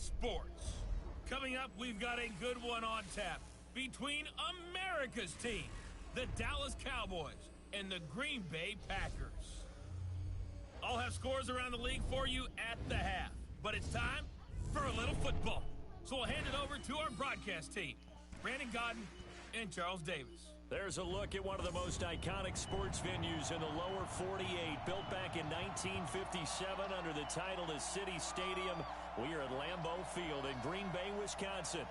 sports. Coming up, we've got a good one on tap between America's team, the Dallas Cowboys, and the Green Bay Packers. I'll have scores around the league for you at the half, but it's time for a little football. So we'll hand it over to our broadcast team, Brandon Godden and Charles Davis. There's a look at one of the most iconic sports venues in the lower 48, built back in 1957 under the title of City Stadium. We are at Lambeau Field in Green Bay, Wisconsin.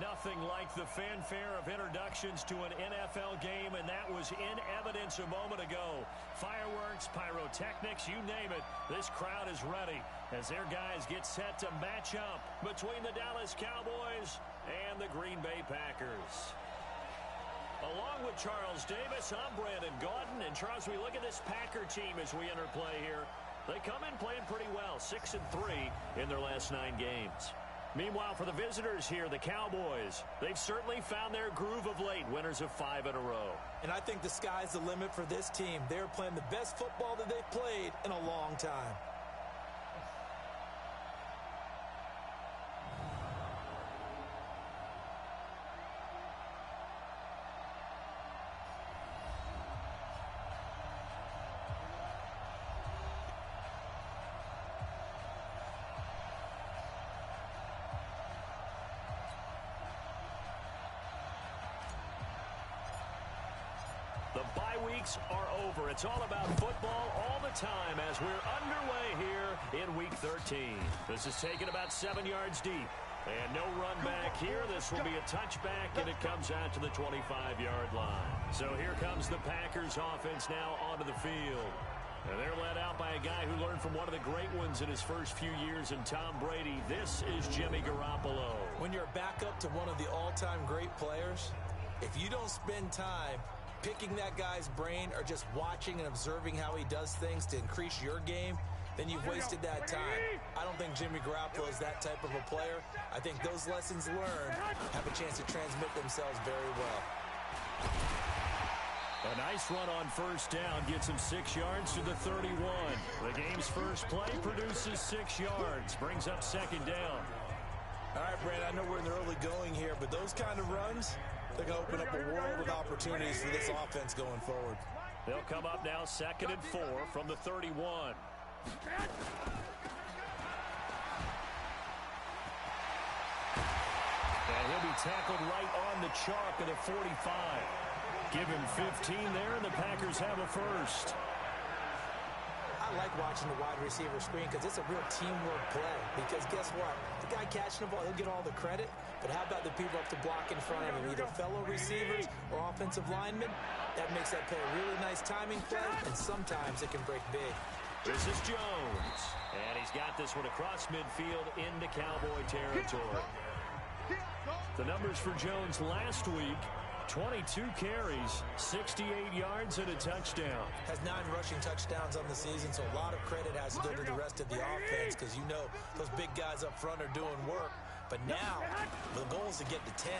Nothing like the fanfare of introductions to an NFL game, and that was in evidence a moment ago. Fireworks, pyrotechnics, you name it. This crowd is ready as their guys get set to match up between the Dallas Cowboys and the Green Bay Packers. Along with Charles Davis, I'm Brandon Gaudin. And Charles, we look at this Packer team as we enter play here. They come in playing pretty well, 6-3 in their last 9 games. Meanwhile, for the visitors here, the Cowboys, they've certainly found their groove of late, winners of 5 in a row. And I think the sky's the limit for this team. They're playing the best football that they've played in a long time. The bye weeks are over. It's all about football all the time as we're underway here in Week 13. This is taken about 7 yards deep. And no run back here. This will be a touchback, and it comes out to the 25-yard line. So here comes the Packers offense now onto the field. And they're led out by a guy who learned from one of the great ones in his first few years in Tom Brady. This is Jimmy Garoppolo. When you're a backup to one of the all-time great players, if you don't spend time picking that guy's brain or just watching and observing how he does things to increase your game, then you've wasted that time. I don't think Jimmy Garoppolo is that type of a player. I think those lessons learned have a chance to transmit themselves very well. A nice run on first down gets him 6 yards to the 31. The game's first play produces 6 yards, brings up second down. All right, Brad, I know we're in the early going here, but those kind of runs, they're going to open up a world of opportunities for this offense going forward. They'll come up now 2nd and 4 from the 31. And he'll be tackled right on the chalk at the 45. Give him 15 there, and the Packers have a first. I like watching the wide receiver screen because it's a real teamwork play. Because guess what? The guy catching the ball, he'll get all the credit. But how about the people up to block in front of him? Either fellow receivers or offensive linemen. That makes that play a really nice timing play, and sometimes it can break big. This is Jones. And he's got this one across midfield into Cowboy territory. The numbers for Jones last week: 22 carries, 68 yards, and a touchdown. Has 9 rushing touchdowns on the season, so a lot of credit has to go to the rest of the offense because you know those big guys up front are doing work. But now, the goal is to get to 10.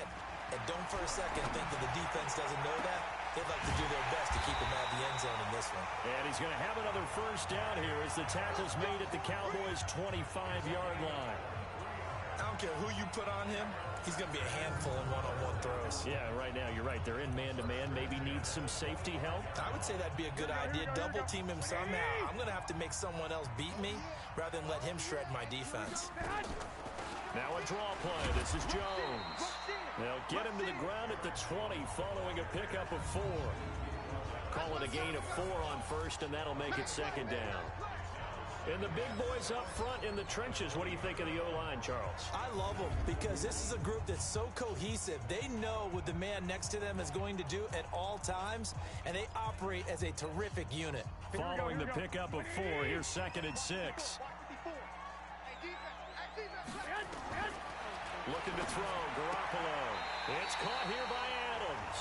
And don't for a second think that the defense doesn't know that. They'd like to do their best to keep him out of the end zone in this one. And he's going to have another first down here as the tackle's made at the Cowboys' 25-yard line. I don't care who you put on him, he's going to be a handful in one-on-one throws. Yeah, right now, you're right. They're in man-to-man. Maybe need some safety help. I would say that'd be a good idea. Double-team him somehow. I'm going to have to make someone else beat me rather than let him shred my defense. Now a draw play. This is Jones. They'll get him to the ground at the 20 following a pickup of 4. Call it a gain of 4 on first, and that'll make it second down. And the big boys up front in the trenches. What do you think of the O-line, Charles? I love them because this is a group that's so cohesive. They know what the man next to them is going to do at all times, and they operate as a terrific unit. Following the pickup of 4, here's 2nd and 6. Looking to throw, Garoppolo. It's caught here by Adams.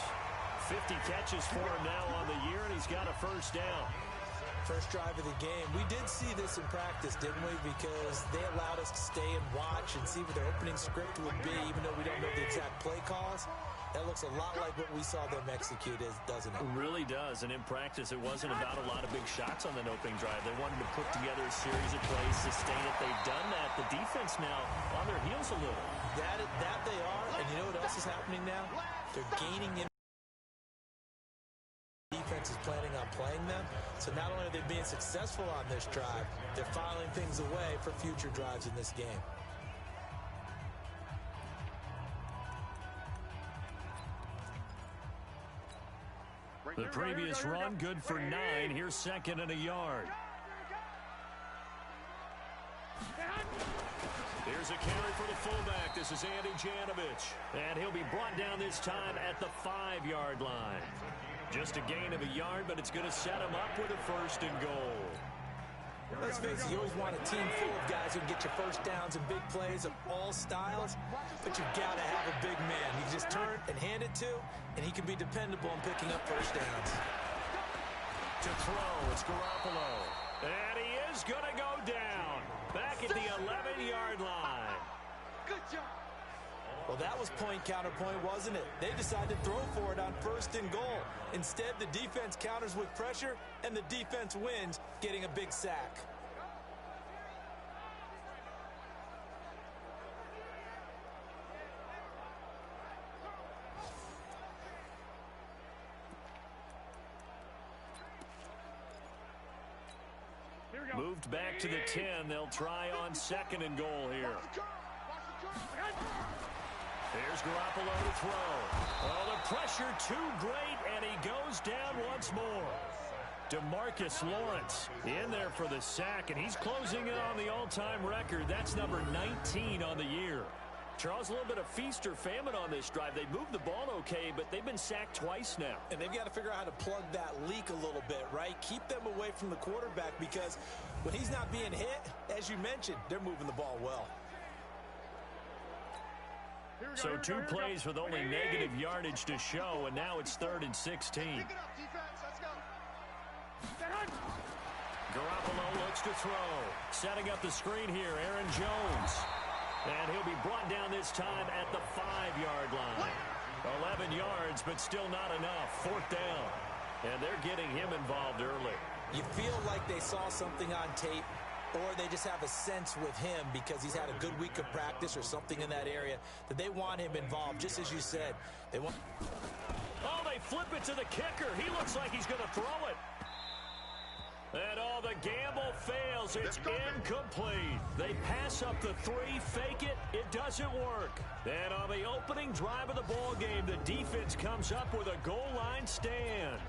50 catches for him now on the year, and he's got a first down. First drive of the game. We did see this in practice, didn't we? Because they allowed us to stay and watch and see what their opening script would be, even though we don't know the exact play calls. That looks a lot like what we saw them execute, doesn't it? It really does. And in practice, it wasn't about a lot of big shots on that opening drive. They wanted to put together a series of plays, sustain it. They've done that. The defense now on their heels a little. That they are. And you know what else is happening now? They're gaining in. Defense is planning on playing them. So not only are they being successful on this drive, they're filing things away for future drives in this game. The previous run, good for 9. Here's second and a yard. Here's a carry for the fullback. This is Andy Janovich. And he'll be brought down this time at the 5-yard line. Just a gain of a yard, but it's going to set him up with a first and goal. Let's face it, you always want a team full of guys who can get you first downs and big plays of all styles, but you got to have a big man. You just turn and hand it to, and he can be dependable in picking up first downs. To throw, it's Garoppolo. And he is going to go down. Back at the 11-yard line. Good job. Well, that was point counterpoint, wasn't it? They decided to throw for it on first and goal. Instead, the defense counters with pressure, and the defense wins, getting a big sack. Moved back to the 10. They'll try on second and goal here. There's Garoppolo to throw. Oh, the pressure too great, and he goes down once more. DeMarcus Lawrence in there for the sack, and he's closing in on the all-time record. That's number 19 on the year. Charles, a little bit of feast or famine on this drive. They moved the ball okay, but they've been sacked twice now. And they've got to figure out how to plug that leak a little bit, right? Keep them away from the quarterback, because when he's not being hit, as you mentioned, they're moving the ball well. So 2 plays with only negative yardage to show, and now it's 3rd and 16. Garoppolo looks to throw. Setting up the screen here, Aaron Jones. And he'll be brought down this time at the 5-yard line. 11 yards, but still not enough. 4th down. And they're getting him involved early. You feel like they saw something on tape, or they just have a sense with him because he's had a good week of practice or something in that area that they want him involved, just as you said. They want. Oh, they flip it to the kicker. He looks like he's going to throw it. And all the gamble fails. It's incomplete. They pass up the 3, fake it. It doesn't work. And on the opening drive of the ball game, the defense comes up with a goal line stand.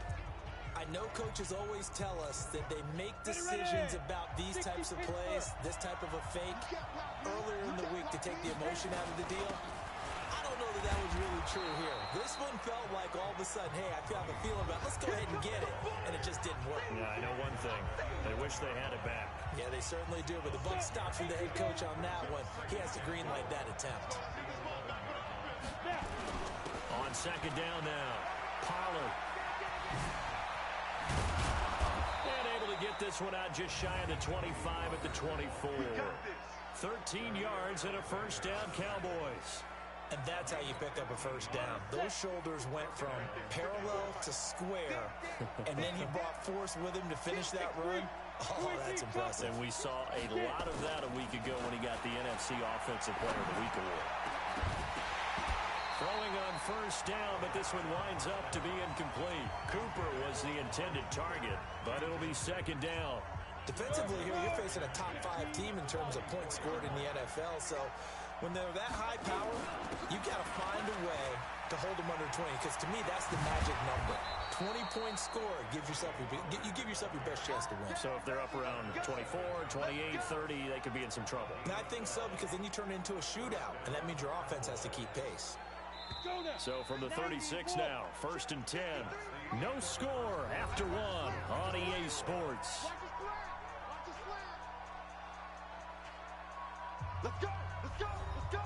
I know coaches always tell us that they make decisions about these types of plays, this type of a fake, earlier in the week to take the emotion out of the deal. I don't know that was really true here. This one felt like all of a sudden, hey, I have a feeling about, let's go ahead and get it, and it just didn't work. Yeah, I know one thing. They wish they had it back. Yeah, they certainly do, but the buck stops with the head coach on that one. He has to green light that attempt. On second down now, Pollard. And able to get this one out just shy of the 25 at the 24. 13 yards and a first down, Cowboys. And that's how you pick up a first down. Those shoulders went from parallel to square, and then he brought force with him to finish that run. Oh, that's impressive. And we saw a lot of that a week ago when he got the NFC Offensive Player of the Week award. Throwing on first down, but this one winds up to be incomplete. Cooper was the intended target, but it'll be second down. Defensively here, you're facing a top 5 team in terms of points scored in the NFL, so when they're that high power, you got to find a way to hold them under 20, because to me, that's the magic number. 20-point score gives yourself you give yourself your best chance to win. So if they're up around 24, 28, 30, they could be in some trouble. And I think so, because then you turn it into a shootout, and that means your offense has to keep pace. So from the 36 now, 1st and 10. No score after 1 on EA Sports. Let's go! Let's go! Let's go!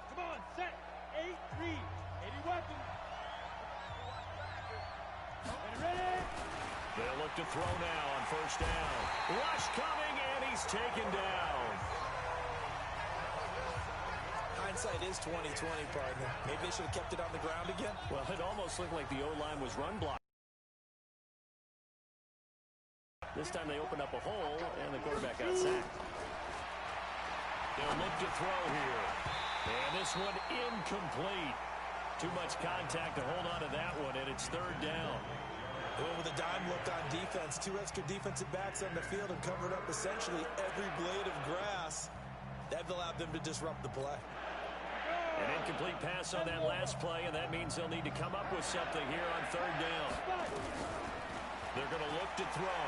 Come on, set, 8, read, 80 weapons. look to throw now on first down. Rush coming, and he's taken down. Hindsight is 20/20, partner. Maybe they should have kept it on the ground again. Well, it almost looked like the O-line was run blocked. This time they opened up a hole, and the quarterback got sacked. They'll look to throw here. And this one incomplete. Too much contact to hold on to that one, and it's third down. Well, with a dime look on defense, 2 extra defensive backs on the field and covered up essentially every blade of grass. That allowed them to disrupt the play. An incomplete pass on that last play, and that means they'll need to come up with something here on third down. They're going to look to throw.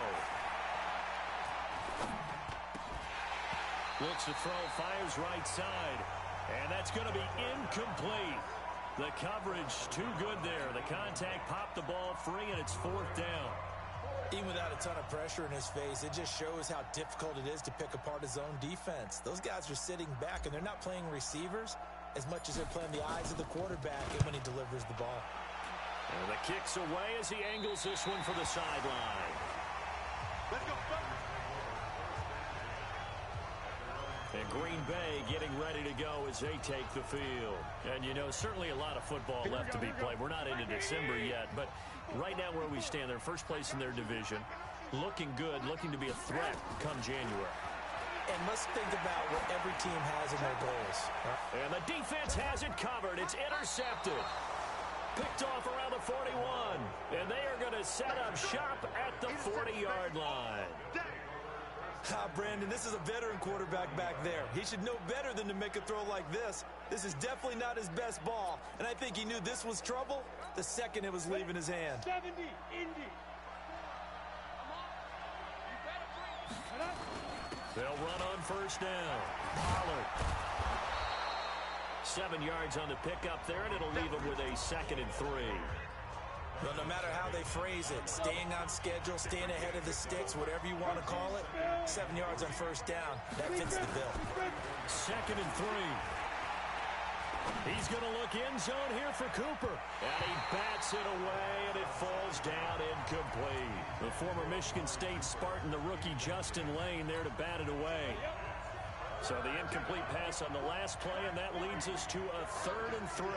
Looks to throw, fires right side. And that's going to be incomplete. The coverage too good there. The contact popped the ball free, and it's fourth down. Even without a ton of pressure in his face, it just shows how difficult it is to pick apart his own defense. Those guys are sitting back, and they're not playing receivers as much as they're playing the eyes of the quarterback when he delivers the ball. And the kick's away as he angles this one for the sideline. Let's go, fellas. And Green Bay getting ready to go as they take the field. And, you know, certainly a lot of football left to be played. We're not into December yet, but right now where we stand, they're first place in their division, looking good, looking to be a threat come January. And let's think about what every team has in their goals. And the defense has it covered. It's intercepted. Picked off around the 41. And they are going to set up shop at the 40-yard line. Brandon, this is a veteran quarterback back there. He should know better than to make a throw like this. This is definitely not his best ball, and I think he knew this was trouble the second it was leaving his hand. 70, Indy. They'll run on first down. Pollard. 7 yards on the pickup there, and it'll leave him with a 2nd and 3. Well, no matter how they phrase it, staying on schedule, staying ahead of the sticks, whatever you want to call it, 7 yards on first down, that fits the bill. 2nd and 3. He's going to look end zone here for Cooper. And he bats it away, and it falls down incomplete. The former Michigan State Spartan, the rookie Justin Lane, there to bat it away. So the incomplete pass on the last play, and that leads us to a 3rd and 3.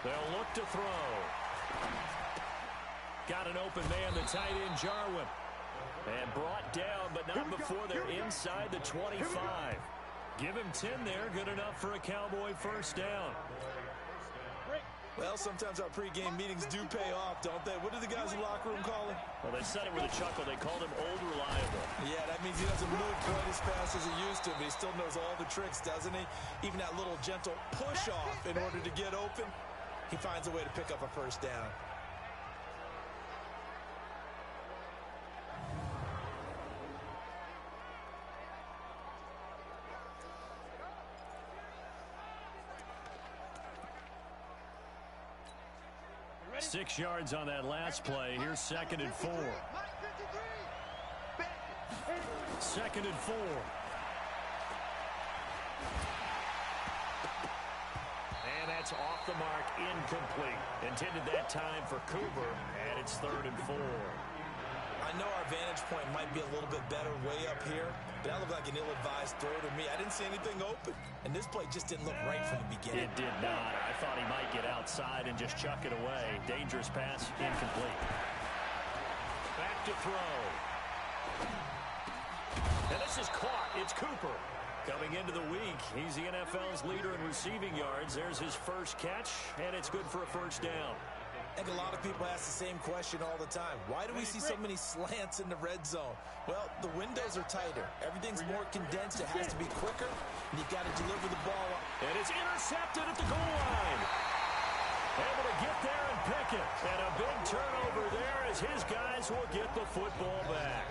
They'll look to throw. Got an open man, the tight end Jarwin. And brought down, but not before they're inside the 25. Give him 10 there, good enough for a Cowboy first down. Well, sometimes our pregame meetings do pay off, don't they? What do the guys in the locker room call him? Well, they said it with a chuckle. They called him Old Reliable. Yeah, that means he doesn't move quite as fast as he used to, but he still knows all the tricks, doesn't he? Even that little gentle push-off in order to get open, he finds a way to pick up a first down. Six yards on that last play. Here's 2nd and 4. 2nd and 4. And that's off the mark, incomplete. Intended that time for Cooper, and it's 3rd and 4. I know our vantage point might be a little bit better way up here, but that looked like an ill-advised throw to me. I didn't see anything open, and this play just didn't look right from the beginning. It did not. I thought he might get outside and just chuck it away. Dangerous pass, incomplete. Back to throw. And this is caught. It's Cooper. Coming into the week, he's the NFL's leader in receiving yards. There's his first catch, and it's good for a first down. I think a lot of people ask the same question all the time. Why do we see so many slants in the red zone? Well, the windows are tighter. Everything's more condensed. It has to be quicker, and you've got to deliver the ball. And it's intercepted at the goal line. Able to get there and pick it. And a big turnover there as his guys will get the football back.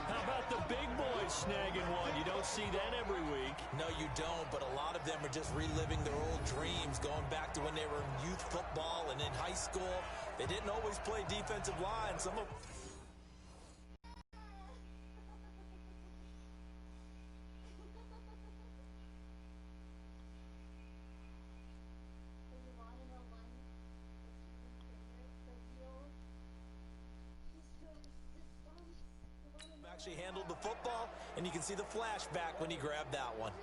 How about the big boys snagging one? You don't see that every week. No, you don't, but a lot of them are just reliving their old dreams, going back to when they were in youth football and in high school. They didn't always play defensive line. Some of actually handled the football, and you can see the flashback when he grabbed that one.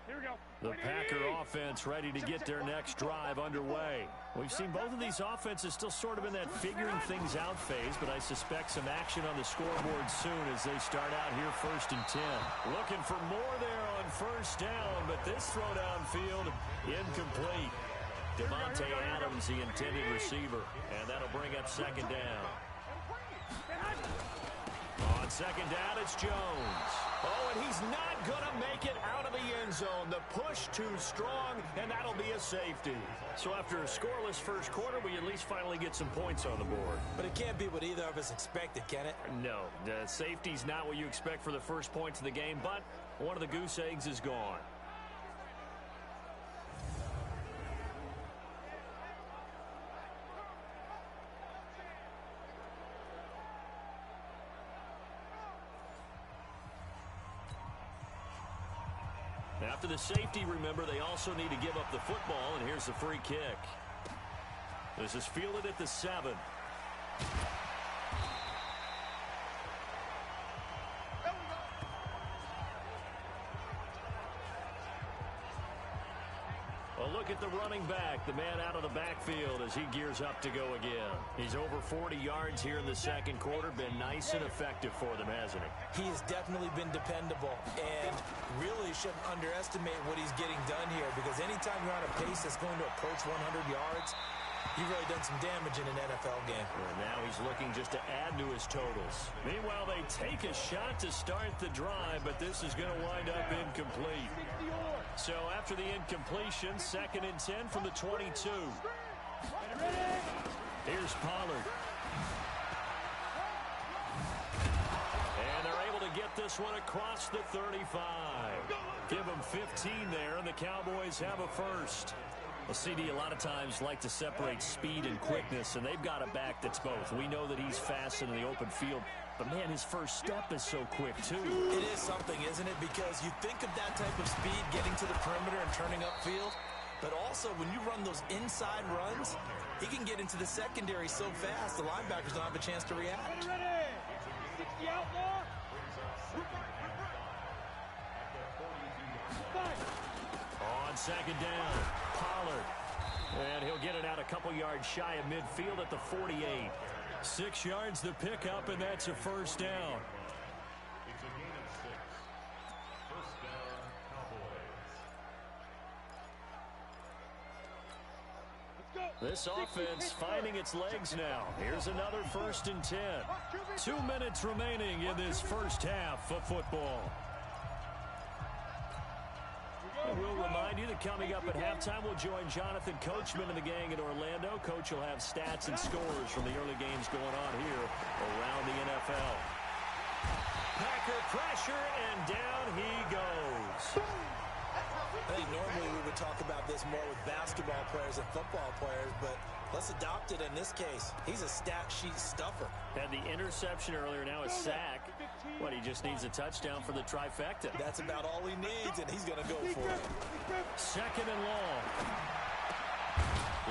Here we go. The Packer offense ready to get their next drive underway. We've seen both of these offenses still sort of in that figuring things out phase, but I suspect some action on the scoreboard soon as they start out here 1st and 10. Looking for more there on 1st down, but this throw downfield incomplete. Devontae Adams, the intended receiver, and that'll bring up 2nd down. On 2nd down, it's Jones. Oh, and he's not going to make it out of the end zone. The push too strong, and that'll be a safety. So after a scoreless first quarter, we at least finally get some points on the board. But it can't be what either of us expected, can it? No, the safety's not what you expect for the first points of the game, but one of the goose eggs is gone. After the safety, remember, they also need to give up the football, and here's the free kick. This is fielded at the 7. A look at the running back, the man out of the backfield as he gears up to go again. He's over 40 yards here in the second quarter. Been nice and effective for them, hasn't he? He has definitely been dependable, and really shouldn't underestimate what he's getting done here, because anytime you're on a pace that's going to approach 100 yards, you've really done some damage in an NFL game. And now he's looking just to add to his totals. Meanwhile, they take a shot to start the drive, but this is going to wind up incomplete. So after the incompletion, 2nd and 10 from the 22. Here's Pollard. And they're able to get this one across the 35. Give them 15 there, and the Cowboys have a first. Well, CD, a lot of times like to separate speed and quickness, and they've got a back that's both. We know that he's fast in the open field, but, man, his first step is so quick, too. It is something, isn't it? Because you think of that type of speed getting to the perimeter and turning upfield, but also when you run those inside runs, he can get into the secondary so fast the linebackers don't have a chance to react. 60 outlaw. On 2nd down, Pollard. And he'll get it out a couple yards shy of midfield at the 48. 6 yards the pickup, and that's a 1st down. It's a gain of 6. 1st down, Cowboys. This offense finding its legs now. Here's another 1st and 10. 2 minutes remaining in this first half of football. And we'll remind you that coming up at halftime, we'll join Jonathan Coachman and the gang in Orlando. Coach will have stats and scores from the early games going on here around the NFL. Packer pressure, and down he goes. I think normally we would talk about this more with basketball players and football players, but let's adopt it in this case. He's a stat sheet stuffer. Had the interception earlier, now a sack. What, he just needs a touchdown for the trifecta. That's about all he needs, and he's going to go for it. 2nd and long.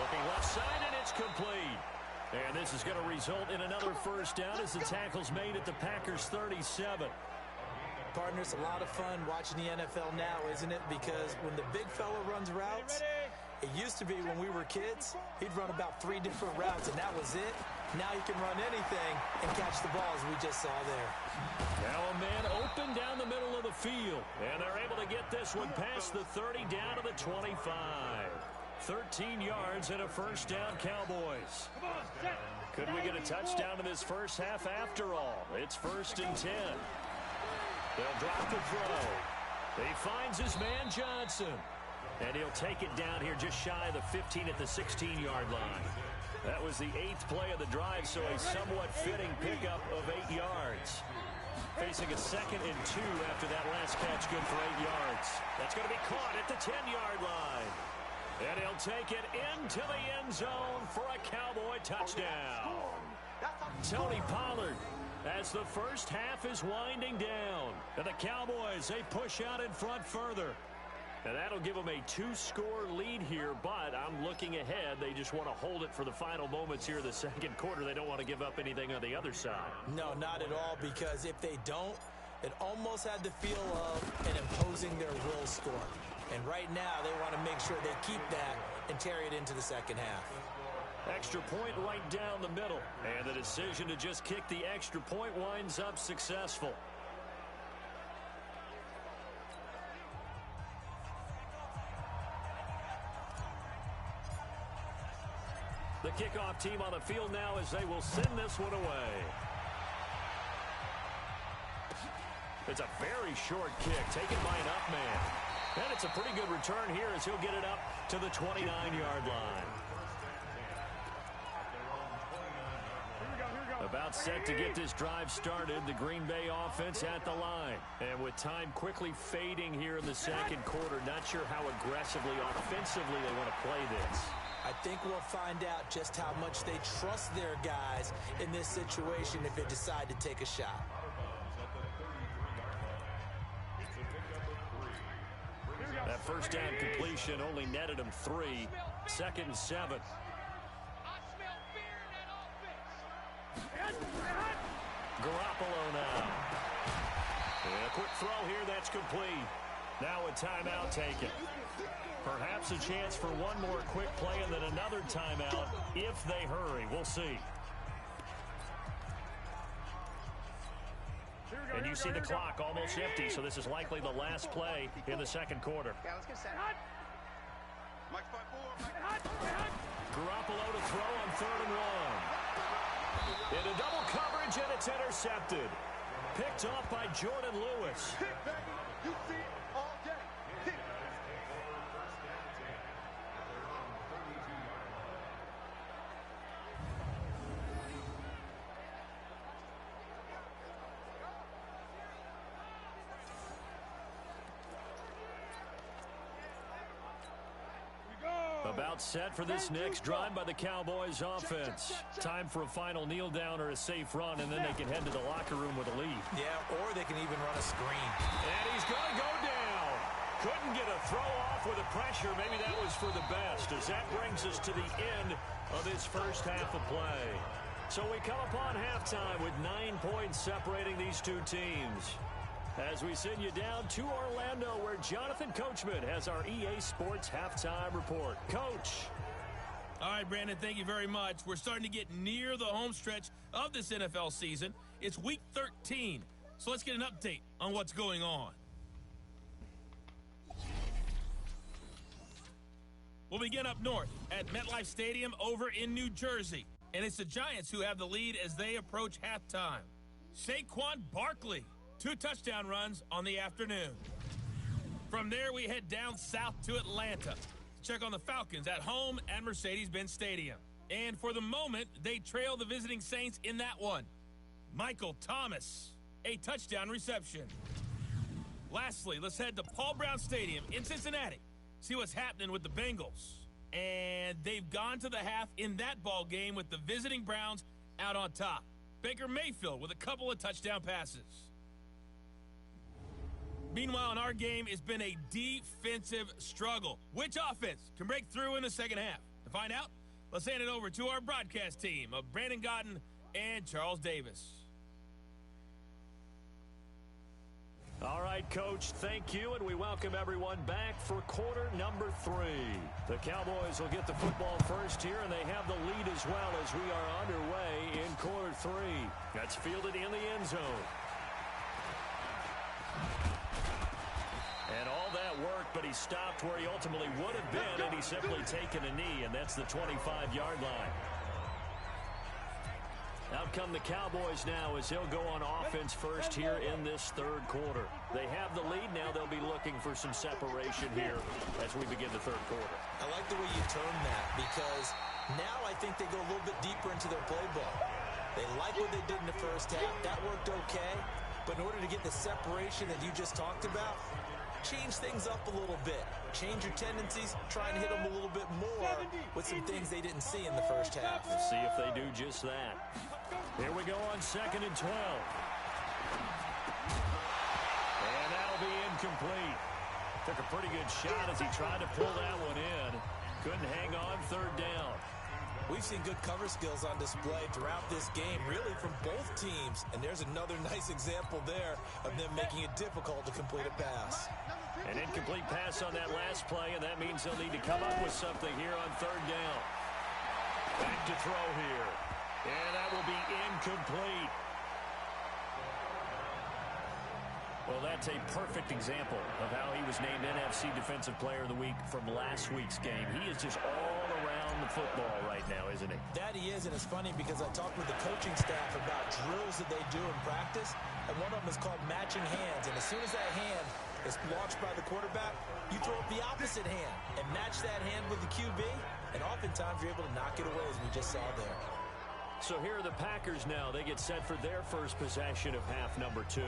Looking left side, and it's complete. And this is going to result in another 1st down as the tackle's made at the Packers' 37. Partner, it's a lot of fun watching the NFL now, isn't it? Because when the big fella runs routes, it used to be when we were kids, he'd run about 3 different routes, and that was it. Now he can run anything and catch the ball, as we just saw there. Now a man open down the middle of the field, and they're able to get this one past the 30 down to the 25. 13 yards and a 1st down, Cowboys. Could we get a touchdown in this first half after all? It's 1st and 10. They'll drop the throw. He finds his man Johnson. And he'll take it down here just shy of the 15 at the 16-yard line. That was the 8th play of the drive, so a somewhat fitting pickup of 8 yards. Facing a 2nd and 2 after that last catch, good for 8 yards. That's going to be caught at the 10-yard line. And he'll take it into the end zone for a Cowboy touchdown. Tony Pollard, as the first half is winding down. And the Cowboys, they push out in front further. And that'll give them a 2-score lead here, but I'm looking ahead. They just want to hold it for the final moments here in the second quarter. They don't want to give up anything on the other side. No, not at all, because if they don't, it almost had the feel of an imposing their will score. And right now, they want to make sure they keep that and carry it into the second half. Extra point right down the middle. And the decision to just kick the extra point winds up successful. The kickoff team on the field now as they will send this one away. It's a very short kick taken by an up man. And it's a pretty good return here as he'll get it up to the 29-yard line. About set to get this drive started, the Green Bay offense at the line. And with time quickly fading here in the second quarter, not sure how aggressively, offensively they want to play this. I think we'll find out just how much they trust their guys in this situation if they decide to take a shot. That first down completion only netted him 3. 2nd and 7. Garoppolo now. And a quick throw here that's complete. Now a timeout taken. Perhaps a chance for one more quick play and then another timeout if they hurry. We'll see. And you see the clock almost empty, so this is likely the last play in the second quarter. Yeah, let's get set. Mike 5-4. Garoppolo to throw on 3rd and 1. Into double coverage, and it's intercepted. Picked off by Jordan Lewis. Hit, baby. You see it all day. Hit. About set for this next drive by the Cowboys offense. Time for a final kneel down or a safe run, and then they can head to the locker room with a lead. Yeah, or they can even run a screen. And he's going to go down. Couldn't get a throw off with the pressure. Maybe that was for the best, as that brings us to the end of this first half of play. So we come upon halftime with 9 points separating these two teams. As we send you down to Orlando, where Jonathan Coachman has our EA Sports halftime report. Coach. All right, Brandon, thank you very much. We're starting to get near the home stretch of this NFL season. It's Week 13, so let's get an update on what's going on. We'll begin up north at MetLife Stadium over in New Jersey. And it's the Giants who have the lead as they approach halftime. Saquon Barkley, 2 touchdown runs on the afternoon. From there, we head down south to Atlanta to check on the Falcons at home at Mercedes-Benz Stadium. And for the moment, they trail the visiting Saints in that one. Michael Thomas, a touchdown reception. Lastly, let's head to Paul Brown Stadium in Cincinnati. See what's happening with the Bengals. And they've gone to the half in that ball game with the visiting Browns out on top. Baker Mayfield with a couple of touchdown passes. Meanwhile, in our game, it's been a defensive struggle. Which offense can break through in the second half? To find out, let's hand it over to our broadcast team of Brandon Godden and Charles Davis. All right, Coach, thank you, and we welcome everyone back for quarter number 3. The Cowboys will get the football first here, and they have the lead as well as we are underway in quarter 3. That's fielded in the end zone. And all that work, but he stopped where he ultimately would have been, and he's simply taken a knee, and that's the 25-yard line. Out come the Cowboys now as they'll go on offense first here in this third quarter. They have the lead now. They'll be looking for some separation here as we begin the third quarter. I like the way you term that, because now I think they go a little bit deeper into their playbook. They like what they did in the first half. That worked okay. But in order to get the separation that you just talked about, change things up a little bit. Change your tendencies, try and hit them a little bit more with some things they didn't see in the first half. We'll see if they do just that. Here we go on 2nd and 12. And that'll be incomplete. Took a pretty good shot as he tried to pull that one in. Couldn't hang on third down. We've seen good cover skills on display throughout this game, really from both teams. And there's another nice example there of them making it difficult to complete a pass. An incomplete pass on that last play, and that means they'll need to come up with something here on third down. Back to throw here. And that will be incomplete. Well, that's a perfect example of how he was named NFC Defensive Player of the Week from last week's game. He is just all around the football right now, isn't he? That he is, and it's funny because I talked with the coaching staff about drills that they do in practice, and one of them is called matching hands. And as soon as that hand is launched by the quarterback, you throw up the opposite hand and match that hand with the QB, and oftentimes you're able to knock it away, as we just saw there. So here are the Packers now. They get set for their first possession of half number 2.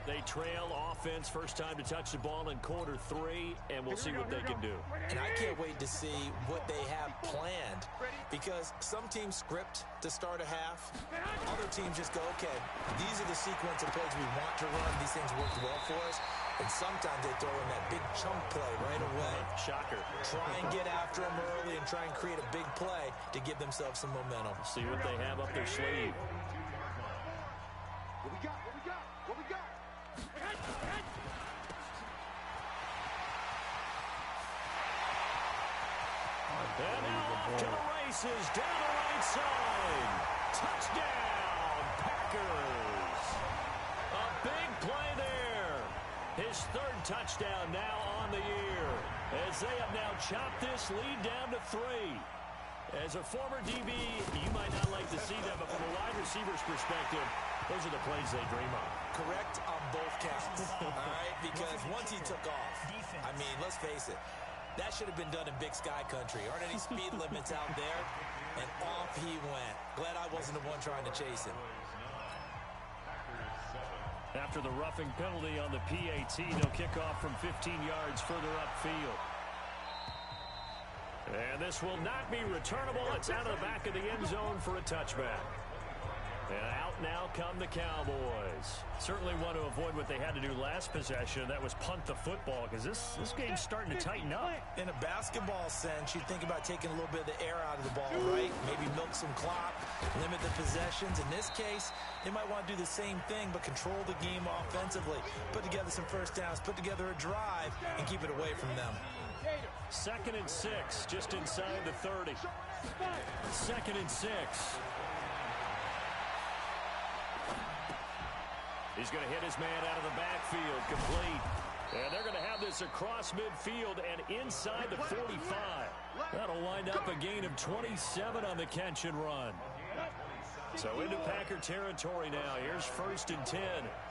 They trail offense, first time to touch the ball in quarter 3, and we'll see what they can do. And I can't wait to see what they have planned, because some teams script to start a half. Other teams just go, okay, these are the sequence of plays we want to run. These things work well for us. And sometimes they throw in that big chunk play right away. Shocker. Try and get after them early and try and create a big play to give themselves some momentum. See what they have up their sleeve. What we got? What we got? What we got? And now off to the races, down the right side. Touchdown, Packers. A big play there. His third touchdown now on the year, as they have now chopped this lead down to 3. As a former DB, you might not like to see that, but from a wide receiver's perspective, those are the plays they dream of. Correct on both counts, all right? Because once he took off, I mean, let's face it, that should have been done in Big Sky Country. Aren't any speed limits out there? And off he went. Glad I wasn't the one trying to chase him. After the roughing penalty on the PAT, they'll kick off from 15 yards further upfield. And this will not be returnable. It's out of the back of the end zone for a touchback. And out now come the Cowboys. Certainly want to avoid what they had to do last possession. That was punt the football, because this game's starting to tighten up. In a basketball sense, you think about taking a little bit of the air out of the ball, right? Maybe milk some clock, limit the possessions. In this case, they might want to do the same thing, but control the game offensively. Put together some first downs, put together a drive, and keep it away from them. 2nd and 6, just inside the 30. 2nd and 6. He's going to hit his man out of the backfield, complete. And they're going to have this across midfield and inside the 45. That'll wind up a gain of 27 on the catch and run. So into Packer territory now. Here's 1st and 10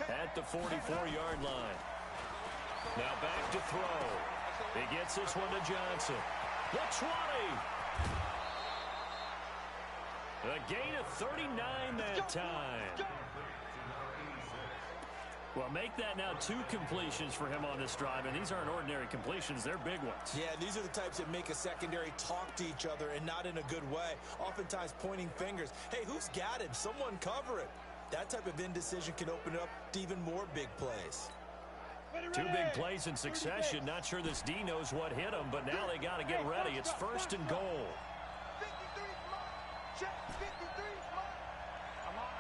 at the 44-yard line. Now back to throw. He gets this one to Johnson. The 20. A gain of 39 that time. Well, make that now 2 completions for him on this drive, and these aren't ordinary completions. They're big ones. Yeah, these are the types that make a secondary talk to each other, and not in a good way. Oftentimes pointing fingers. Hey, who's got him? Someone cover it. That type of indecision can open up to even more big plays. 2 big plays in succession. Not sure this D knows what hit him, but now they got to get ready. It's 1st and goal. 53 check, 53 I'm on.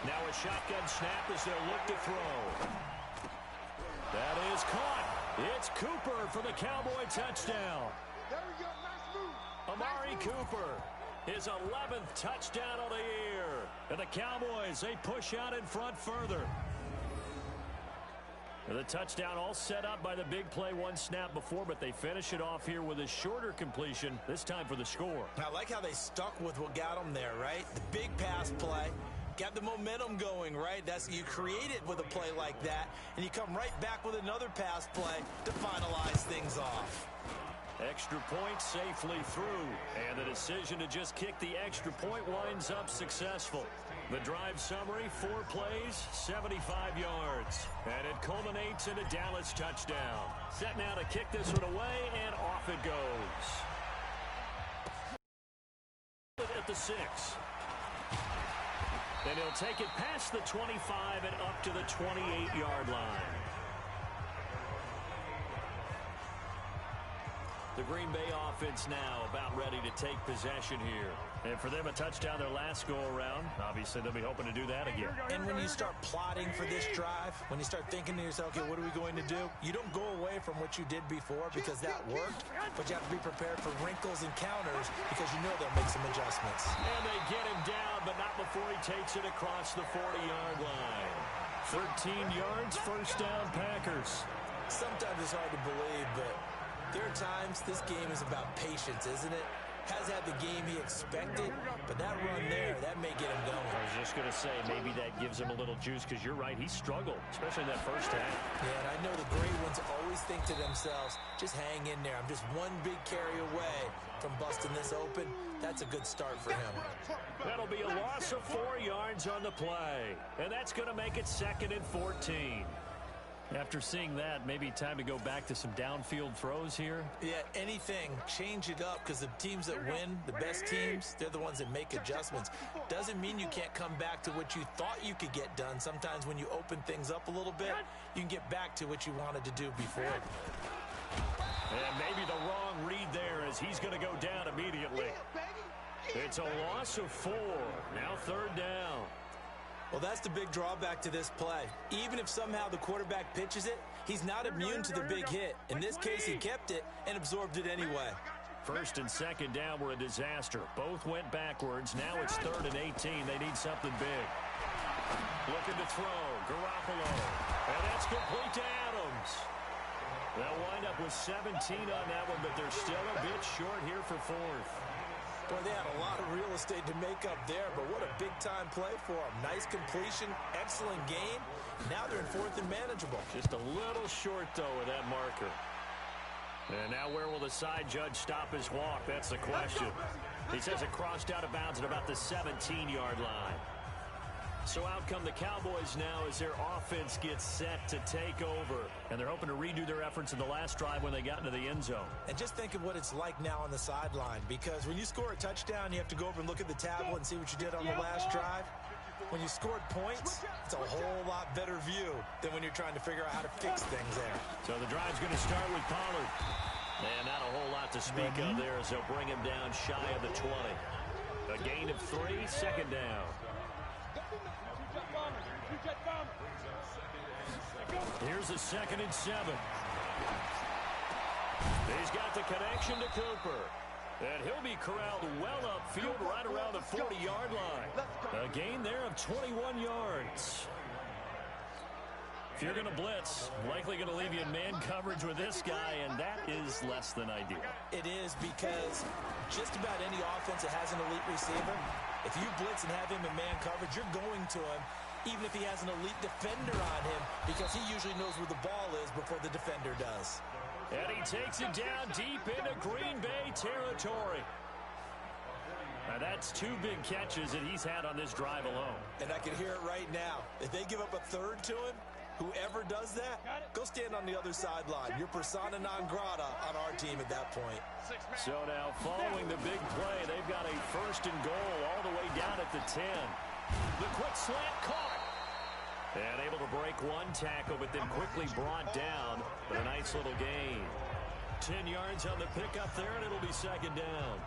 Now a shotgun snap as they'll look to throw. That is caught. It's Cooper for the Cowboy touchdown. There we go, nice move. Amari Cooper, his 11th touchdown of the year. And the Cowboys, they push out in front further. The touchdown all set up by the big play, 1 snap before, but they finish it off here with a shorter completion, this time for the score. I like how they stuck with what got them there, right? The big pass play, got the momentum going, right? You create it with a play like that, and you come right back with another pass play to finalize things off. Extra point safely through, and the decision to just kick the extra point winds up successful. The drive summary, 4 plays, 75 yards. And it culminates in a Dallas touchdown. Set now to kick this one away, and off it goes. At the 6. Then he'll take it past the 25 and up to the 28-yard line. The Green Bay offense now about ready to take possession here. And for them, a touchdown their last go-around. Obviously, they'll be hoping to do that again. And when you start plotting for this drive, when you start thinking to yourself, okay, what are we going to do? You don't go away from what you did before because that worked, but you have to be prepared for wrinkles and counters because you know they'll make some adjustments. And they get him down, but not before he takes it across the 40-yard line. 13 yards, first down, Packers. Sometimes it's hard to believe, but there are times this game is about patience, isn't it? Has had the game he expected, but that run there, that may get him going. I was just going to say, maybe that gives him a little juice because you're right, he struggled, especially in that first half. Yeah, and I know the great ones always think to themselves, just hang in there. I'm just one big carry away from busting this open. That's a good start for him. That'll be a loss of 4 yards on the play, and that's going to make it 2nd and 14. After seeing that, maybe time to go back to some downfield throws here. Yeah, anything. Change it up because the teams that win, the best teams, they're the ones that make adjustments. Doesn't mean you can't come back to what you thought you could get done. Sometimes when you open things up a little bit, you can get back to what you wanted to do before. And maybe the wrong read there as he's going to go down immediately. It's a loss of 4. Now 3rd down. Well, that's the big drawback to this play. Even if somehow the quarterback pitches it, he's not immune to the big hit. In this case, he kept it and absorbed it anyway. 1st and 2nd down were a disaster. Both went backwards. Now it's 3rd and 18. They need something big. Looking to throw. Garoppolo. And that's complete to Adams. They'll wind up with 17 on that one, but they're still a bit short here for 4th. Boy, they had a lot of real estate to make up there, but what a big-time play for them. Nice completion, excellent game. Now they're in 4th and manageable. Just a little short, though, with that marker. And now where will the side judge stop his walk? That's the question. He says it crossed out of bounds at about the 17-yard line. So out come the Cowboys now as their offense gets set to take over. And they're hoping to redo their efforts in the last drive when they got into the end zone. And just think of what it's like now on the sideline, because when you score a touchdown, you have to go over and look at the tablet and see what you did on the last drive. When you scored points, it's a whole lot better view than when you're trying to figure out how to fix things there. So the drive's going to start with Pollard. And not a whole lot to speak of there as they'll bring him down shy of the 20. A gain of 3, 2nd down. Here's a 2nd and 7. He's got the connection to Cooper. And he'll be corralled well upfield right around the 40-yard line. A gain there of 21 yards. If you're going to blitz, likely going to leave you in man coverage with this guy, and that is less than ideal. It is, because just about any offense that has an elite receiver, if you blitz and have him in man coverage, you're going to him, even if he has an elite defender on him, because he usually knows where the ball is before the defender does. And he takes it down deep into Green Bay territory. Now that's 2 big catches that he's had on this drive alone. And I can hear it right now. If they give up a 3rd to him, whoever does that, go stand on the other sideline. You're persona non grata on our team at that point. So now following the big play, they've got a 1st and goal all the way down at the 10. The quick slant caught. And able to break one tackle, but then quickly brought down. But a nice little gain. 10 yards on the pickup there, and it'll be 2nd down.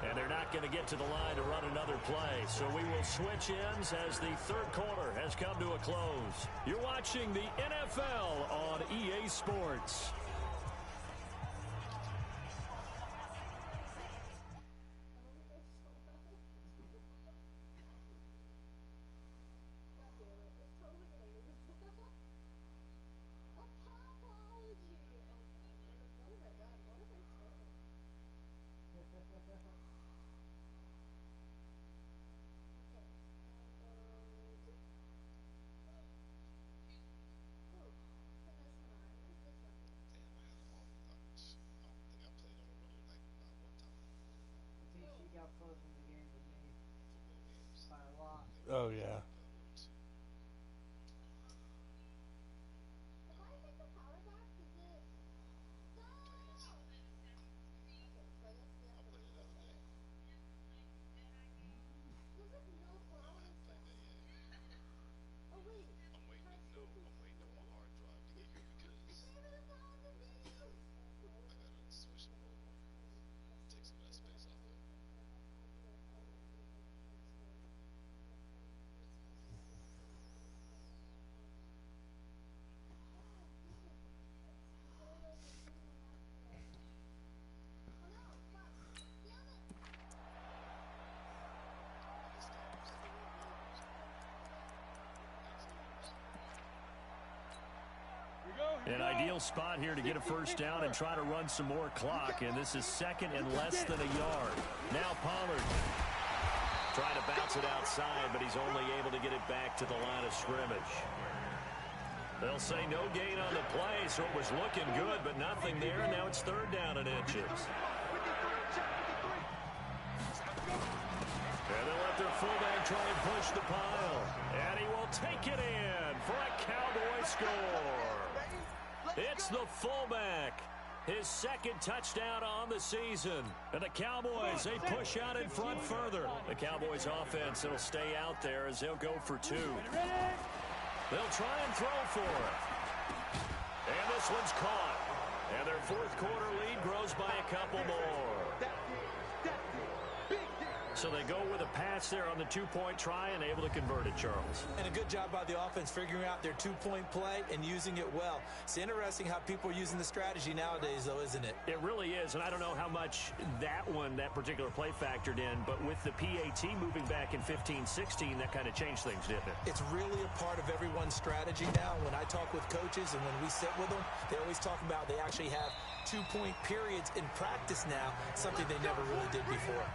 And they're not going to get to the line to run another play. So we will switch ends as the 3rd quarter has come to a close. You're watching the NFL on EA Sports. An ideal spot here to get a first down and try to run some more clock. And this is second and less than a yard. Now Pollard trying to bounce it outside, but he's only able to get it back to the line of scrimmage. They'll say no gain on the play, so it was looking good, but nothing there. Now it's third down and inches. And they'll let their fullback try and push the pile. And he will take it in for a Cowboy score. It's the fullback. His second touchdown on the season. And the Cowboys, they push out in front further. The Cowboys offense, it'll stay out there as they'll go for two. They'll try and throw for it. And this one's caught. And their fourth quarter lead grows by a couple more. So they go with a pass there on the two-point try and able to convert it, Charles. And a good job by the offense figuring out their two-point play and using it well. It's interesting how people are using the strategy nowadays, though, isn't it? It really is, and I don't know how much that particular play factored in, but with the PAT moving back in 15-16, that kind of changed things, didn't it? It's really a part of everyone's strategy now. When I talk with coaches and when we sit with them, they always talk about they actually have two-point periods in practice now, something they never really did before.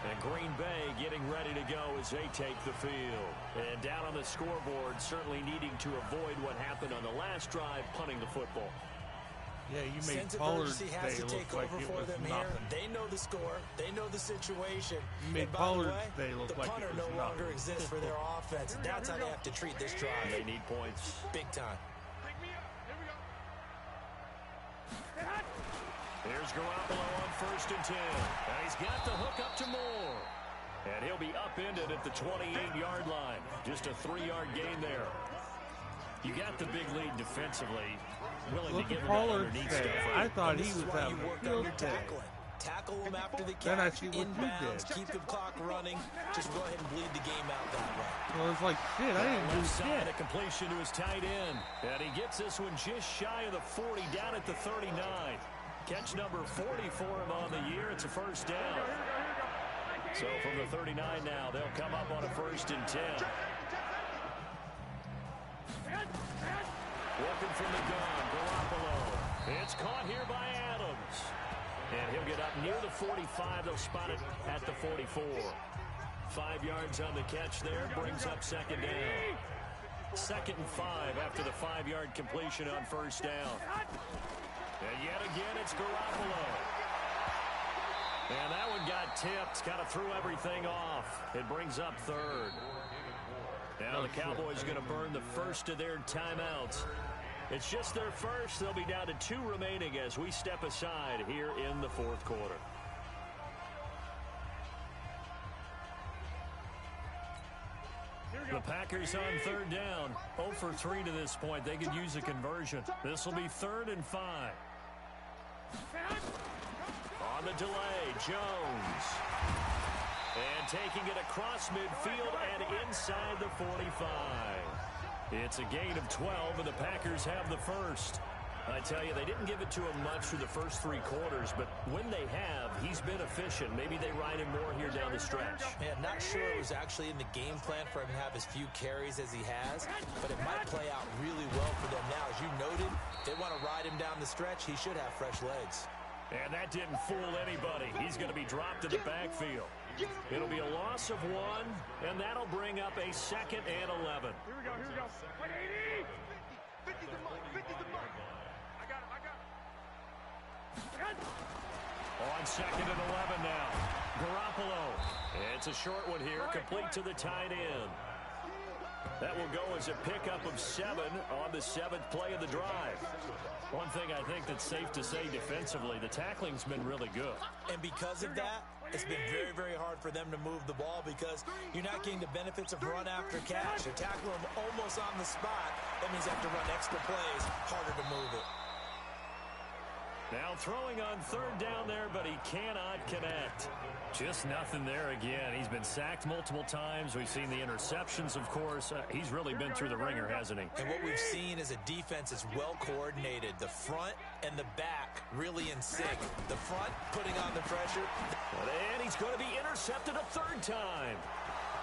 And Green Bay getting ready to go as they take the field. And down on the scoreboard, certainly needing to avoid what happened on the last drive, punting the football. Yeah, you made Sense of Pollard's urgency has day to take look like over it for was them nothing. here. They know the score. They know the situation. You made And by Pollard's the way, day look the like it punter was no longer nothing. exists for their offense. That's how they have to treat this drive. They need points. Big time. Pick me up. Here we go. Here's Garoppolo on 1st and 10. And he's got the hook up to Moore. And he'll be upended at the 28-yard line. Just a 3-yard gain there. You got the big lead defensively. Willing Look to give at him that Pollard's underneath day. stuff. I thought And he this was is why having you a work on field your day. tackling. Tackle him after the Then I catch, see what you inbounds, did. keep the clock running. Just go ahead and bleed the game out that way. Well, it's like, shit, I didn't do Left side, shit. a completion to his tight end. And he gets this one just shy of the 40, down at the 39. Catch number 40 for him on the year. It's a first down. So from the 39 now, they'll come up on a 1st and 10. Working from the gun, Garoppolo. It's caught here by Adams. And he'll get up near the 45. They'll spot it at the 44. 5 yards on the catch there. Brings up second down. 2nd and 5 after the 5-yard completion on first down. And yet again, it's Garoppolo. And that one got tipped. Kind of threw everything off. It brings up third. Now the Cowboys are going to burn the first of their timeouts. It's just their first. They'll be down to 2 remaining as we step aside here in the fourth quarter. The Packers on 3rd down. 0 for 3 to this point. They could use a conversion. This will be 3rd and 5. On the delay, Jones. And taking it across midfield and inside the 45. It's a gain of 12, and the Packers have the first. I tell you, they didn't give it to him much through the first 3 quarters, but when they have, he's been efficient. Maybe they ride him more here down the stretch. Man, not sure it was actually in the game plan for him to have as few carries as he has, but it might play out really well for them now. As you noted, they want to ride him down the stretch. He should have fresh legs. And that didn't fool anybody. He's going to be dropped in the backfield. It'll be a loss of 1, and that'll bring up a 2nd and 11. Here we go. 180. 50's the money. 50's the money. I got him. On 2nd and 11 now. Garoppolo. It's a short one here, complete to the tight end. That will go as a pickup of 7 on the 7th play of the drive. One thing I think that's safe to say defensively, the tackling's been really good. And because of that, it's been very, very hard for them to move the ball because you're not getting the benefits of run after catch. You're tackling them almost on the spot. That means you have to run extra plays, harder to move it. Now throwing on 3rd down there, but he cannot connect. Just nothing there again. He's been sacked multiple times. We've seen the interceptions, of course. He's really been through the ringer, hasn't he? And what we've seen is a defense that's well coordinated. The front and the back really in sync. The front putting on the pressure. And he's going to be intercepted a 3rd time.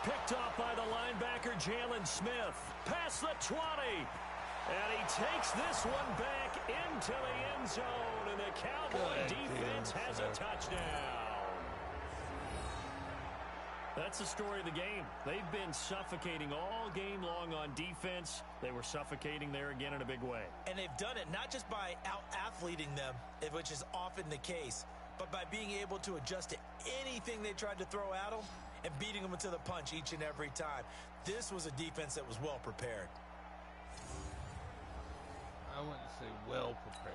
Picked off by the linebacker, Jalen Smith. Past the 20. And he takes this one back into the end zone, and the Cowboy defense has a touchdown. That's the story of the game. They've been suffocating all game long on defense. They were suffocating there again in a big way. And they've done it not just by out-athleting them, which is often the case, but by being able to adjust to anything they tried to throw at them and beating them to the punch each and every time. This was a defense that was well prepared. I wouldn't say well prepared.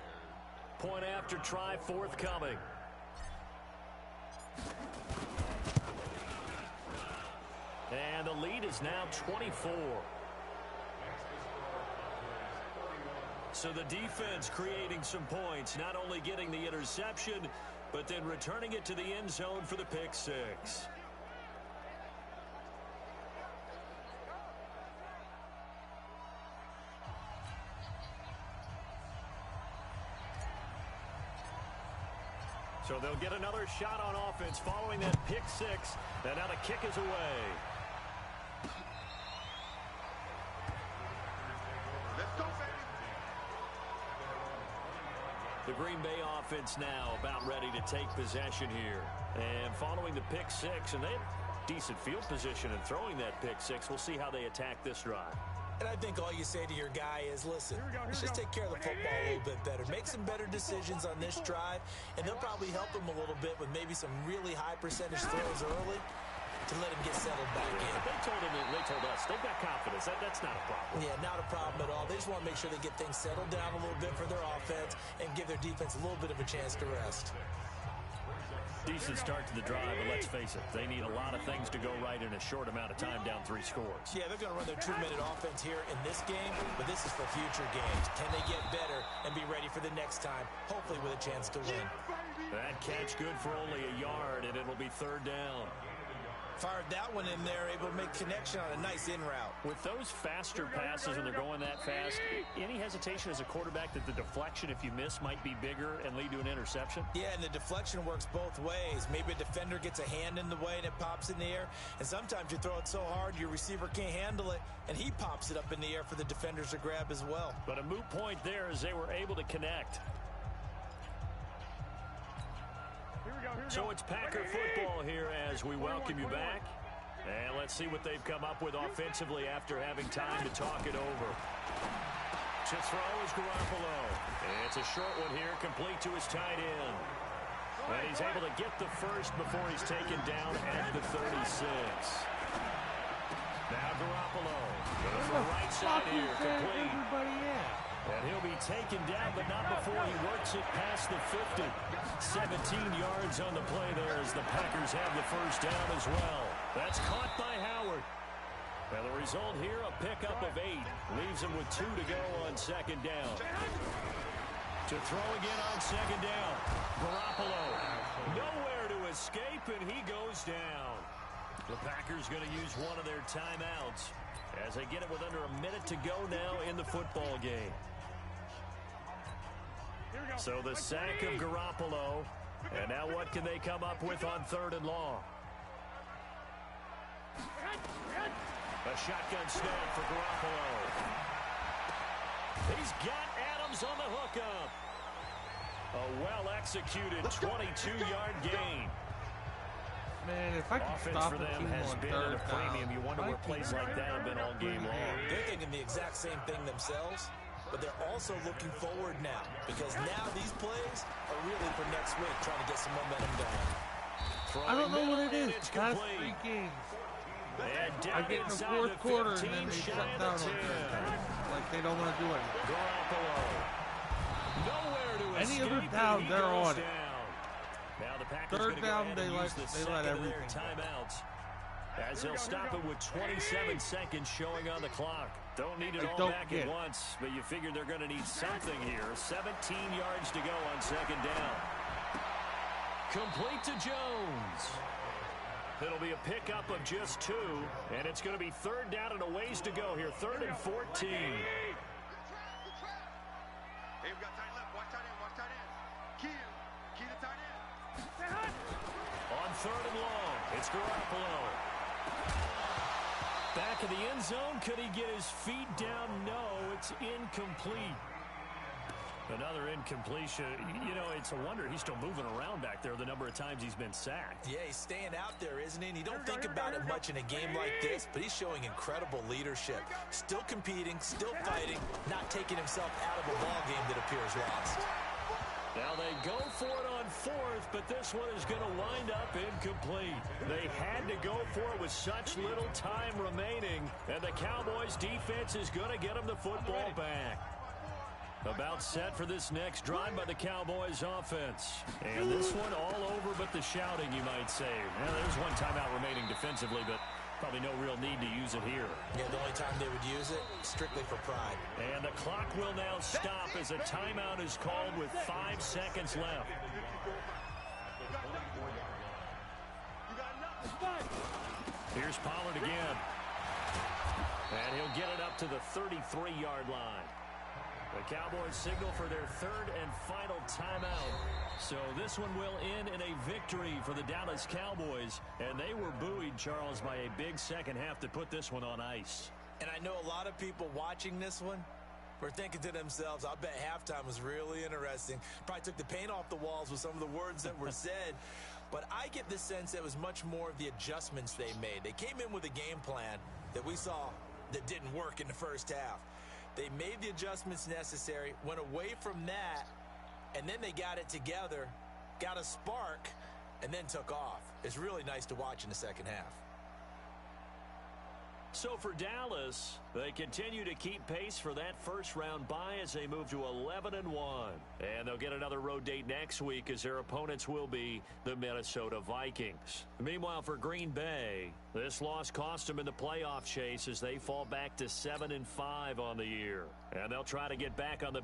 Point after try forthcoming. And the lead is now 24. So the defense creating some points, not only getting the interception, but then returning it to the end zone for the pick six. So they'll get another shot on offense following that pick six. And now the kick is away. Let's go, baby. The Green Bay offense now about ready to take possession here. And following the pick six, and they have decent field position and throwing that pick six. We'll see how they attack this drive. And I think all you say to your guy is, listen, let's just take care of the football a little bit better. Make some better decisions on this drive, and they'll probably help him a little bit with maybe some really high percentage throws early to let him get settled back in. They told us they've got confidence. That's not a problem. Yeah, not a problem at all. They just want to make sure they get things settled down a little bit for their offense and give their defense a little bit of a chance to rest. Decent start to the drive, but let's face it, they need a lot of things to go right in a short amount of time, down 3 scores. Yeah, they're going to run their 2-minute offense here in this game, but this is for future games. Can they get better and be ready for the next time, hopefully with a chance to win? That catch good for only a yard, and it'll be 3rd down. Fired that one in there, able to make connection on a nice in route. With those faster passes and they're going that fast, any hesitation as a quarterback that the deflection, if you miss, might be bigger and lead to an interception? Yeah, and the deflection works both ways. Maybe a defender gets a hand in the way and it pops in the air, and sometimes you throw it so hard your receiver can't handle it, and he pops it up in the air for the defenders to grab as well. But a moot point there as they were able to connect. So it's Packer football here as we welcome you back. And let's see what they've come up with offensively after having time to talk it over. To throw is Garoppolo. It's a short one here, complete to his tight end. And he's able to get the first before he's taken down at the 36. Now Garoppolo goes to the right side here, complete. And he'll be taken down, but not before he works it past the 50. 17 yards on the play there as the Packers have the first down as well. That's caught by Howard. And the result here, a pickup of 8. Leaves him with 2 to go on 2nd down. To throw again on 2nd down. Garoppolo nowhere to escape, and he goes down. The Packers going to use one of their timeouts as they get it with under a minute to go now in the football game. So the sack of Garoppolo, and now what can they come up with on 3rd and long? A shotgun snap for Garoppolo. He's got Adams on the hookup. A well-executed 22-yard gain. Man, if I could Offense stop for the them team has on been at 3rd a premium. down, You wonder where plays like that have been all game long. They're thinking the exact same thing themselves, but they're also looking forward now, because now these plays are really for next week, trying to get some momentum going. I don't know what it is. Past 3 games. I get in the 4th quarter and then they shut down on 3rd down. Like they don't want to do anything. Garoppolo. Nowhere to Any escape, other down, they're on it. Now the Packers 3rd down, they let everything. Timeouts. As they'll stop it with 27 seconds showing on the clock. Don't need it all back at once, but you figure they're going to need something here. 17 yards to go on 2nd down. Complete to Jones. It'll be a pickup of just 2, and it's going to be 3rd down and a ways to go here. 3rd and 14. Hey, we got tight left. Watch tight end. Watch tight end. Key to tight end. On 3rd and long, it's Garoppolo. Back of the end zone. Could he get his feet down? No, it's incomplete. Another incompletion. You know, it's a wonder he's still moving around back there the number of times he's been sacked. Yeah, he's staying out there, isn't he? And you don't think about it much in a game like this, but he's showing incredible leadership. Still competing, still fighting, not taking himself out of a ball game that appears lost. Now they go for it on fourth, but this one is going to wind up incomplete. They had to go for it with such little time remaining, and the Cowboys defense is going to get them the football back. About set for this next drive by the Cowboys offense. And this one all over but the shouting, you might say. Now, there's one timeout remaining defensively, but probably no real need to use it here. Yeah, the only time they would use it, strictly for pride. And the clock will now stop as a timeout is called with 5 seconds left. Here's Pollard again. And he'll get it up to the 33-yard line. The Cowboys signal for their third and final timeout. So this one will end in a victory for the Dallas Cowboys. And they were buoyed, Charles, by a big second half to put this one on ice. And I know a lot of people watching this one were thinking to themselves, I bet halftime was really interesting. Probably took the paint off the walls with some of the words that were said. But I get the sense that it was much more of the adjustments they made. They came in with a game plan that we saw that didn't work in the first half. They made the adjustments necessary, went away from that, and then they got it together, got a spark, and then took off. It's really nice to watch in the second half. So for Dallas, they continue to keep pace for that first-round bye as they move to 11-1. And they'll get another road date next week as their opponents will be the Minnesota Vikings. Meanwhile, for Green Bay, this loss cost them in the playoff chase as they fall back to 7-5 on the year. And they'll try to get back on the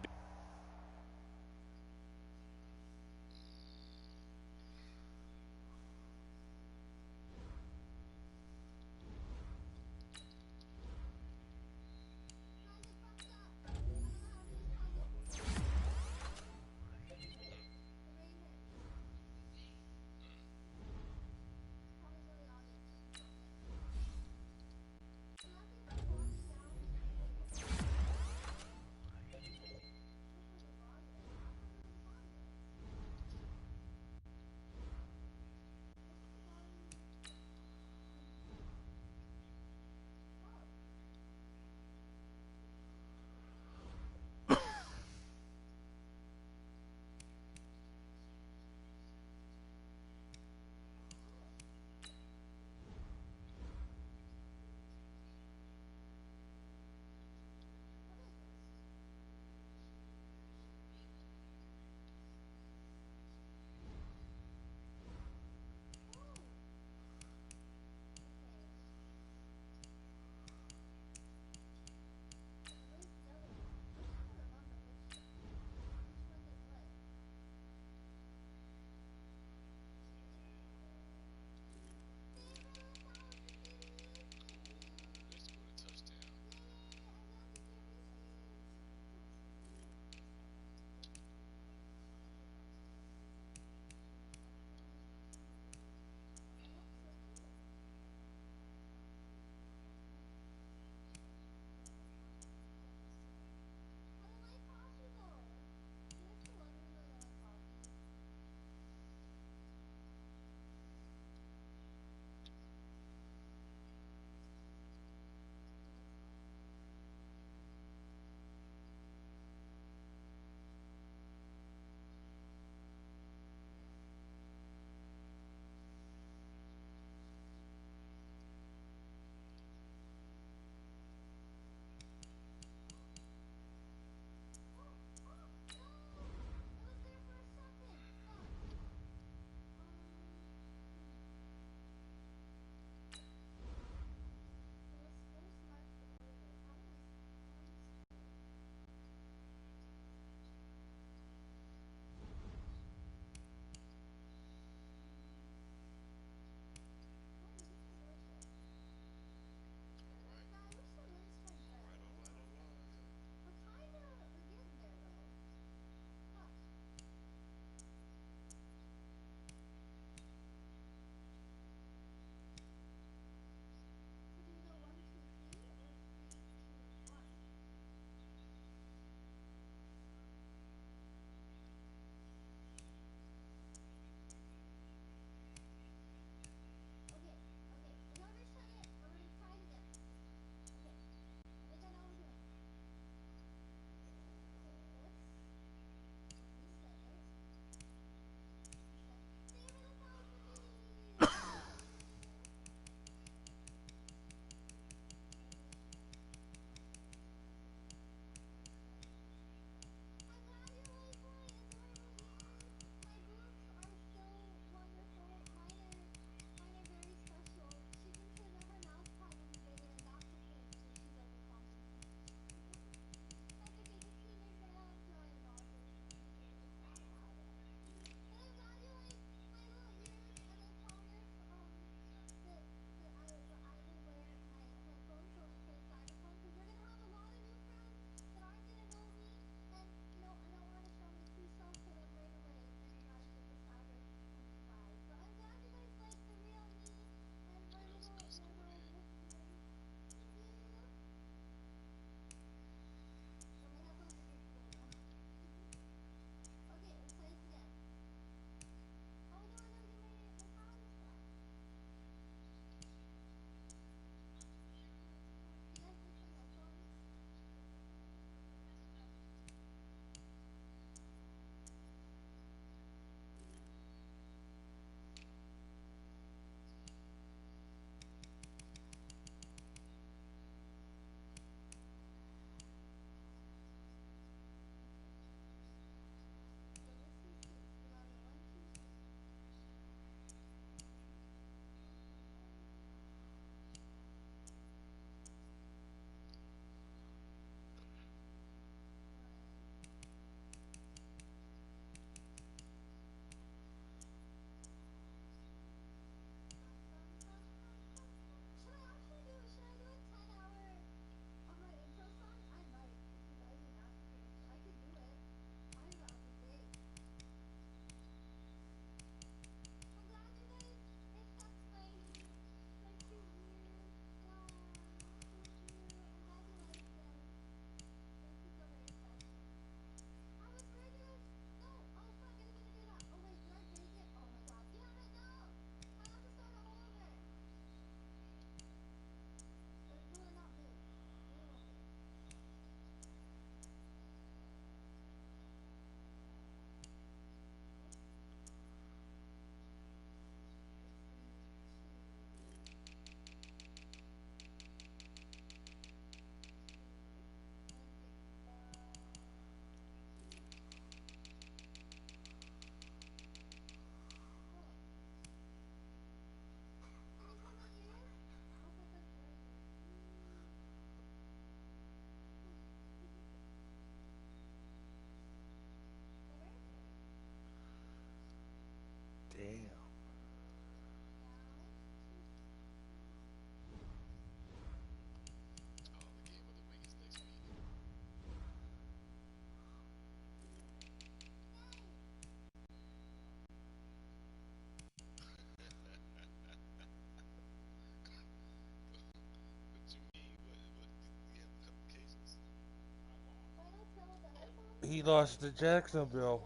he lost to Jacksonville.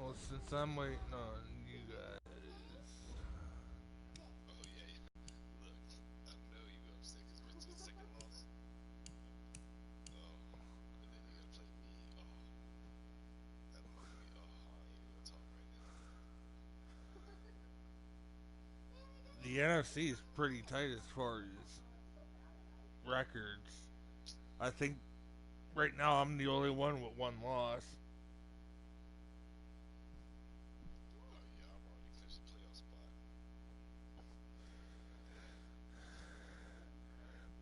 Well, since I'm waiting on you guys. The NFC is pretty tight as far as records. I think right now I'm the only one with one loss.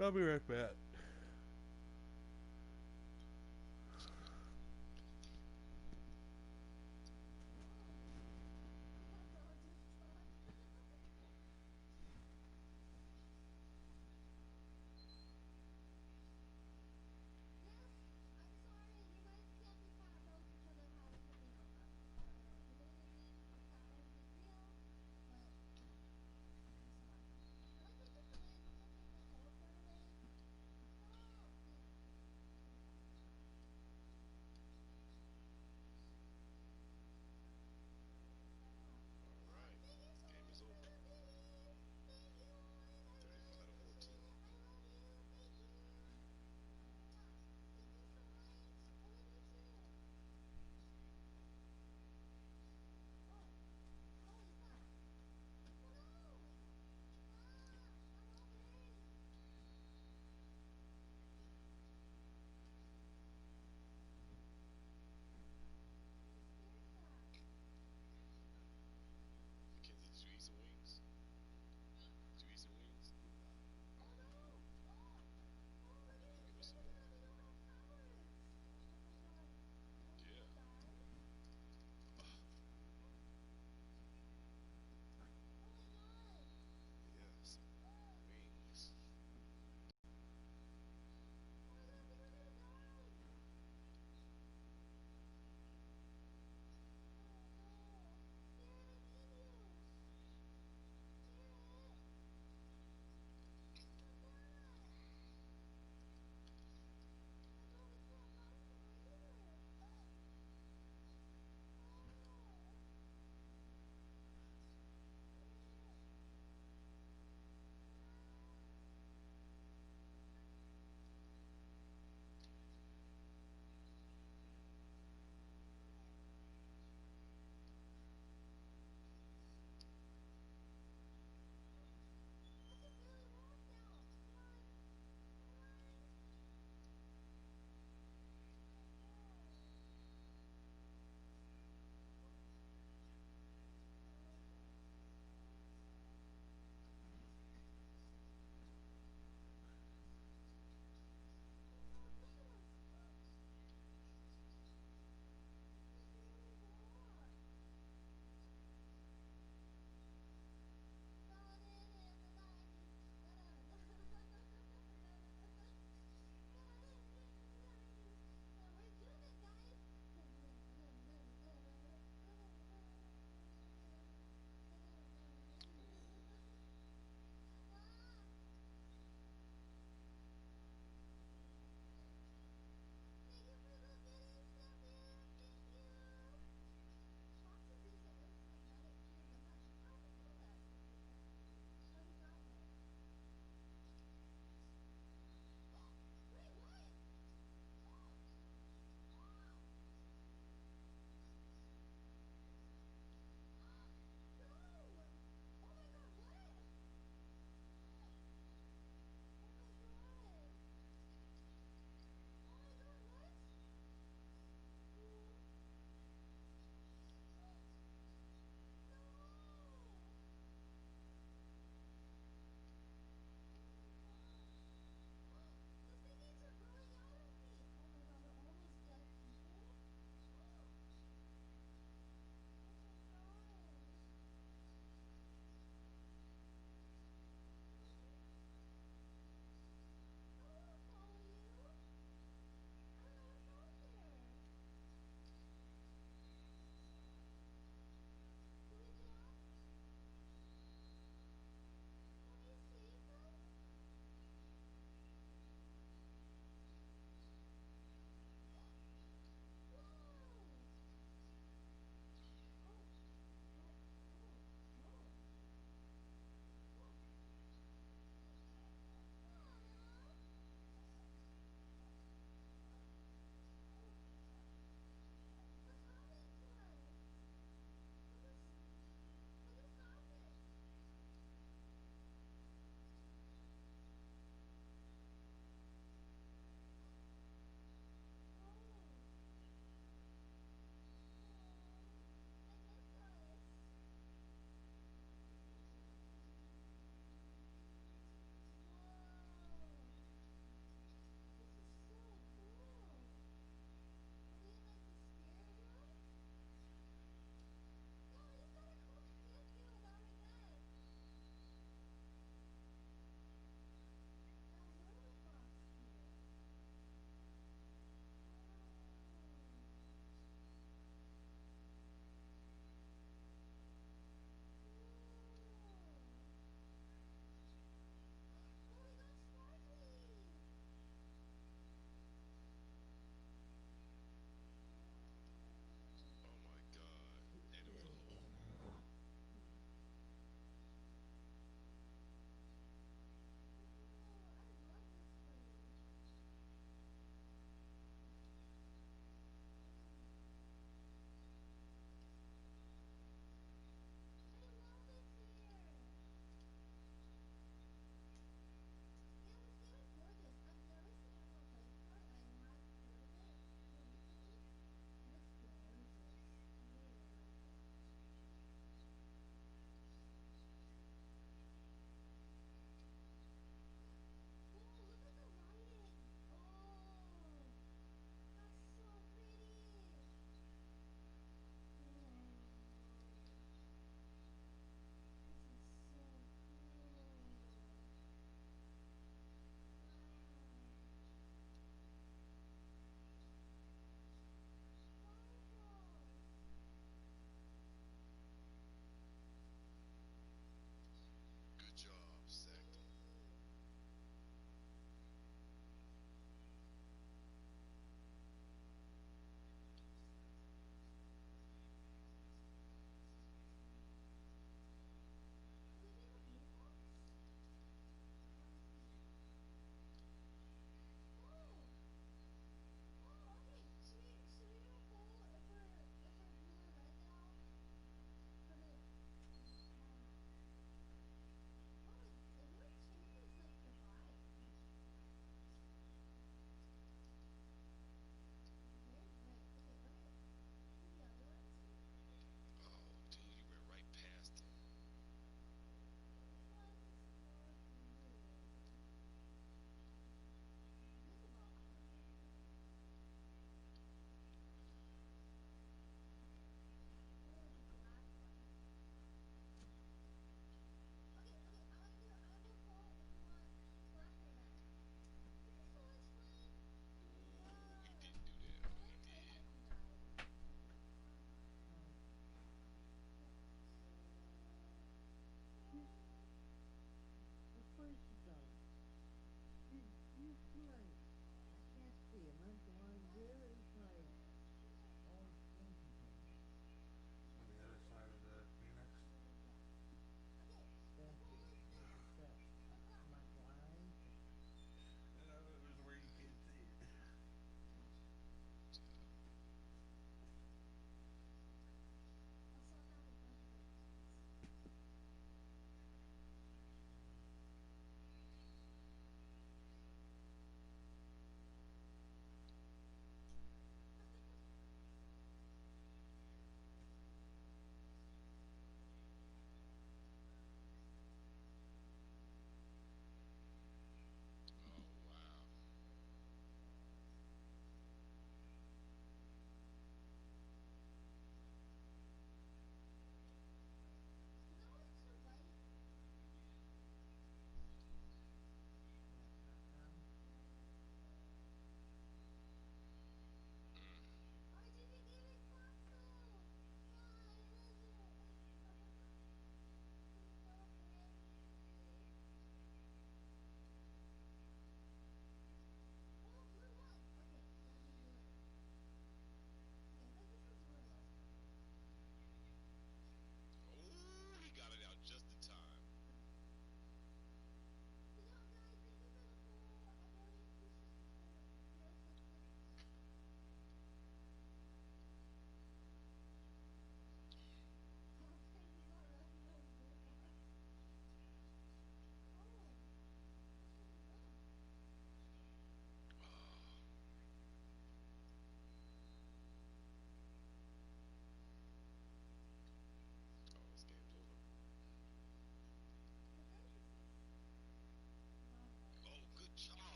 But I'll be right back.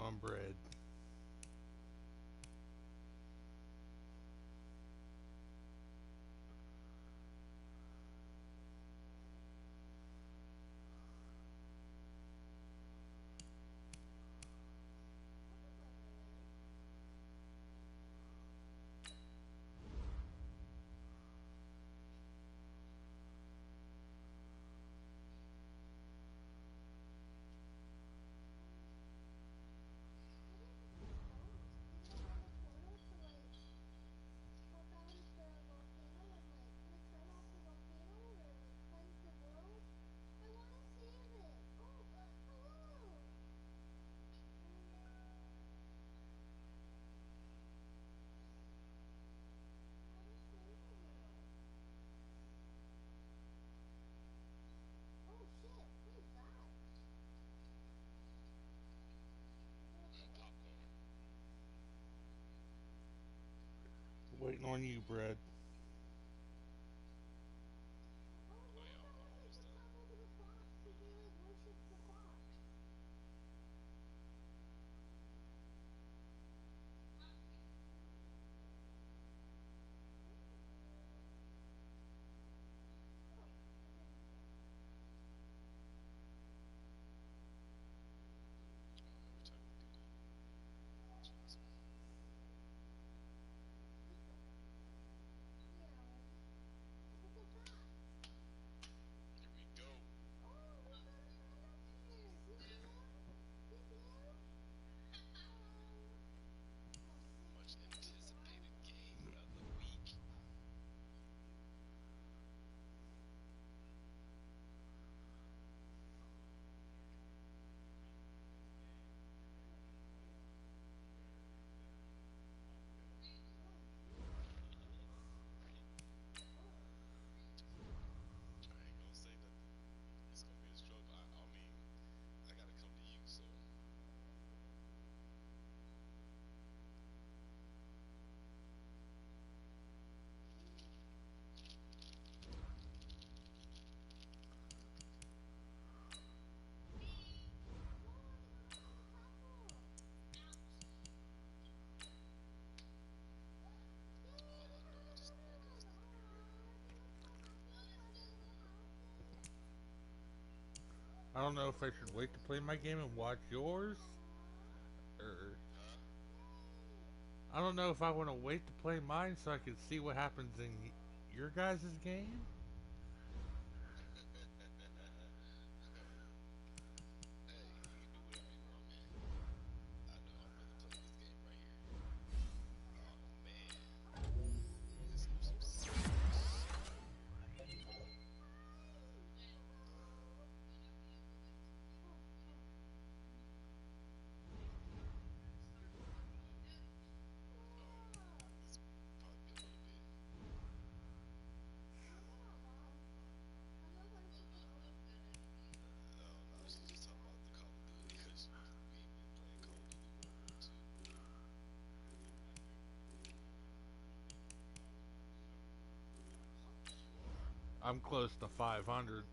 on bread. Waiting on you, bread. I don't know if I should wait to play my game and watch yours, or I don't know if I want to wait to play mine so I can see what happens in your guys' game. I'm close to 500.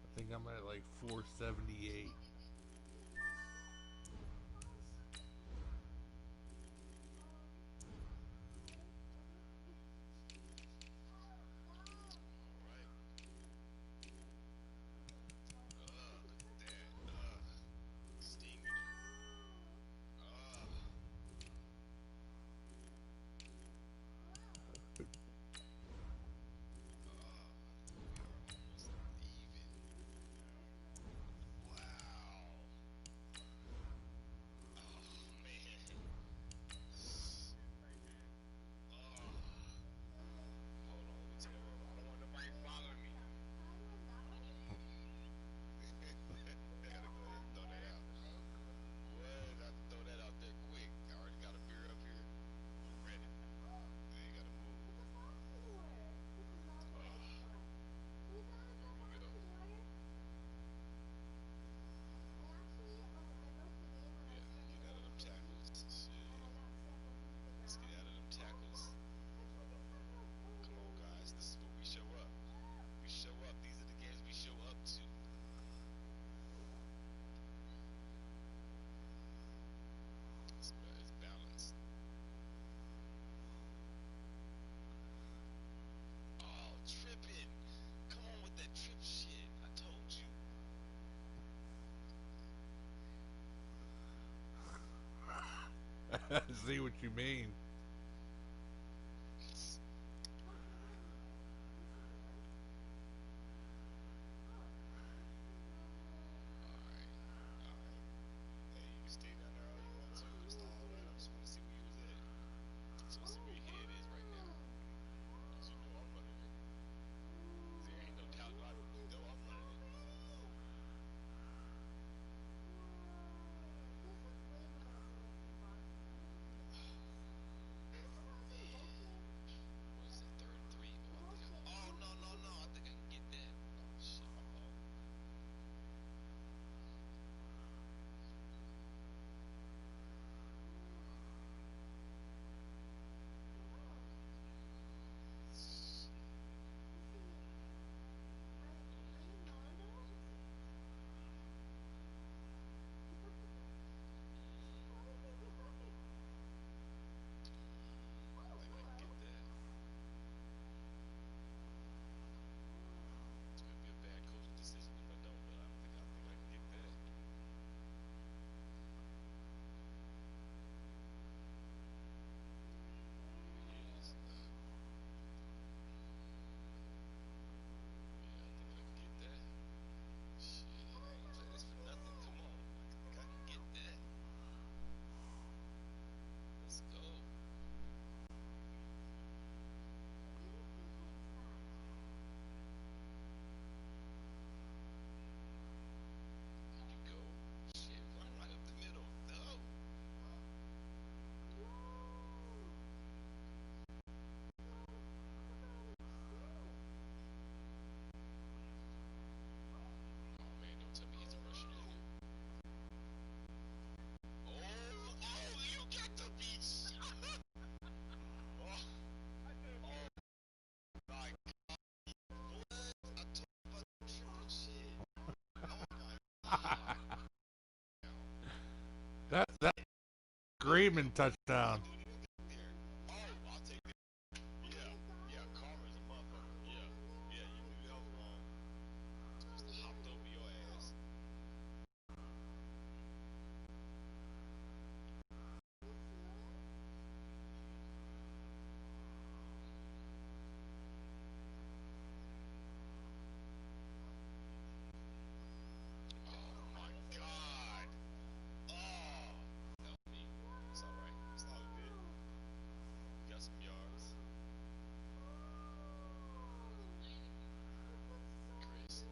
I think I'm at like 478. see what you mean. Hey, you can stay down there all you want to. It's all right. I just want to see where you was at. Just want to see where your head is right now. Because you know I'm running it. There ain't no doubt about it. You know I'm running it. What is that, third and 3? Oh, no, no, no. I think I can get that. Oh, shit, my fault. I think I can get that. It's going to be a bad coaching decision if I don't, but I think I can get that. Here he is. Yeah, I think I can get that. Shit, I ain't play this for nothing. Come on. I think I can get that. Let's go. Here you go. Shit, run right up the middle. No. Oh, man, don't tell me he's a rusher, nigga. Oh, you got to be shot. Oh, oh, my God. What? I told you about the triple shit. Oh, my God. That screaming touchdown. There. Oh, I'll take it. Yeah, yeah, Karma's a motherfucker. Yeah, yeah, you knew that was wrong. Supposed to hopped over your ass. Oh my God. Oh, help me. It's all right. It's all good. You got some yards, Chris.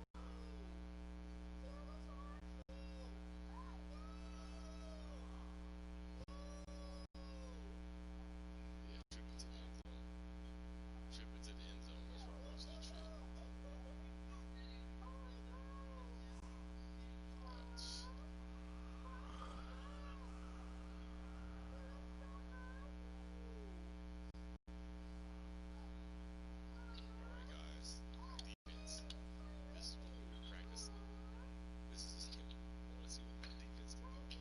Yeah, trip into the end zone. Trip into the end zone. That's right. Rush the trip. Ouch. All right, guys. Defense. This is what we've been practicing. This is. I want to see what my defense can do.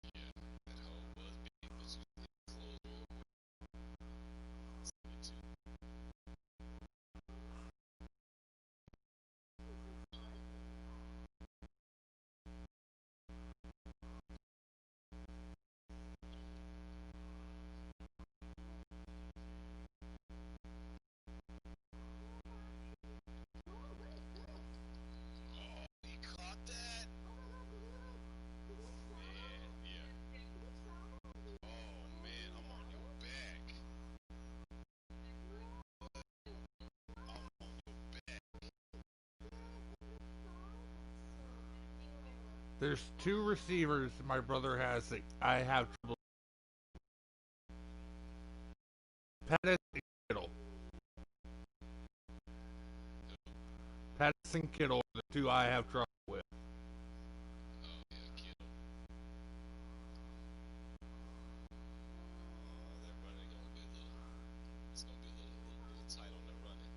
Yeah, that hole was big, but you closed real quick. Me too. Oh, he caught that. Man, yeah. Oh man, I'm on your back. I'm on your back. There's two receivers my brother has that I have trouble. Pettis and Kittle. Pettis and Kittle are the two I have trouble with. Oh yeah, Kittle. That running gonna be a little. It's gonna be a little tight on the running.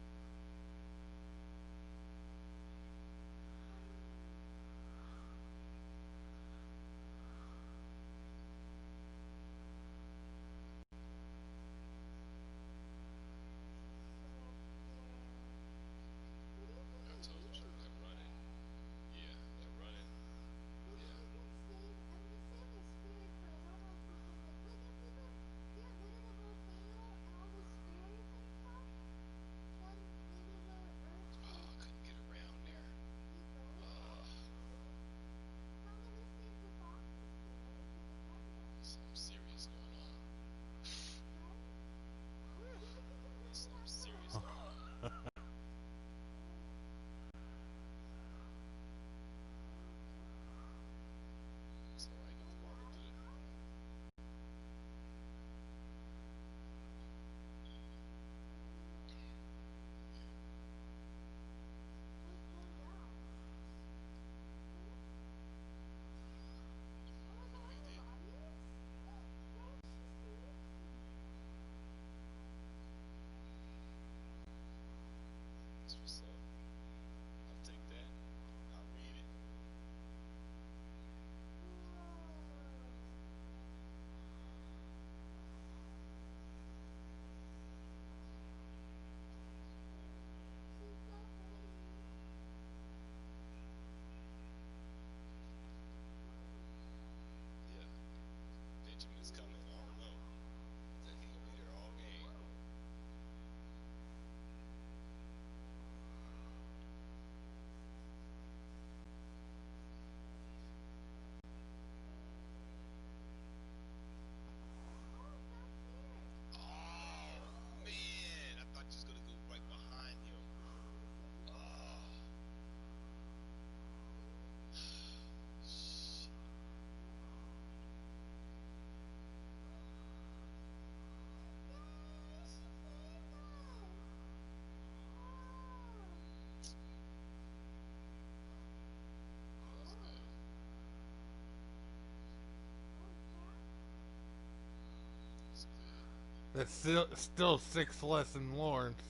That's still 6 less than Lawrence.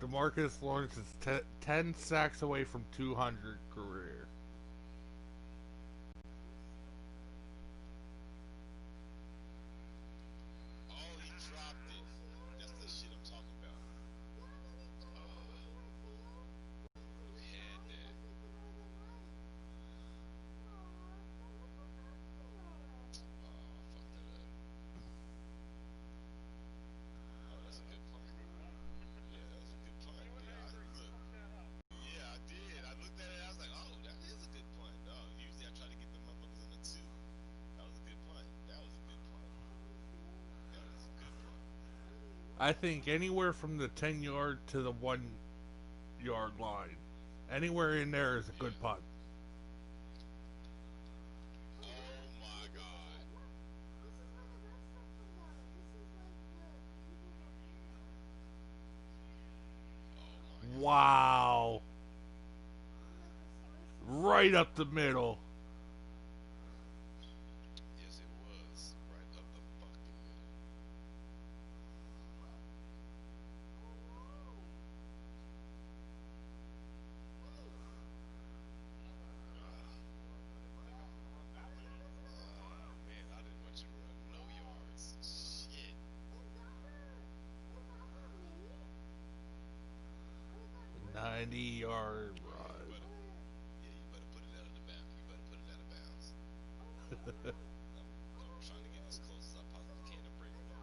DeMarcus Lawrence is 10 sacks away from 200 career. Oh, he dropped it. That's the shit I'm talking about. You had that. Oh, I fucked that up. Oh, that's a good punt. Yeah, that was a good punt. Look. Yeah, I did. I looked at it. I was like, oh, that is a good punt. No, usually I try to get the motherfuckers on the 2. That was a good punt. That was a good punt. That is a good punt. I think anywhere from the 10-yard to the 1-yard line, anywhere in there is a good punt. Oh my god. Oh my god. Wow. Right up the middle. Yes, it was. Right up the fucking middle. Oh man, I didn't want you to run no yards. Shit. 90-yard Oh yeah, run. you better put it out of the bounds. You better put it out of bounds. I'm trying to get as close as I possibly can to breaking them.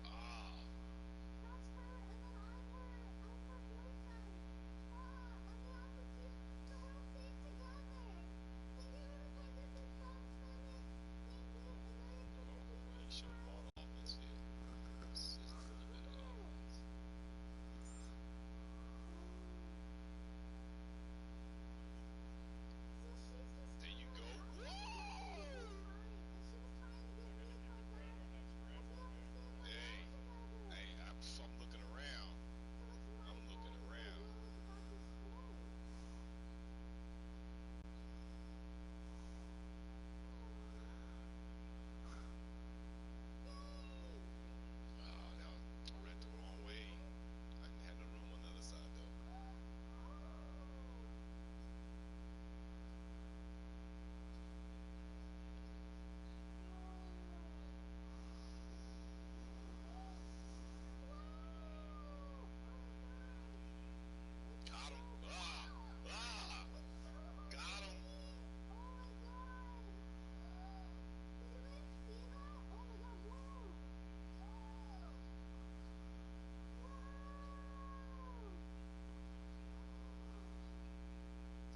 Ah. Oh, we ain't showed them all the offense yet. It's just a little bit of the offense. There you go. Whoa! Hey, I'm looking around. I'm looking around. Oh, no, I ran the wrong way. I didn't have no room on the other side though. Got him. Got him.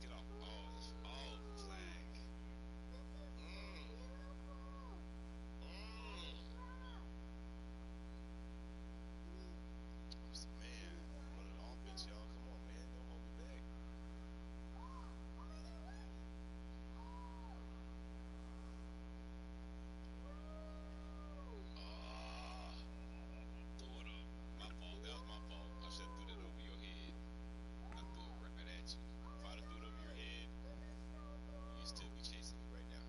Get off. Oh, flag. Mm. Man, I'm running offense, y'all. Come on, man. Don't hold me back. Ah, throw it up. My fault. That was my fault. I should have threw that over your head. I threw it right at you. If I'd have threw it over your head, you'd still be chasing me right now.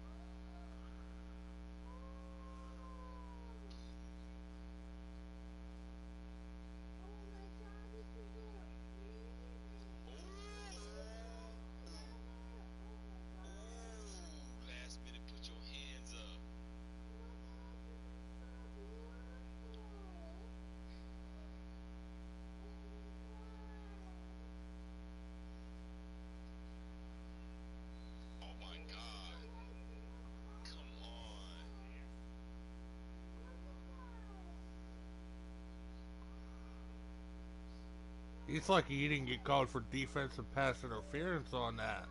Ooh, last minute, put your hands up. Oh my God. Come on. He's lucky he didn't get called for defensive pass interference on that.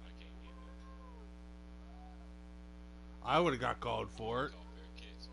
I can't get nothing. I would have got called for it. Call fair catch.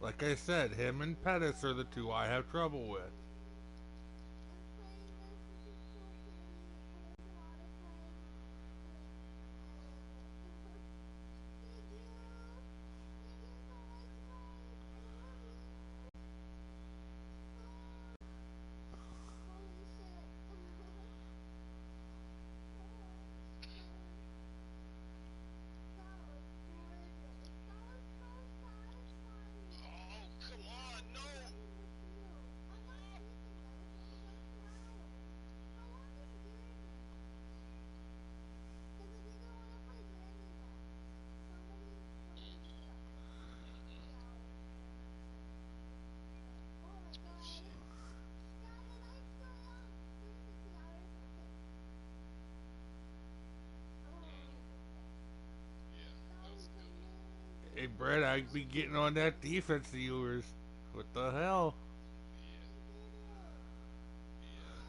Like I said, him and Pettis are the two I have trouble with. Oh, come on, no! Oh, shit. Yeah, that was a good one. Hey, Brett, I'd be getting on that defense of yours. What the hell? Yeah, yeah.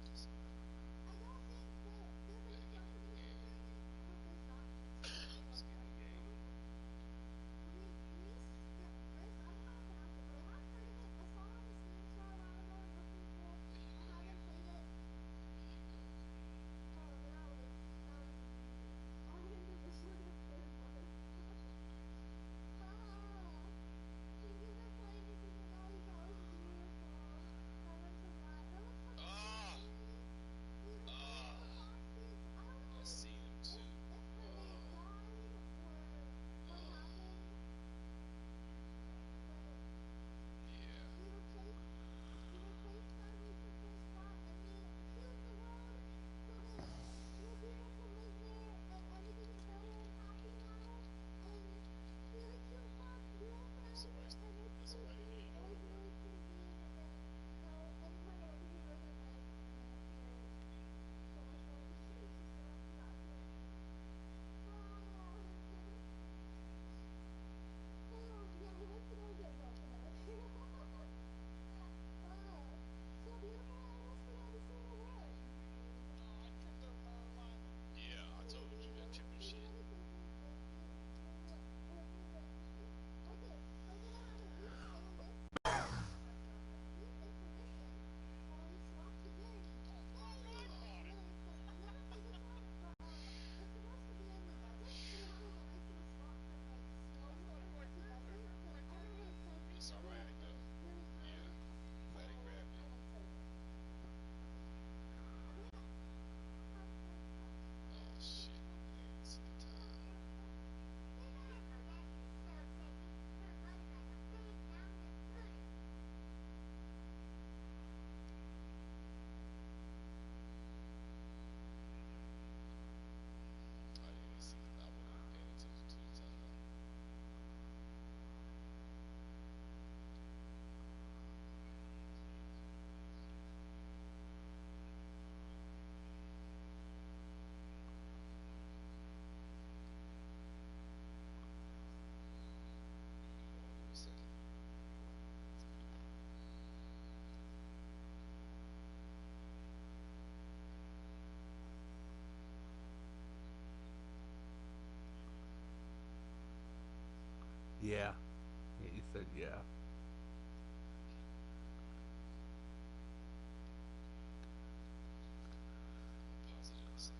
That's all right. Let's get in the game. Let's get in the game. There you go. There you go. Ah! Ah! I seen him too. Oh. Oh. Yeah. Somebody ain't over what? Yeah, I told him keep that chipping shit. Oh God. It's all right though. Yeah. Glad he grabbed it. Oh shit. I didn't see the time. I didn't even see the. I wasn't even paying attention to the time. Hold on, give me a second. Yeah. He said yeah. I'll pause it in a second.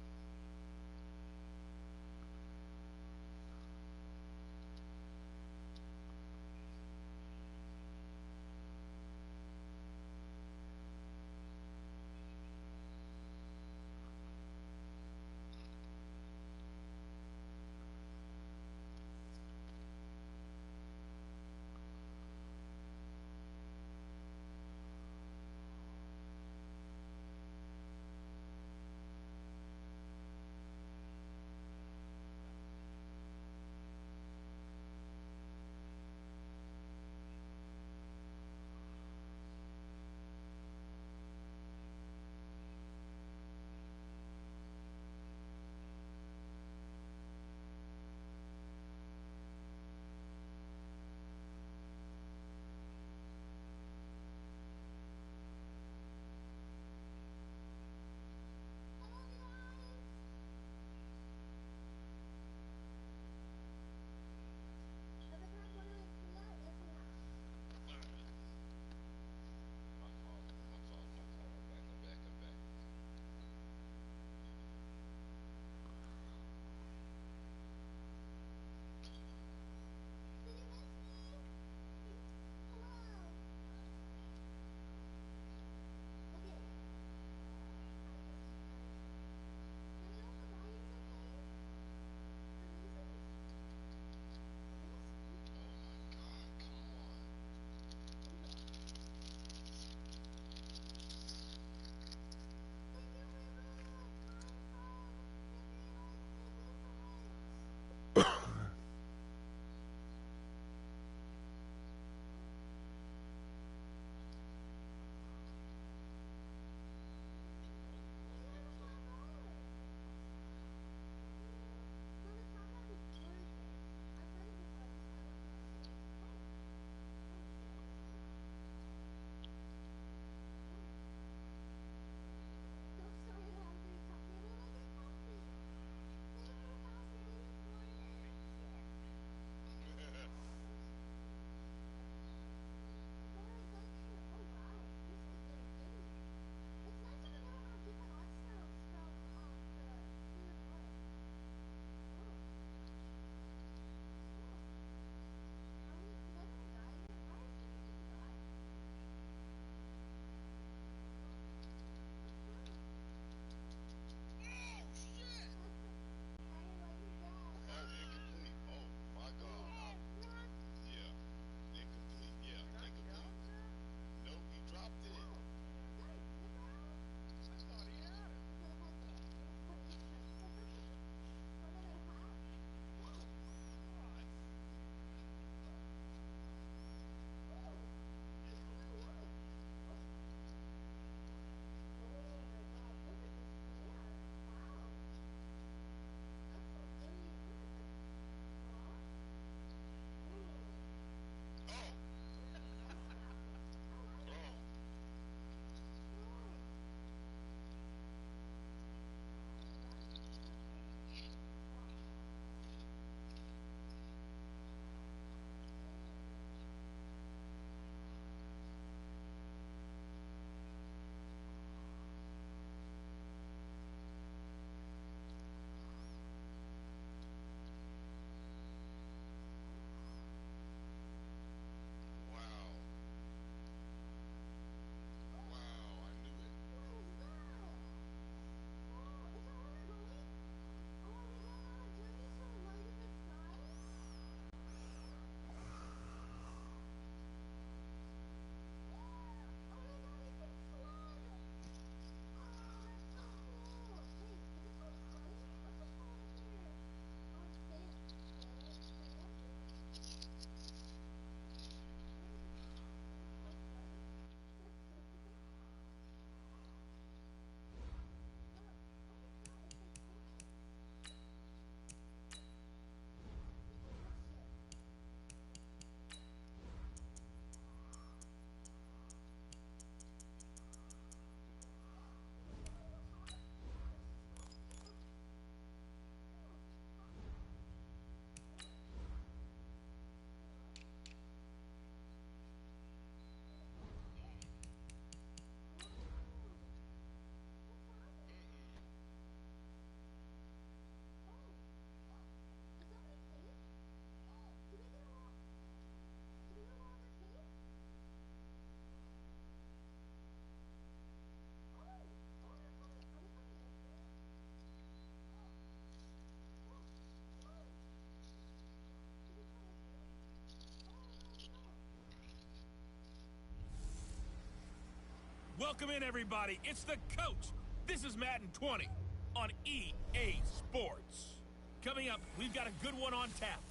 Welcome in, everybody. It's the coach. This is Madden 20 on EA Sports. Coming up, we've got a good one on tap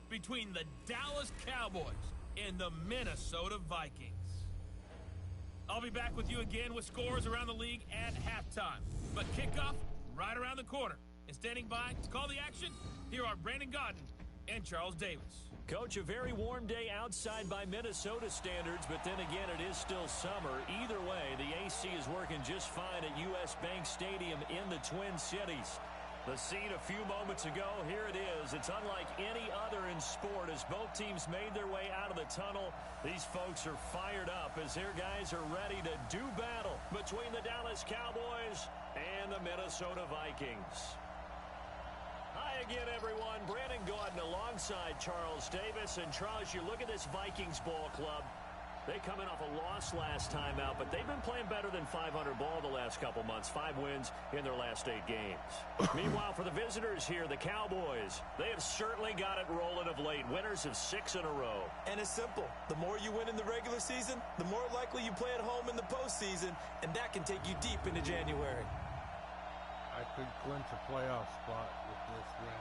between the Dallas Cowboys and the Minnesota Vikings. I'll be back with you again with scores around the league at halftime. But kickoff right around the corner. And standing by to call the action, here are Brandon Godden and Charles Davis. Coach, a very warm day outside by Minnesota standards, but then again, it is still summer. Either way, the AC is working just fine at U.S. Bank Stadium in the Twin Cities. The scene a few moments ago, here it is. It's unlike any other in sport as both teams made their way out of the tunnel. These folks are fired up as their guys are ready to do battle between the Dallas Cowboys and the Minnesota Vikings. Hi again, everyone. Brandon Gaudin alongside Charles Davis. And Charles, you look at this Vikings ball club. They come in off a loss last time out, but they've been playing better than 500 ball the last couple months. 5 wins in their last 8 games. Meanwhile, for the visitors here, the Cowboys, they have certainly got it rolling of late. Winners of 6 in a row. And it's simple. The more you win in the regular season, the more likely you play at home in the postseason, and that can take you deep into January. I could clinch a playoff spot with this win.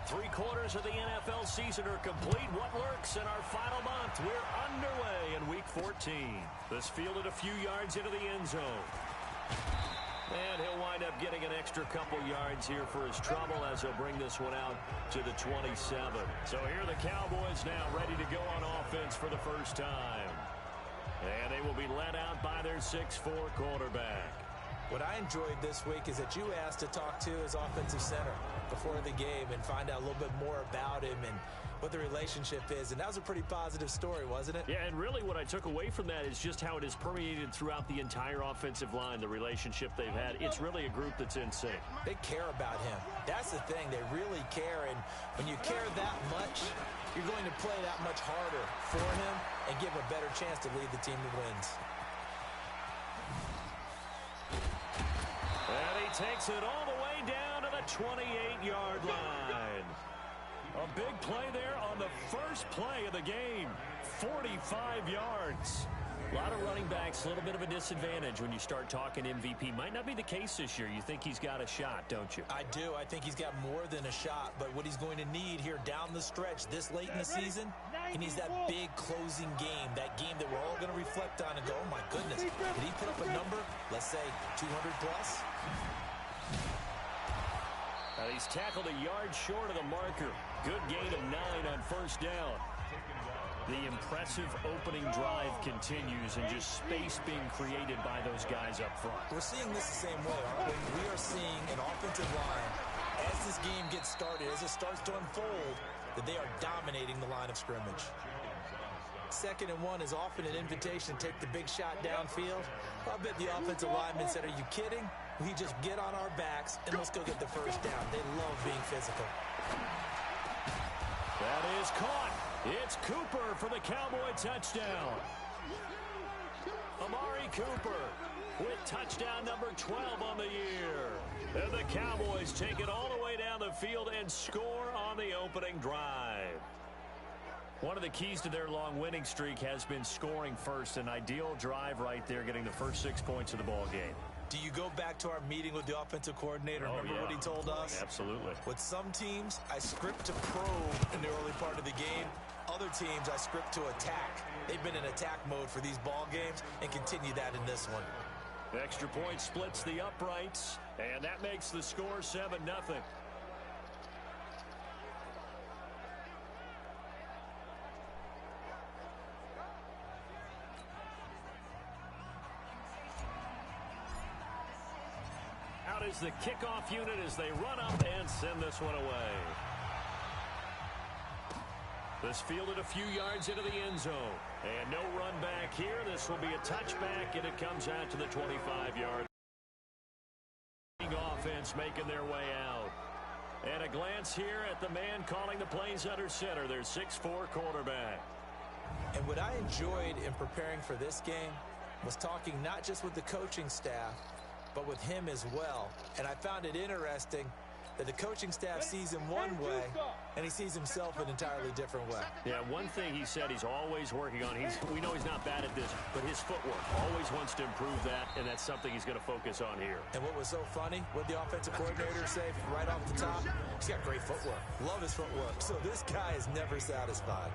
Three-quarters of the NFL season are complete. What lurks in our final month? We're underway in Week 14. This fielded a few yards into the end zone. And he'll wind up getting an extra couple yards here for his trouble as he'll bring this one out to the 27. So here are the Cowboys now ready to go on offense for the first time. And they will be led out by their 6'4 quarterback. What I enjoyed this week is that you asked to talk to his offensive center before the game and find out a little bit more about him and what the relationship is. And that was a pretty positive story, wasn't it? Yeah, and really what I took away from that is just how it has permeated throughout the entire offensive line, the relationship they've had. It's really a group that's in sync. They care about him. That's the thing. They really care. And when you care that much, you're going to play that much harder for him and give him a better chance to lead the team to wins. And he takes it all the way down to the 28-yard line. A big play there on the first play of the game. 45 yards. A lot of running backs, a little bit of a disadvantage when you start talking MVP. Might not be the case this year. You think he's got a shot, don't you? I do. I think he's got more than a shot. But what he's going to need here down the stretch this late in the season, he needs that big closing game. That game that we're all going to reflect on and go, oh, my goodness. Did he put up a number, let's say, 200 plus? And he's tackled a yard short of the marker. Good gain of 9 on first down. The impressive opening drive continues and just space being created by those guys up front. We're seeing this the same way, aren't we? We are seeing an offensive line, as this game gets started, as it starts to unfold, that they are dominating the line of scrimmage. 2nd and 1 is often an invitation to take the big shot downfield. I bet the offensive lineman said, are you kidding? We just get on our backs and let's go get the first down. They love being physical. That is caught. It's Cooper for the Cowboy touchdown. Amari Cooper with touchdown number 12 on the year. And the Cowboys take it all the way down the field and score on the opening drive. One of the keys to their long winning streak has been scoring first. An ideal drive right there, getting the first 6 points of the ball game. Do you go back to our meeting with the offensive coordinator? Remember what he told us? Absolutely. With some teams, I script to probe in the early part of the game. Other teams, I script to attack. They've been in attack mode for these ball games and continue that in this one. The extra point splits the uprights, and that makes the score 7-0. Out is the kickoff unit as they run up and send this one away. This fielded a few yards into the end zone. And no run back here. This will be a touchback, and it comes out to the 25-yard. Offense making their way out. And a glance here at the man calling the plays under center, their 6'4 quarterback. And what I enjoyed in preparing for this game was talking not just with the coaching staff, but with him as well. And I found it interesting that the coaching staff sees him one way, and he sees himself an entirely different way. Yeah, one thing he said he's always working on, we know he's not bad at this, but his footwork, always wants to improve that, and that's something he's going to focus on here. And what was so funny, what the offensive coordinator say right off the top, he's got great footwork. Love his footwork. So this guy is never satisfied.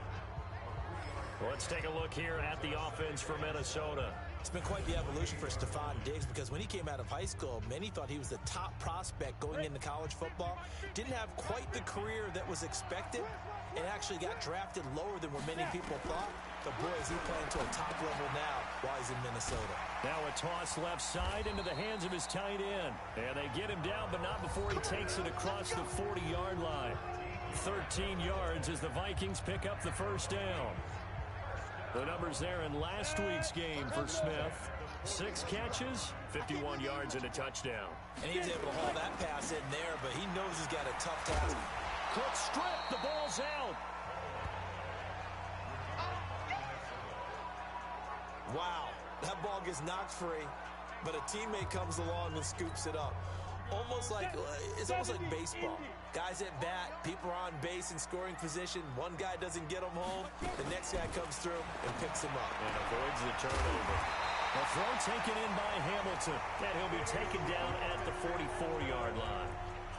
Let's take a look here at the offense for Minnesota. It's been quite the evolution for Stephon Diggs because when he came out of high school, many thought he was the top prospect going into college football. Didn't have quite the career that was expected and actually got drafted lower than what many people thought. But boy, is he playing to a top level now while he's in Minnesota. Now a toss left side into the hands of his tight end. And they get him down, but not before he takes it across the 40-yard line. 13 yards as the Vikings pick up the first down. The numbers there in last week's game for Smith. 6 catches, 51 yards, and a touchdown. And he's able to haul that pass in there, but he knows he's got a tough task. Quick strip, the ball's out. Wow, that ball gets knocked free, but a teammate comes along and scoops it up. It's almost like baseball. Guys at bat, people are on base in scoring position. One guy doesn't get him home. The next guy comes through and picks him up. And avoids the turnover. A throw taken in by Hamilton. And he'll be taken down at the 44-yard line.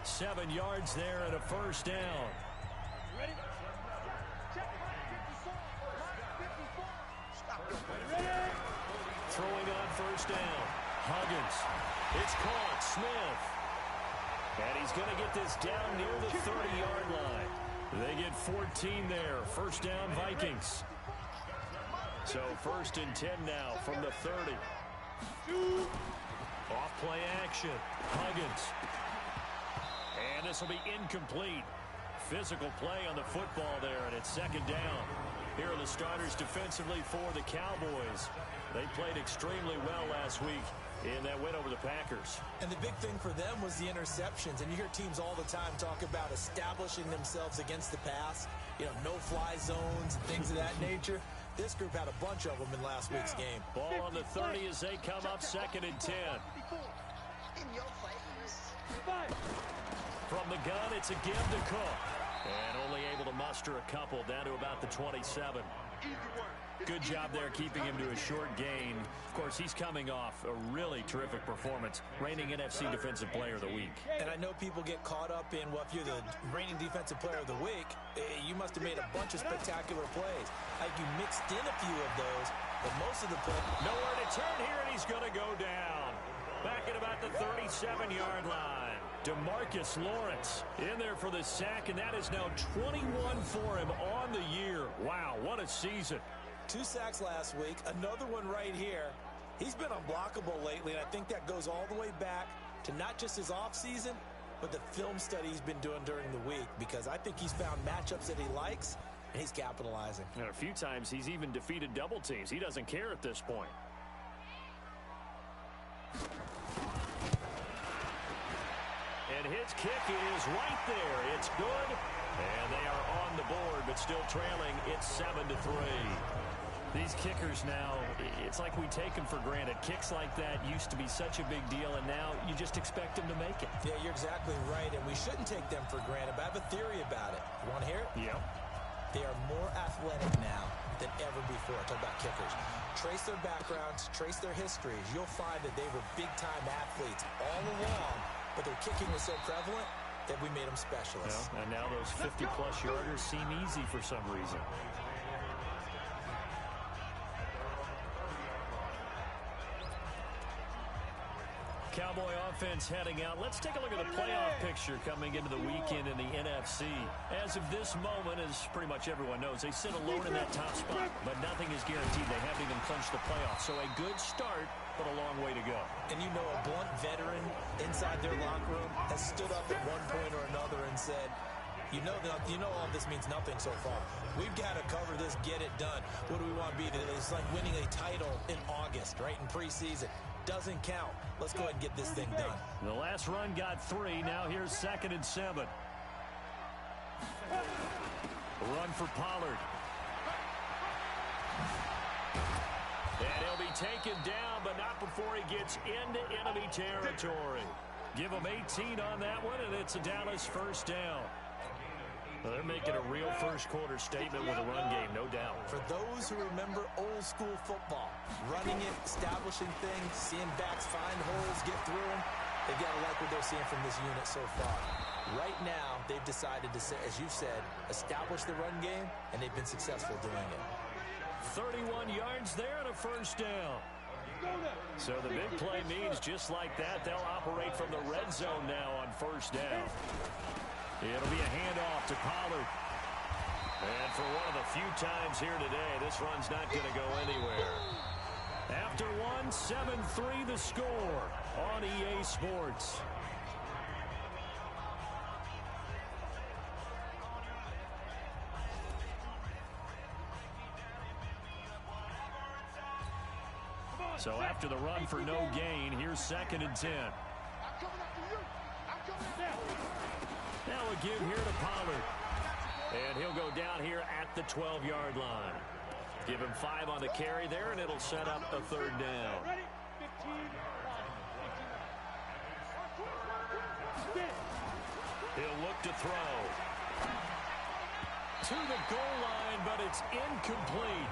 7 yards there and a first down. Ready? Check. Throwing on first down. Huggins. It's caught. Smith. And he's going to get this down near the 30-yard line. They get 14 there. First down, Vikings. So 1st and 10 now from the 30. Off play action. Huggins. And this will be incomplete. Physical play on the football there, and it's 2nd down. Here are the starters defensively for the Cowboys. They played extremely well last week in that win over the Packers. And the big thing for them was the interceptions. And you hear teams all the time talk about establishing themselves against the pass, no-fly zones and things of that nature. This group had a bunch of them in last week's game. Ball on the 30 as they come up 2nd and 10. In your face. From the gun, it's a give to Cook. And only able to muster a couple down to about the 27. Good job there keeping him to a short gain. Of course, he's coming off a really terrific performance, reigning NFC Defensive Player of the Week. And I know people get caught up in, well, if you're the reigning Defensive Player of the Week, you must have made a bunch of spectacular plays. Like you mixed in a few of those, but most of the plays. Nowhere to turn here, and he's going to go down. Back at about the 37-yard line. DeMarcus Lawrence in there for the sack, and that is now 21 for him on the year. Wow, what a season. 2 sacks last week, another one right here. He's been unblockable lately, and I think that goes all the way back to not just his offseason, but the film study he's been doing during the week, because I think he's found matchups that he likes, and he's capitalizing. And a few times he's even defeated double teams. He doesn't care at this point. And his kick is right there. It's good. And they are on the board, but still trailing. It's 7-3. These kickers now, it's like we take them for granted. Kicks like that used to be such a big deal, and now you just expect them to make it. Yeah, you're exactly right, and we shouldn't take them for granted, but I have a theory about it. You want to hear it? Yep. They are more athletic now than ever before. Talk about kickers. Trace their backgrounds, trace their histories. You'll find that they were big-time athletes all along, but their kicking was so prevalent that we made them specialists. Well, and now those 50-plus yarders seem easy for some reason. Cowboy offense heading out. Let's take a look at the playoff picture coming into the weekend in the NFC. As of this moment, as pretty much everyone knows, they sit alone in that top spot, but nothing is guaranteed. They haven't even clinched the playoffs, so a good start, but a long way to go. And you know, a blunt veteran inside their locker room has stood up at one point or another and said, you know all this means nothing so far. We've got to cover this, get it done. What do we want to be? It's like winning a title in August, right, in preseason. Doesn't count. Let's go ahead and get this thing done. The last run got 3. Now here's 2nd and 7. Run for Pollard. And he'll be taken down, but not before he gets into enemy territory. Give him 18 on that one, and it's a Dallas first down. Well, they're making a real first-quarter statement with a run game, no doubt. For those who remember old-school football, running it, establishing things, seeing backs find holes, get through them, they've got to like what they're seeing from this unit so far. Right now, they've decided to, as you said, establish the run game, and they've been successful doing it. 31 yards there and a first down. So the big play means just like that, they'll operate from the red zone now on first down. It'll be a handoff to Pollard. And for one of the few times here today, this run's not going to go anywhere. After one, 7-3 the score on EA Sports. So after the run for no gain, here's 2nd and 10. Now a give here to Pollard. And he'll go down here at the 12-yard line. Give him 5 on the carry there, and it'll set up a 3rd down. He'll look to throw. To the goal line, but it's incomplete.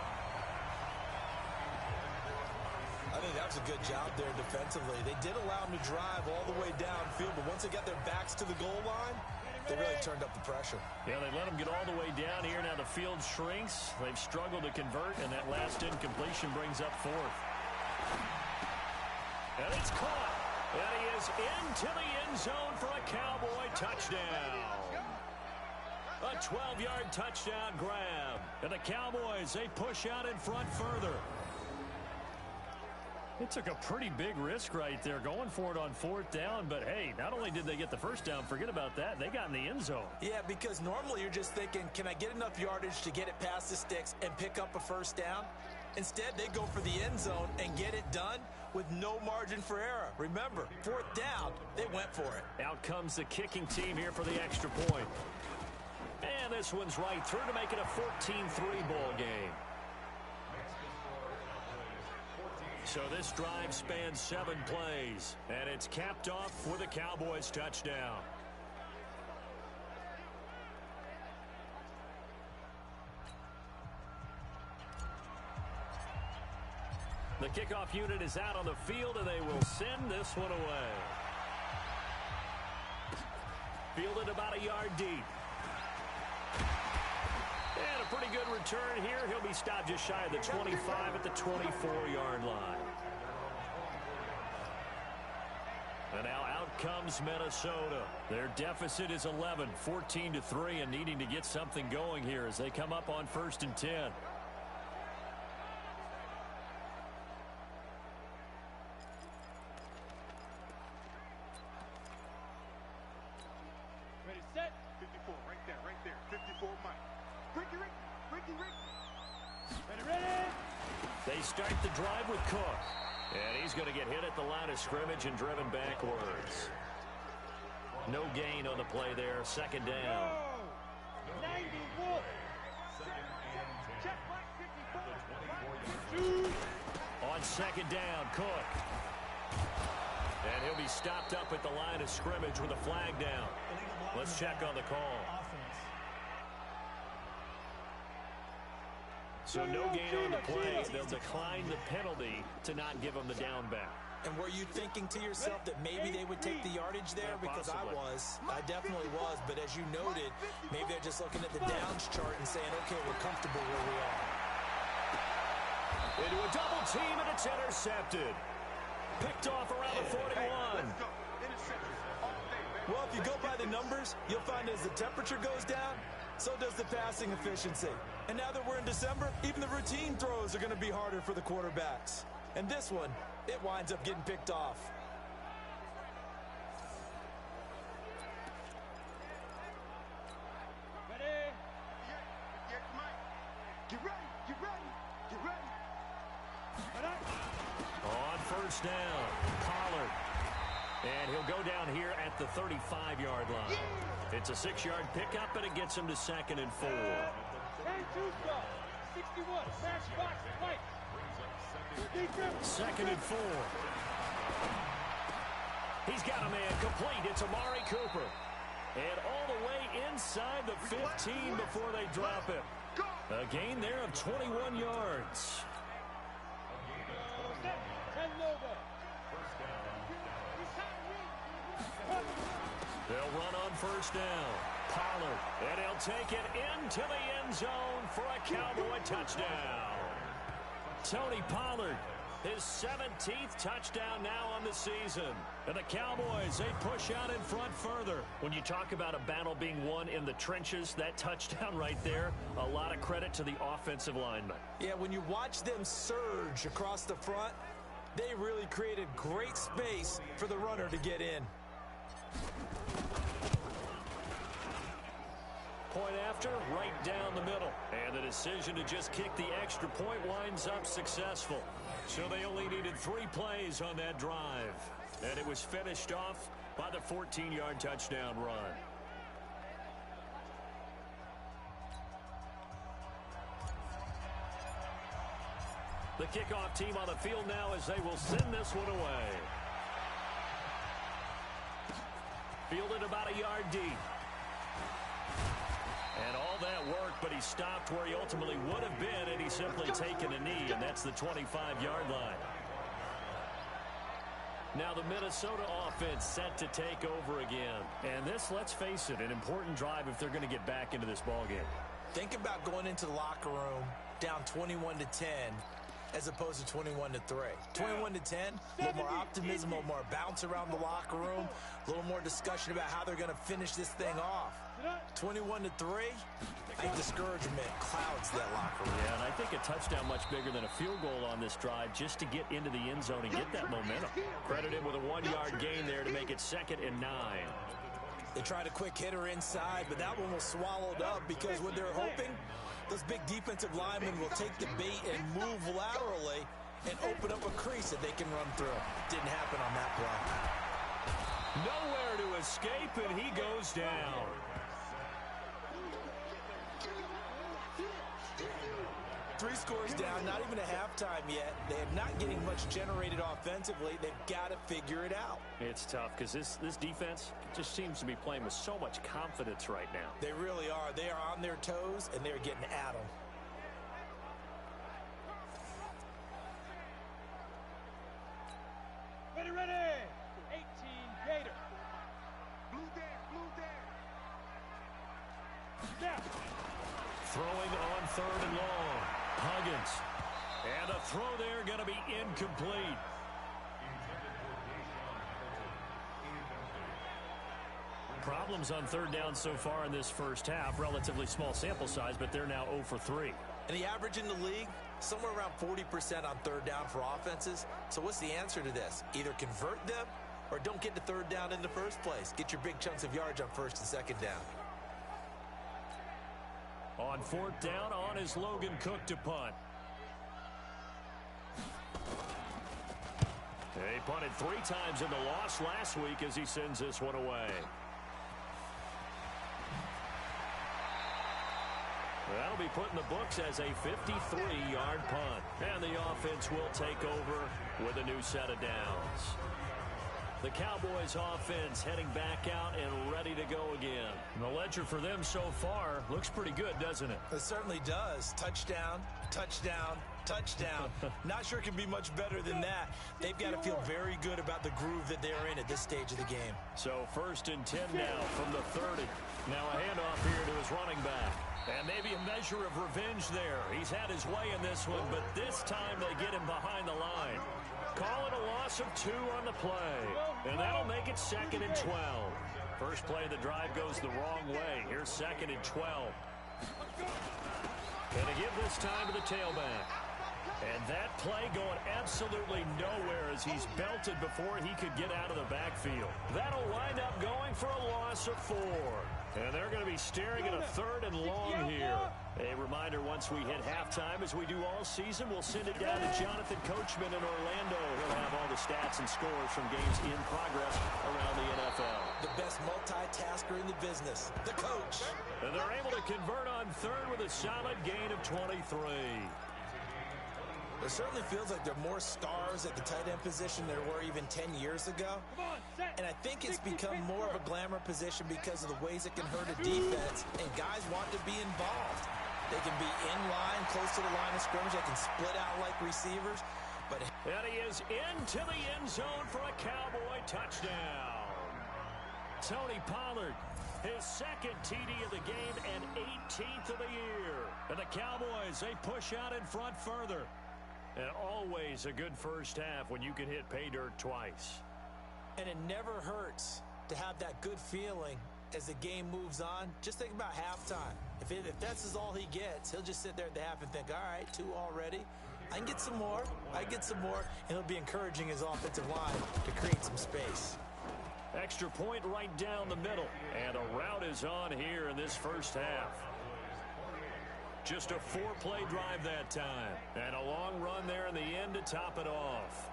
I think that was a good job there defensively. They did allow them to drive all the way downfield, but once they got their backs to the goal line, they really turned up the pressure. Yeah, they let them get all the way down here. Now the field shrinks. They've struggled to convert, and that last incompletion brings up 4th. And it's caught. And he is into the end zone for a Cowboy touchdown. A 12-yard touchdown grab. And the Cowboys, they push out in front further. It took a pretty big risk right there going for it on 4th down, but hey, not only did they get the first down, forget about that, they got in the end zone. Yeah, because normally you're just thinking, can I get enough yardage to get it past the sticks and pick up a first down? Instead, they go for the end zone and get it done with no margin for error. Remember, 4th down, they went for it. Out comes the kicking team here for the extra point. And this one's right through to make it a 14-3 ball game. So this drive spans 7 plays, and it's capped off with a Cowboys touchdown. The kickoff unit is out on the field, and they will send this one away. Fielded about a yard deep. And a pretty good return here. He'll be stopped just shy of the 25 at the 24-yard line. And now out comes Minnesota. Their deficit is 11, 14-3, and needing to get something going here as they come up on 1st and 10. Ready, set. 54, right there. 54, Mike. Ricky. Ready. They start the drive with Cook. And he's going to get hit at the line of scrimmage and driven backwards. No gain on the play there. 2nd down. 91. Check, Mike, 54. On 2nd down, Cook. And he'll be stopped up at the line of scrimmage with a flag down. Let's check on the call. So no gain on the play. They'll decline the penalty to not give them the down back. And were you thinking to yourself that maybe they would take the yardage there? Because I definitely was. But as you noted, maybe they're just looking at the downs chart and saying, okay, we're comfortable where we are. Into a double team, and it's intercepted. Picked off around the 41. Well, if you go by the numbers, you'll find as the temperature goes down, so does the passing efficiency. And now that we're in December, even the routine throws are going to be harder for the quarterbacks. And this one, it winds up getting picked off. Ready. Yeah, Mike. Get ready. On 1st down, Pollard. And he'll go down here at the 35-yard line. It's a 6-yard pickup, and it gets him to 2nd and 4. And 2 stop. 61. Match box. Mike. 2nd and 4. He's got a man complete. It's Amari Cooper. And all the way inside the 15 before they drop it. A gain there of 21 yards. They'll run on 1st down. Pollard, and he'll take it into the end zone for a Cowboy touchdown. Tony Pollard, his 17th touchdown now on the season. And the Cowboys, they push out in front further. When you talk about a battle being won in the trenches, that touchdown right there, a lot of credit to the offensive linemen. Yeah, when you watch them surge across the front, they really created great space for the runner to get in. Point after, right down the middle. And the decision to just kick the extra point winds up successful. So they only needed 3 plays on that drive. And it was finished off by the 14-yard touchdown run. The kickoff team on the field now as they will send this one away. Fielded about a yard deep. And all that work, but he stopped where he ultimately would have been, and he's simply taken a knee, and that's the 25-yard line. Now the Minnesota offense set to take over again. And this, let's face it, an important drive if they're going to get back into this ballgame. Think about going into the locker room down 21-10 as opposed to 21-3. 21-10, a little more optimism, a little more bounce around the locker room, a little more discussion about how they're going to finish this thing off. 21-3, I think discouragement clouds that locker room. Yeah, and I think a touchdown much bigger than a field goal on this drive just to get into the end zone and get that momentum. Credit him with a 1-yard gain there to make it 2nd and 9. They tried a quick hitter inside, but that one was swallowed up because what they're hoping, those big defensive linemen will take the bait and move laterally and open up a crease that they can run through. Didn't happen on that play. Nowhere to escape, and he goes down. 3 scores down, not even a halftime yet. They're not getting much generated offensively. They've got to figure it out. It's tough because this defense just seems to be playing with so much confidence right now. They really are. They are on their toes, and they're getting at them. Ready, ready! 18 Gator. Blue there, blue there. Snap. Throwing on 3rd and long. Huggins. And the throw there going to be incomplete. Problems on 3rd down so far in this first half. Relatively small sample size, but they're now 0 for 3. And the average in the league, somewhere around 40% on 3rd down for offenses. So what's the answer to this? Either convert them or don't get to 3rd down in the first place. Get your big chunks of yards on 1st and 2nd down. On 4th down, on is Logan Cook to punt. He punted 3 times in the loss last week as he sends this one away. That'll be put in the books as a 53-yard punt. And the offense will take over with a new set of downs. The Cowboys offense heading back out and ready to go again. And the ledger for them so far looks pretty good, doesn't it? It certainly does. Touchdown, touchdown, touchdown. Not sure it can be much better than that. They've got to feel very good about the groove that they're in at this stage of the game. So 1st and 10 now from the 30. Now a handoff here to his running back. And maybe a measure of revenge there. He's had his way in this one, but this time they get him behind the line. Call it a loss of 2 on the play. And that'll make it 2nd and 12. First play of the drive goes the wrong way. Here's 2nd and 12. And to give this time to the tailback. And that play going absolutely nowhere as he's belted before he could get out of the backfield. That'll wind up going for a loss of 4. And they're going to be staring at a 3rd and long here. A reminder, once we hit halftime, as we do all season, we'll send it down to Jonathan Coachman in Orlando. He'll have all the stats and scores from games in progress around the NFL. The best multitasker in the business, the coach. And they're able to convert on 3rd with a solid gain of 23. It certainly feels like there are more stars at the tight end position than there were even 10 years ago. And I think it's become more of a glamour position because of the ways it can hurt a defense, and guys want to be involved. They can be in line, close to the line of scrimmage. They can split out like receivers. And he is into the end zone for a Cowboy touchdown. Tony Pollard, his second TD of the game and 18th of the year. And the Cowboys, they push out in front further. And always a good first half when you can hit pay dirt twice. And it never hurts to have that good feeling as the game moves on. Just think about halftime. If that's all he gets, he'll just sit there at the half and think, all right, 2 already. I can get some more. I get some more. And he'll be encouraging his offensive line to create some space. Extra point right down the middle. And a route is on here in this first half. Just a 4-play drive that time. And a long run there in the end to top it off.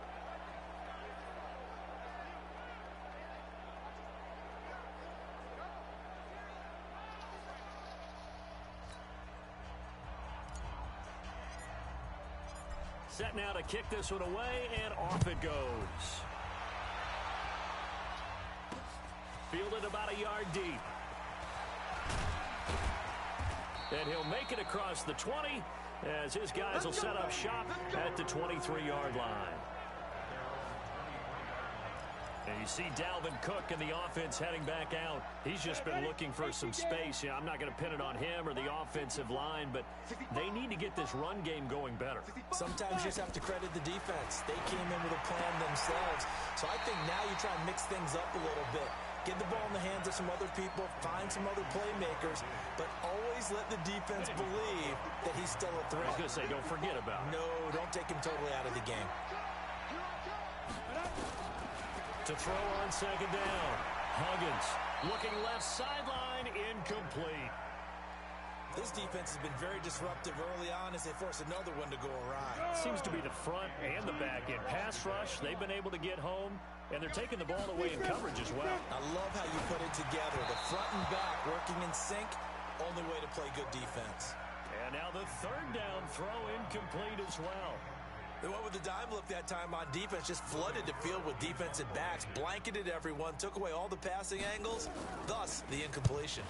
Set now to kick this one away, and off it goes. Fielded about a yard deep. And he'll make it across the 20 as his guys will set up shop at the 23-yard line. And you see Dalvin Cook and the offense heading back out. He's just been looking for some space. I'm not going to pin it on him or the offensive line, but they need to get this run game going better. Sometimes you just have to credit the defense. They came in with a plan themselves. So I think now you try and mix things up a little bit. Get the ball in the hands of some other people, find some other playmakers, but always let the defense believe that he's still a threat. I was going to say, don't forget about him. No, don't take him totally out of the game. To throw on second down. Huggins looking left sideline, incomplete. This defense has been very disruptive early on as they force another one to go awry. Seems to be the front and the back end. Pass rush, they've been able to get home, and they're taking the ball away in coverage as well. I love how you put it together. The front and back working in sync, only way to play good defense. And now the third down throw incomplete as well. They went with the dime look that time on defense, just flooded the field with defensive backs, blanketed everyone, took away all the passing angles, thus the incompletion.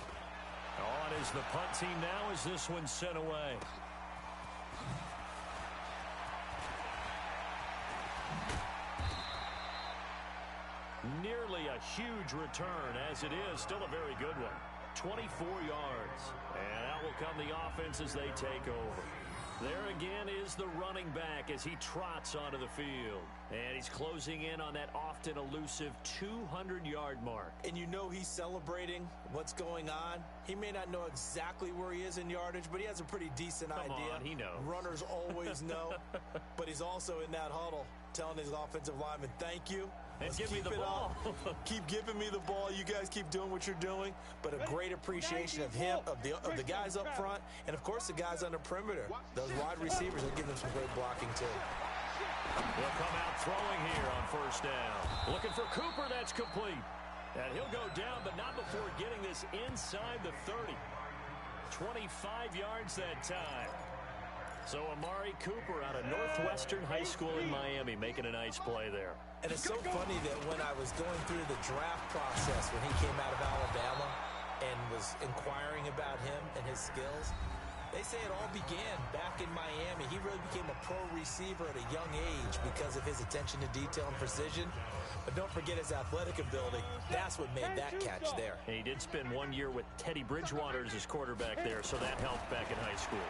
On is the punt team now as this one's sent away. Nearly a huge return, as it is still a very good one. 24 yards. And out will come the offense as they take over. There again is the running back as he trots onto the field. And he's closing in on that often elusive 200-yard mark. And you know he's celebrating what's going on. He may not know exactly where he is in yardage, but he has a pretty decent idea. Come on, he knows. Runners always know. But he's also in that huddle telling his offensive lineman, thank you. And give me the ball. Keep giving me the ball. You guys keep doing what you're doing. But a great appreciation of him, of the guys up front, and, of course, the guys on the perimeter. Those wide receivers will give them some great blocking, too. He'll come out throwing here on first down. Looking for Cooper. That's complete. And he'll go down, but not before getting this inside the 30. 25 yards that time. So Amari Cooper out of Northwestern High School in Miami making a nice play there. And it's so funny that when I was going through the draft process when he came out of Alabama and was inquiring about him and his skills, they say it all began back in Miami. He really became a pro receiver at a young age because of his attention to detail and precision. But don't forget his athletic ability. That's what made that catch there. And he did spend 1 year with Teddy Bridgewater as his quarterback there, so that helped back in high school.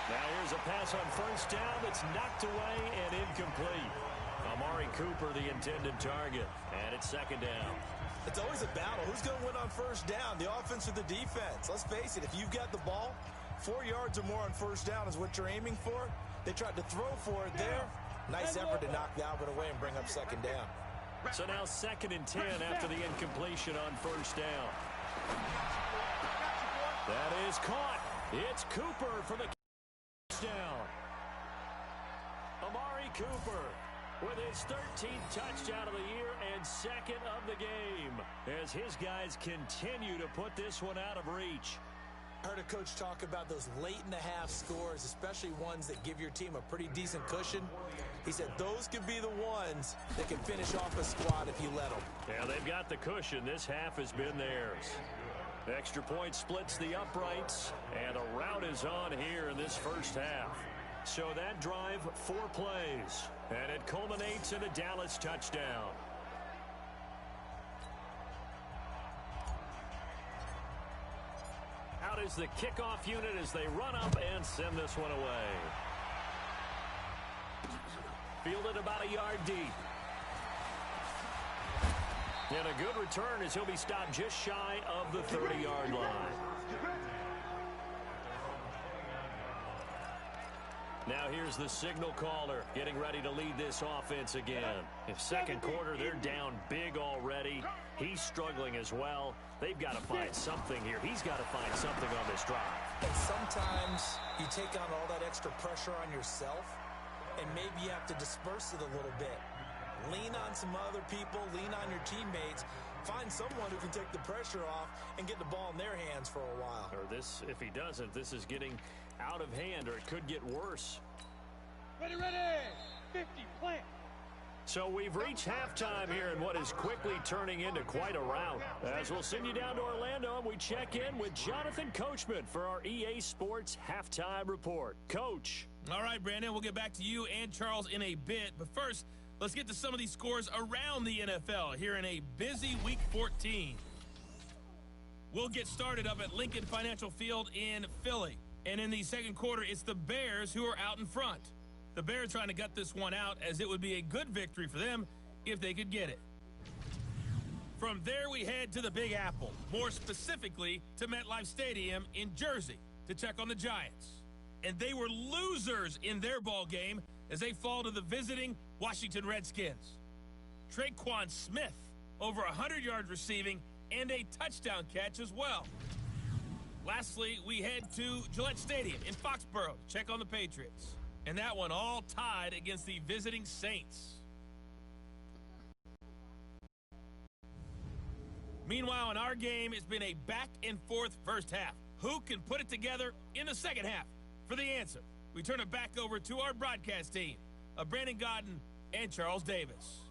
Now here's a pass on first down that's knocked away and incomplete. Amari Cooper, the intended target, and it's second down. It's always a battle. Who's going to win on first down, the offense or the defense? Let's face it, if you've got the ball, 4 yards or more on first down is what you're aiming for. They tried to throw for it there. Nice effort to knock Dalvin away and bring up second down. So now 2nd and 10 after the incompletion on first down. That is caught. It's Cooper for the touchdown. Amari Cooper with his 13th touchdown of the year and 2nd of the game as his guys continue to put this one out of reach. I heard a coach talk about those late-in-the-half scores, especially ones that give your team a pretty decent cushion. He said those could be the ones that can finish off a squad if you let them. Yeah, they've got the cushion. This half has been theirs. The extra point splits the uprights, and a rout is on here in this first half. So that drive, 4 plays, and it culminates in a Dallas touchdown. Out is the kickoff unit as they run up and send this one away. Fielded about a yard deep. And a good return as he'll be stopped just shy of the 30-yard line. Now here's the signal caller getting ready to lead this offense again. In second quarter, they're down big already. He's struggling as well. They've got to find something here. He's got to find something on this drive. And sometimes you take on all that extra pressure on yourself, and maybe you have to disperse it a little bit. Lean on some other people, lean on your teammates, find someone who can take the pressure off and get the ball in their hands for a while. Or this, if he doesn't, this is getting out of hand, or it could get worse. Ready, 50, plant. So we've reached halftime here in what is quickly turning into quite a rout. As we'll send you down to Orlando, and we check in with Jonathan Coachman for our EA Sports Halftime Report. Coach. All right, Brandon, we'll get back to you and Charles in a bit. But first, let's get to some of these scores around the NFL here in a busy Week 14. We'll get started up at Lincoln Financial Field in Philly. And in the second quarter, it's the Bears who are out in front. The Bears trying to gut this one out, as it would be a good victory for them if they could get it. From there, we head to the Big Apple, more specifically to MetLife Stadium in Jersey to check on the Giants. And they were losers in their ball game as they fall to the visiting Washington Redskins. Traquan Smith, over 100 yards receiving and a touchdown catch as well. Lastly, we head to Gillette Stadium in Foxborough to check on the Patriots. And that one all tied against the visiting Saints. Meanwhile, in our game, it's been a back-and-forth first half. Who can put it together in the second half? For the answer, we turn it back over to our broadcast team of Brandon Godden and Charles Davis.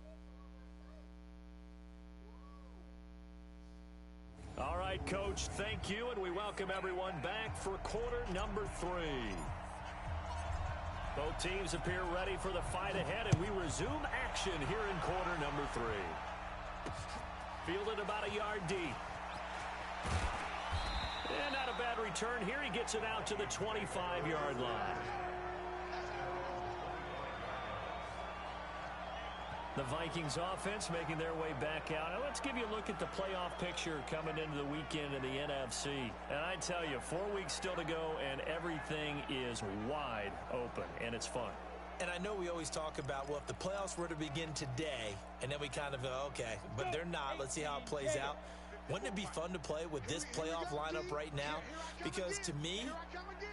All right, Coach, thank you, and we welcome everyone back for quarter number 3. Both teams appear ready for the fight ahead, and we resume action here in quarter number 3. Fielded about a yard deep. And not a bad return here. He gets it out to the 25-yard line. The Vikings offense making their way back out. Now let's give you a look at the playoff picture coming into the weekend in the NFC. And I tell you, 4 weeks still to go, and everything is wide open, and it's fun. And I know we always talk about, well, if the playoffs were to begin today, and then we kind of go, okay, but they're not. Let's see how it plays out. Wouldn't it be fun to play with this playoff lineup right now? Because to me,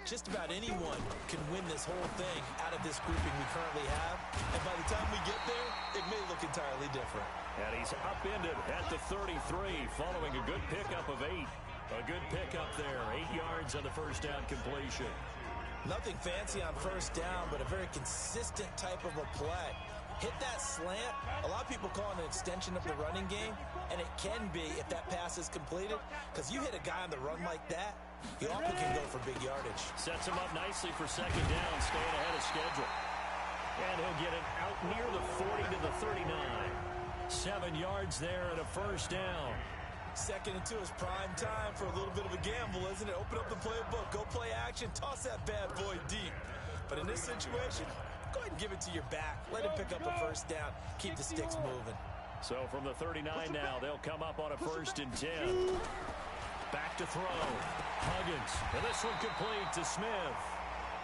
just about anyone can win this whole thing out of this grouping we currently have. And by the time we get there, it may look entirely different. And he's upended at the 33 following a good pickup of 8. A good pickup there, 8 yards on the first down completion. Nothing fancy on first down, but a very consistent type of a play. Hit that slant. A lot of people call it an extension of the running game, and it can be if that pass is completed, because you hit a guy on the run like that, he often can go for big yardage. Sets him up nicely for second down, staying ahead of schedule. And he'll get it out near the 40 to the 39. 7 yards there and a first down. 2nd and 2 is prime time for a little bit of a gamble, isn't it? Open up the playbook, go play action, toss that bad boy deep. But in this situation, go ahead and give it to your back. Let him pick up a first down. Keep the sticks moving. So from the 39 now, they'll come up on a 1st and 10. Back to throw. Huggins. And this one complete to Smith.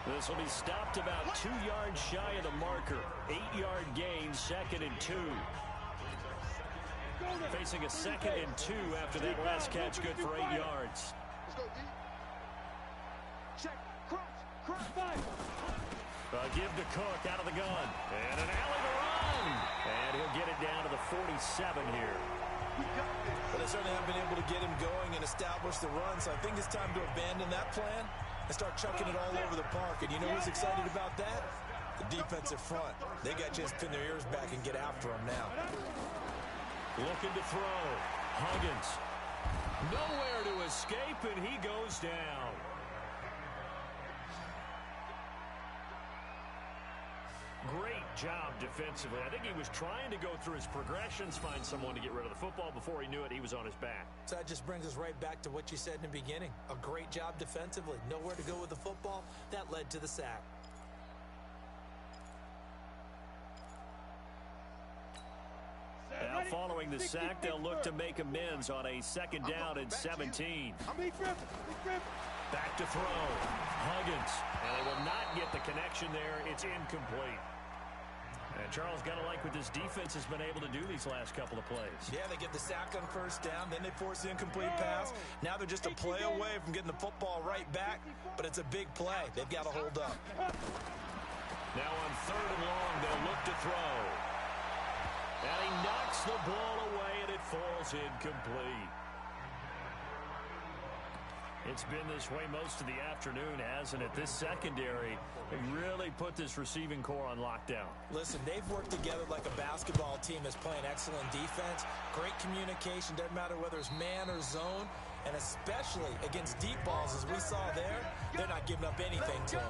This will be stopped about 2 yards shy of the marker. 8-yard gain, 2nd and 2. Facing a 2nd and 2 after that last catch, good for 8 yards. Let's go, D. Check. Cross. Give to Cook out of the gun. And an alley to run. And he'll get it down to the 47 here. But they certainly haven't been able to get him going and establish the run, so I think it's time to abandon that plan and start chucking it all over the park. And you know who's excited about that? The defensive front. They got to just pin their ears back and get after him now. Looking to throw. Huggins. Nowhere to escape, and he goes down. Great job defensively. I think he was trying to go through his progressions, find someone to get rid of the football. Before he knew it, he was on his back. So that just brings us right back to what you said in the beginning. A great job defensively. Nowhere to go with the football. That led to the sack. Now following the sack, they'll look to make amends on a 2nd down and 17. Back to throw. Huggins. And they will not get the connection there. It's incomplete. And Charles, got to like what this defense has been able to do these last couple of plays. Yeah, they get the sack on 1st down, then they force the incomplete pass. Now they're just a play away from getting the football right back, but it's a big play. They've got to hold up. Now on 3rd and long, they'll look to throw. And he knocks the ball away, and it falls incomplete. It's been this way most of the afternoon, hasn't it? This secondary really put this receiving core on lockdown. Listen, they've worked together like a basketball team that's playing excellent defense. Great communication, doesn't matter whether it's man or zone. And especially against deep balls, as we saw there, they're not giving up anything to them.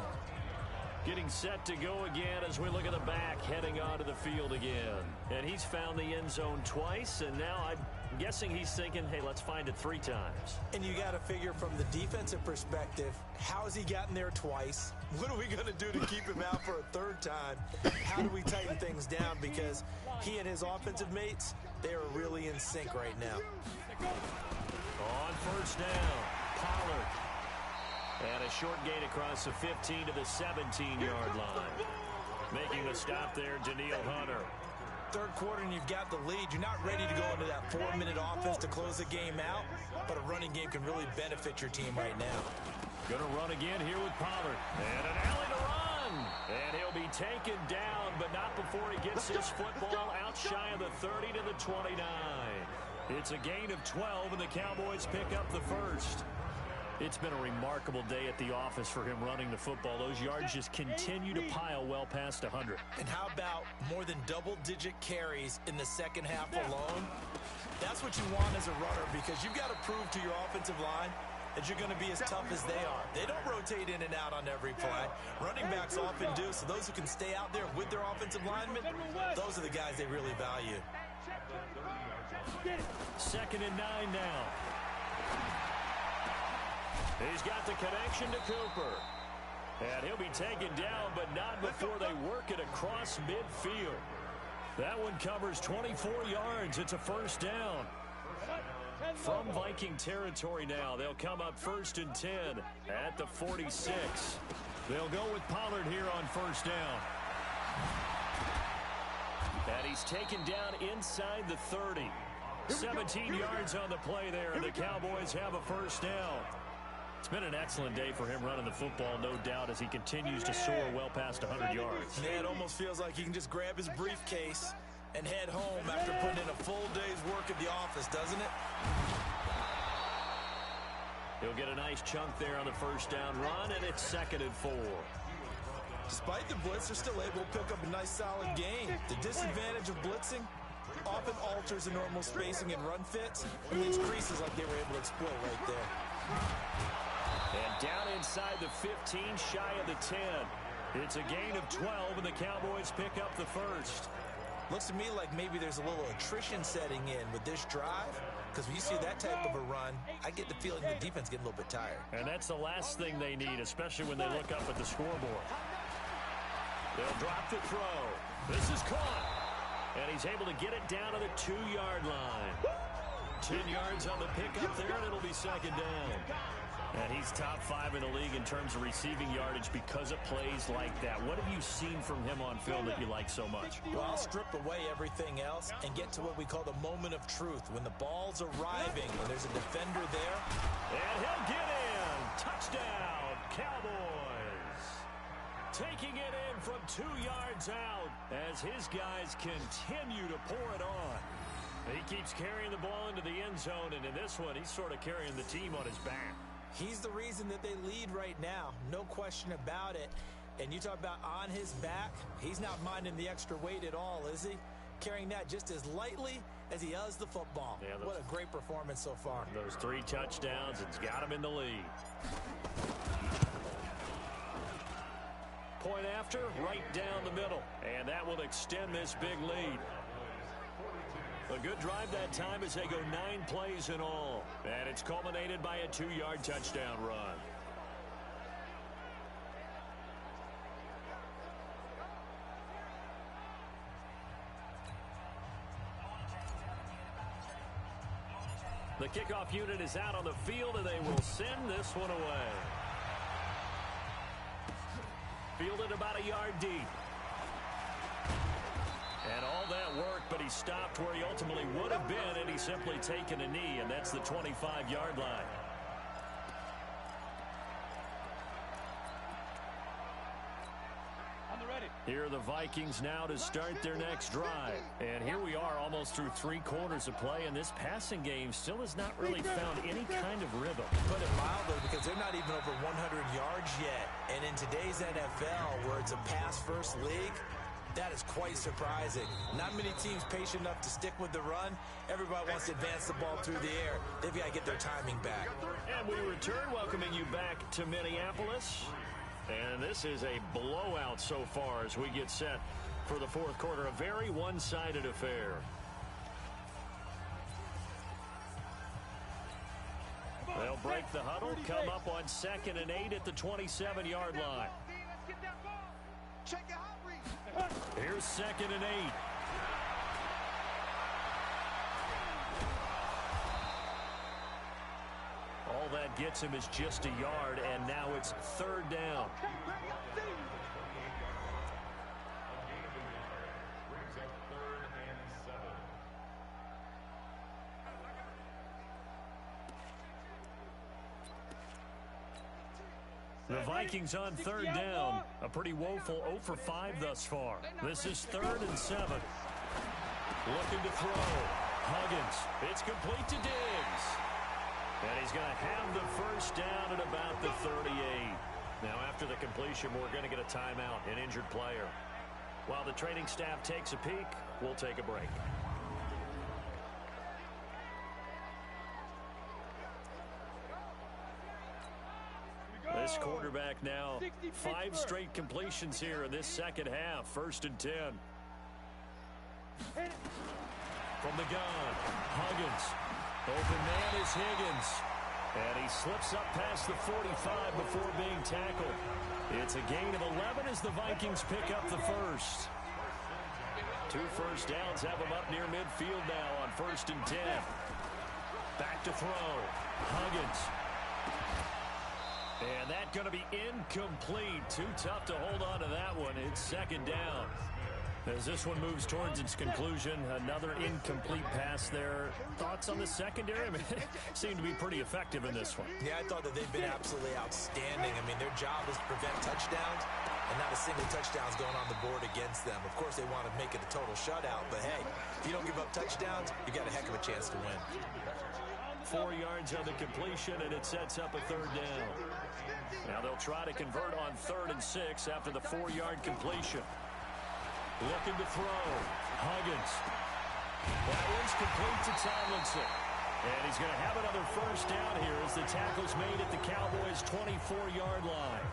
Getting set to go again as we look at the back, heading onto the field again. And he's found the end zone twice, and now I'm guessing he's thinking, hey, let's find it 3 times. And you got to figure from the defensive perspective, how has he gotten there twice? What are we going to do to keep him out for a 3rd time? How do we tighten things down? Because he and his offensive mates, they are really in sync right now. On 1st down, Pollard. And a short gain across the 15 to the 17-yard line. Making the stop there, Danielle Hunter. 3rd quarter and you've got the lead. You're not ready to go into that 4-minute offense to close the game out, but a running game can really benefit your team right now. Going to run again here with Pollard. And an alley to run. And he'll be taken down, but not before he gets his football out shy of the 30 to the 29. It's a gain of 12, and the Cowboys pick up the 1st. It's been a remarkable day at the office for him running the football. Those yards just continue to pile well past 100. And how about more than double-digit carries in the 2nd half alone? That's what you want as a runner, because you've got to prove to your offensive line that you're going to be as tough as they are. They don't rotate in and out on every play. Running backs often do, so those who can stay out there with their offensive linemen, those are the guys they really value. 2nd and 9 now. He's got the connection to Cooper. And he'll be taken down, but not before they work it across midfield. That one covers 24 yards. It's a 1st down. From Viking territory now, they'll come up 1st and 10 at the 46. They'll go with Pollard here on 1st down. And he's taken down inside the 30. 17 yards on the play there, and the Cowboys have a 1st down. It's been an excellent day for him running the football, no doubt, as he continues to soar well past 100 yards. Yeah, it almost feels like he can just grab his briefcase and head home after putting in a full day's work at the office, doesn't it? He'll get a nice chunk there on the 1st down run, and it's 2nd and 4. Despite the blitz, they're still able to pick up a nice, solid gain. The disadvantage of blitzing often alters the normal spacing and run fits, and leaves creases like they were able to exploit right there. And down inside the 15, shy of the 10. It's a gain of 12, and the Cowboys pick up the 1st. Looks to me like maybe there's a little attrition setting in with this drive, because when you see that type of a run, I get the feeling the defense getting a little bit tired. And that's the last thing they need, especially when they look up at the scoreboard. They'll drop the throw. This is caught. And he's able to get it down to the 2-yard line. 10 yards on the pickup there, and it'll be 2nd down. And he's top 5 in the league in terms of receiving yardage because of plays like that. What have you seen from him on film that you like so much? Well, I'll strip away everything else and get to what we call the moment of truth. When the ball's arriving and there's a defender there. And he'll get in. Touchdown, Cowboys. Taking it in from 2 yards out as his guys continue to pour it on. He keeps carrying the ball into the end zone, and in this one, he's sort of carrying the team on his back. He's the reason that they lead right now. No question about it. And you talk about on his back, he's not minding the extra weight at all, is he? Carrying that just as lightly as he does the football. Yeah, what a great performance so far. Those 3 touchdowns, it's got him in the lead. Point after, right down the middle. And that will extend this big lead. A good drive that time as they go 9 plays in all. And it's culminated by a 2-yard touchdown run. The kickoff unit is out on the field, and they will send this one away. Fielded about a yard deep. And all that work, but he stopped where he ultimately would have been, and he's simply taken a knee, and that's the 25-yard line. Here are the Vikings now to start their next drive. And here we are almost through 3 quarters of play, and this passing game still has not really found any kind of rhythm. Put it mildly, because they're not even over 100 yards yet. And in today's NFL, where it's a pass-first league, that is quite surprising. Not many teams patient enough to stick with the run. Everybody wants to advance the ball through the air. They've got to get their timing back. And we return, welcoming you back to Minneapolis. And this is a blowout so far as we get set for the 4th quarter. A very one-sided affair. They'll break the huddle, come up on 2nd and 8 at the 27-yard line. Here's 2nd and 8. All that gets him is just a yard, and now it's 3rd down. The Vikings on 3rd down. A pretty woeful 0 for 5 thus far. This is 3rd and 7. Looking to throw. Huggins. It's complete to Diggs. And he's going to have the first down at about the 38. Now, after the completion, we're going to get a timeout, an injured player. While the training staff takes a peek, we'll take a break. This quarterback now, 5 straight completions here in this second half. 1st and 10. From the gun, Huggins. Open man is Higgins. And he slips up past the 45 before being tackled. It's a gain of 11 as the Vikings pick up the first. 2 first downs have them up near midfield now on 1st and 10. Back to throw. Huggins. And that's going to be incomplete. Too tough to hold on to that one. It's 2nd down. As this one moves towards its conclusion, another incomplete pass there. Thoughts on the secondary? I mean, seem to be pretty effective in this one. Yeah, I thought that they've been absolutely outstanding. I mean, their job is to prevent touchdowns, and not a single touchdown's going on the board against them. Of course, they want to make it a total shutout, but hey, if you don't give up touchdowns, you got a heck of a chance to win. 4 yards on the completion, and it sets up a 3rd down. Now they'll try to convert on 3rd and 6 after the 4-yard completion. Looking to throw. Huggins. That one's complete to Tomlinson. And he's going to have another first down here as the tackle's made at the Cowboys' 24-yard line.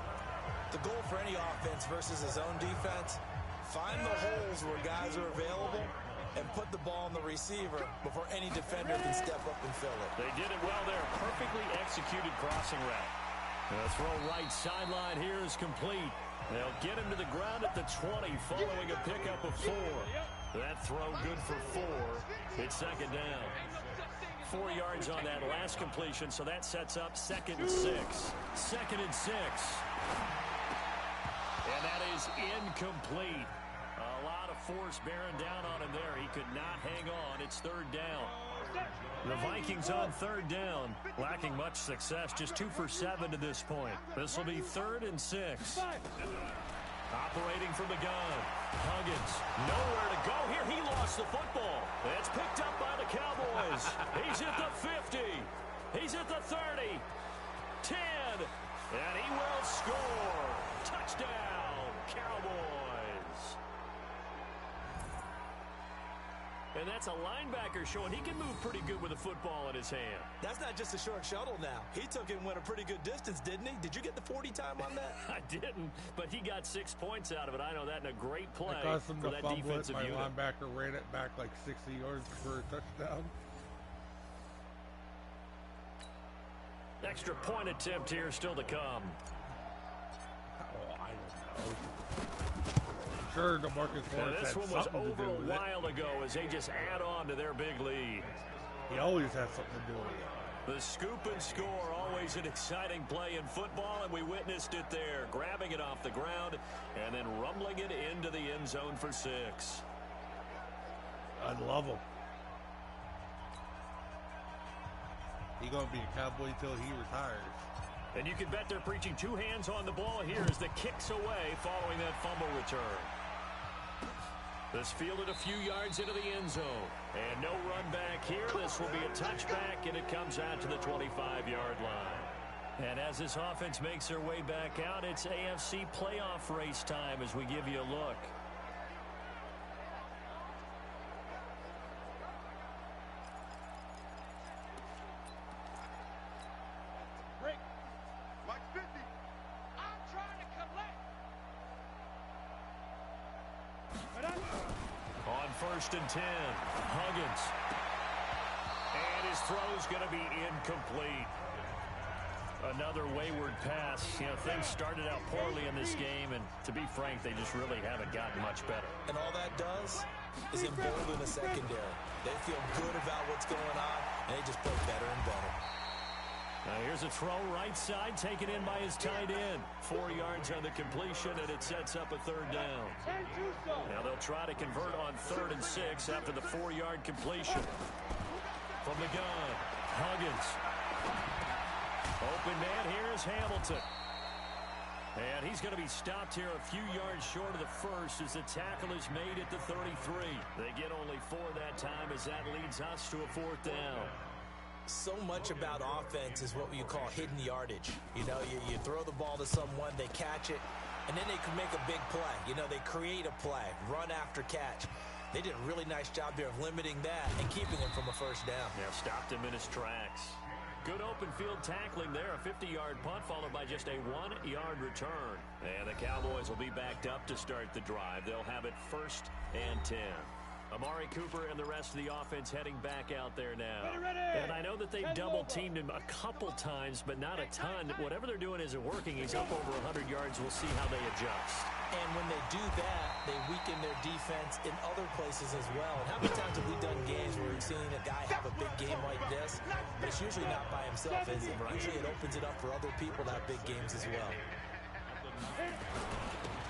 The goal for any offense versus his own defense, find the holes where guys are available and put the ball on the receiver before any defender can step up and fill it. They did it well there. Perfectly executed crossing route. The throw right sideline here is complete. They'll get him to the ground at the 20 following a pickup of 4. That throw good for 4. It's 2nd down. 4 yards on that last completion, so that sets up 2nd and 6. 2nd and 6. And that is incomplete. A lot of force bearing down on him there. He could not hang on. It's 3rd down. The Vikings on 3rd down, lacking much success, just 2 for 7 to this point. This will be 3rd and 6. Operating from the gun, Huggins, nowhere to go here. He lost the football. It's picked up by the is. He's at the 50. He's at the 30. 10. And he will score. Touchdown, Cowboys. And that's a linebacker showing he can move pretty good with a football in his hand. That's not just a short shuttle now. He took it and went a pretty good distance, didn't he? Did you get the 40 time on that? I didn't, but he got 6 points out of it. I know that in a great play for that fumble defensive it. My unit. linebacker ran it back like 60 yards for a touchdown. Extra point attempt here still to come. Oh, I don't know. Sure, DeMarcus Lawrence This had one was something to over do a with it. while ago as they just add on to their big lead. He always has something to do with it. The scoop and score, always an exciting play in football, and we witnessed it there, grabbing it off the ground and then rumbling it into the end zone for 6. I love him. He's going to be a Cowboy until he retires. And you can bet they're preaching 2 hands on the ball here as the kick's away following that fumble return. This fielded a few yards into the end zone. And no run back here. This will be a touchback, and it comes out to the 25-yard line. And as this offense makes their way back out, it's AFC playoff race time as we give you a look. Mike 50. I'm trying to collect. On 1st and 10, Huggins. And his throw's going to be incomplete. Another wayward pass. You know, things started out poorly in this game, and to be frank, they just really haven't gotten much better. And all that does is embolden the secondary. They feel good about what's going on, and they just play better and better. Now here's a throw right side, taken in by his tight end. 4 yards on the completion, and it sets up a 3rd down. Now they'll try to convert on 3rd and 6 after the 4-yard completion. From the gun, Huggins. Open man here is Hamilton. And he's going to be stopped here a few yards short of the first as the tackle is made at the 33. They get only 4 that time as that leads us to a 4th down. So much about offense is what you call hidden yardage. You know, you throw the ball to someone, they catch it, and then they can make a big play. You know, they create a play, run after catch. They did a really nice job there of limiting that and keeping him from a 1st down. Yeah, stopped him in his tracks. Good open field tackling there. A 50-yard punt followed by just a 1-yard return. And the Cowboys will be backed up to start the drive. They'll have it 1st and 10. Amari Cooper and the rest of the offense heading back out there now. And I know that they've double-teamed him a couple times, but not a ton. Whatever they're doing isn't working. He's up over 100 yards. We'll see how they adjust. And when they do that, they weaken their defense in other places as well. And how many times have we done games where we've seen a guy have a big game like this? But it's usually not by himself, is it? Usually it opens it up for other people to have big games as well.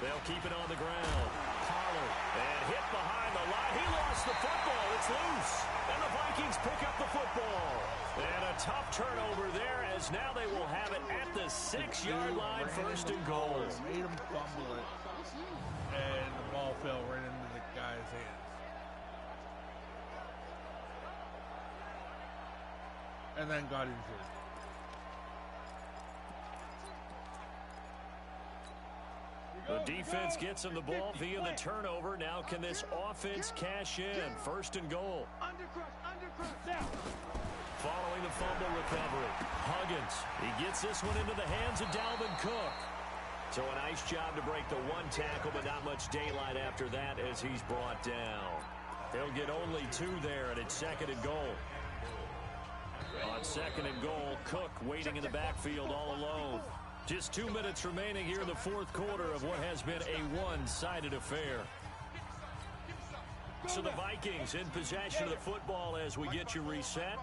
They'll keep it on the ground. Pollard, and hit behind the line. He lost the football. It's loose. And the Vikings pick up the football. And a tough turnover there as now they will have it at the 6-yard line, 1st and goal. Made him fumble it, and the ball fell right into the guy's hands. And then got injured. The defense gets him the ball via the turnover. Now can this offense cash in? 1st and goal. Following the fumble recovery, Huggins. He gets this one into the hands of Dalvin Cook. So a nice job to break the 1 tackle, but not much daylight after that as he's brought down. They'll get only 2 there, and it's 2nd and goal. On 2nd and goal, Cook waiting in the backfield all alone. Just 2 minutes remaining here in the 4th quarter of what has been a one-sided affair. So the Vikings in possession of the football as we get you reset.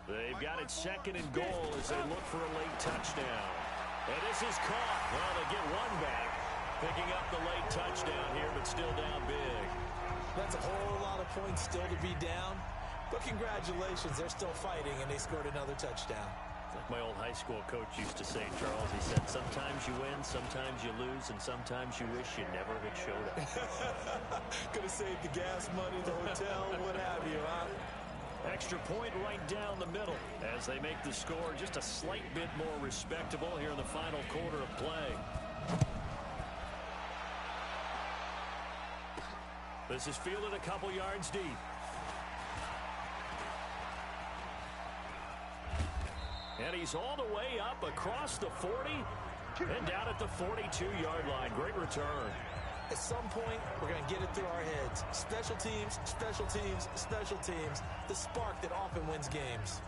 They've got it 2nd and goal as they look for a late touchdown. And this is caught. Well, they get 1 back. Picking up the late touchdown here, but still down big. That's a whole lot of points still to be down. But congratulations, they're still fighting, and they scored another touchdown. Like my old high school coach used to say, Charles, he said, sometimes you win, sometimes you lose, and sometimes you wish you never had showed up. Could have saved the gas money, the hotel, what have you, huh? Extra point right down the middle as they make the score just a slight bit more respectable here in the final quarter of play. This is fielded a couple yards deep. And he's all the way up across the 40 and down at the 42-yard line. Great return. At some point, we're going to get it through our heads. Special teams, special teams, special teams. The spark that often wins games.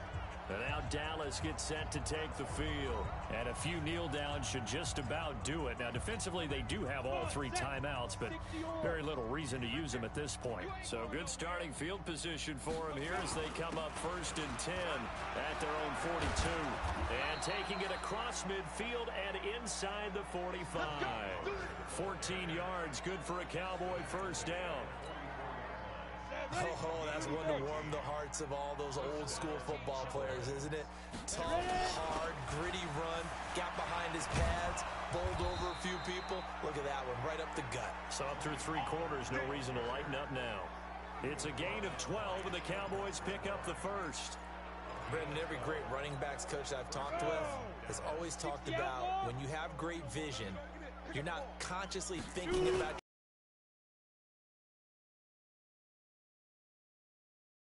And now Dallas gets set to take the field. And a few kneel downs should just about do it. Now, defensively, they do have all three timeouts, but very little reason to use them at this point. So good starting field position for them here as they come up 1st and 10 at their own 42. And taking it across midfield and inside the 45. 14 yards, good for a Cowboy first down. Oh, that's one to warm the hearts of all those old school football players, isn't it? Tough, hard, gritty run, got behind his pads, bowled over a few people. Look at that one, right up the gut. So up through 3 quarters, no reason to lighten up now. It's a gain of 12, and the Cowboys pick up the first. Brendan, every great running backs coach I've talked with has always talked about when you have great vision, you're not consciously thinking about.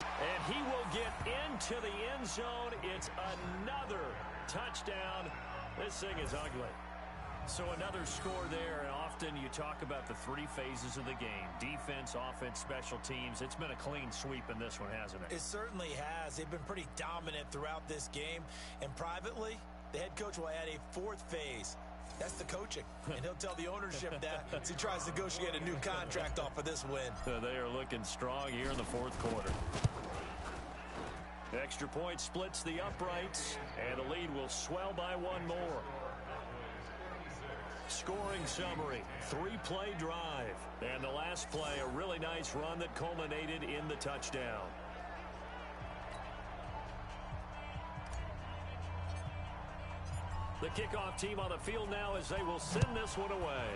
And he will get into the end zone. It's another touchdown. This thing is ugly. So another score there, and often you talk about the 3 phases of the game. Defense, offense, special teams. It's been a clean sweep in this one, hasn't it? It certainly has. They've been pretty dominant throughout this game. And privately, the head coach will add a 4th phase. That's the coaching. And he'll tell the ownership that as he tries to negotiate a new contract off of this win. They are looking strong here in the 4th quarter. Extra point splits the uprights, and the lead will swell by 1 more. Scoring summary, 3-play drive. And the last play, a really nice run that culminated in the touchdown. The kickoff team on the field now as they will send this one away.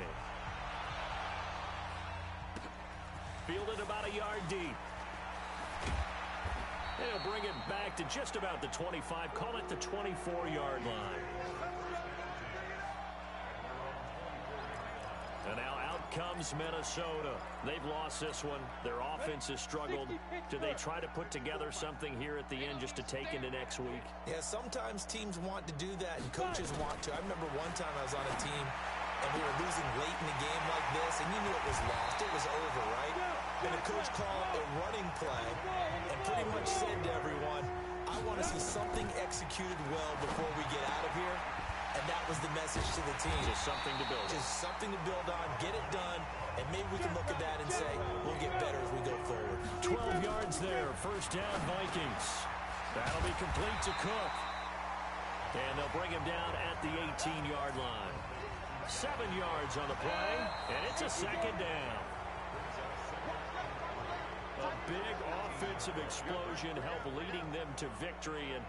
Fielded about a yard deep. They'll bring it back to just about the 25. Call it the 24-yard line. And now out comes Minnesota. They've lost this one. Their offense has struggled. Do they try to put together something here at the end just to take into next week? Yeah, sometimes teams want to do that and coaches want to. I remember one time I was on a team and we were losing late in the game like this, and you knew it was lost. It was over, right? And the coach called a running play and pretty much said to everyone, I want to see something executed well before we get out of here. And that was the message to the team. Just something to build on. Just something to build on, get it done, and maybe we can look at that and say, we'll get better as we go forward. 12 yards there, first down Vikings. That'll be complete to Cook. And they'll bring him down at the 18-yard line. 7 yards on the play, and it's a second down. A big offensive explosion helped leading them to victory, and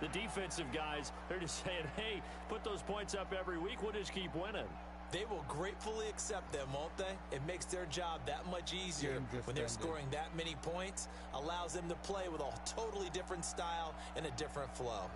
the defensive guys, they're just saying, hey, put those points up every week, we'll just keep winning. They will gratefully accept them, won't they? It makes their job that much easier when they're scoring that many points, allows them to play with a totally different style and a different flow.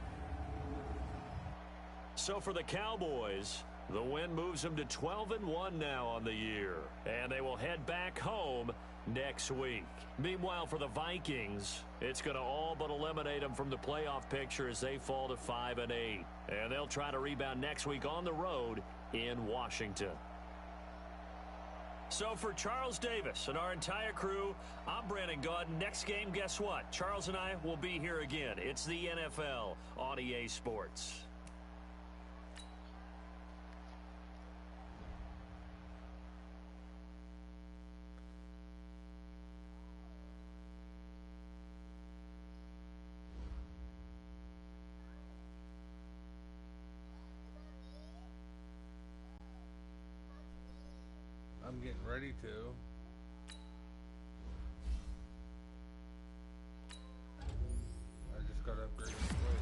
So for the Cowboys, the win moves them to 12-1 now on the year, and they will head back home next week. Meanwhile, for the Vikings, it's going to all but eliminate them from the playoff picture as they fall to 5-8. And they'll try to rebound next week on the road in Washington. So for Charles Davis and our entire crew, I'm Brandon Gaudin. Next game, guess what? Charles and I will be here again. It's the NFL on EA Sports. I'm getting ready to. I just got to upgrade the blade.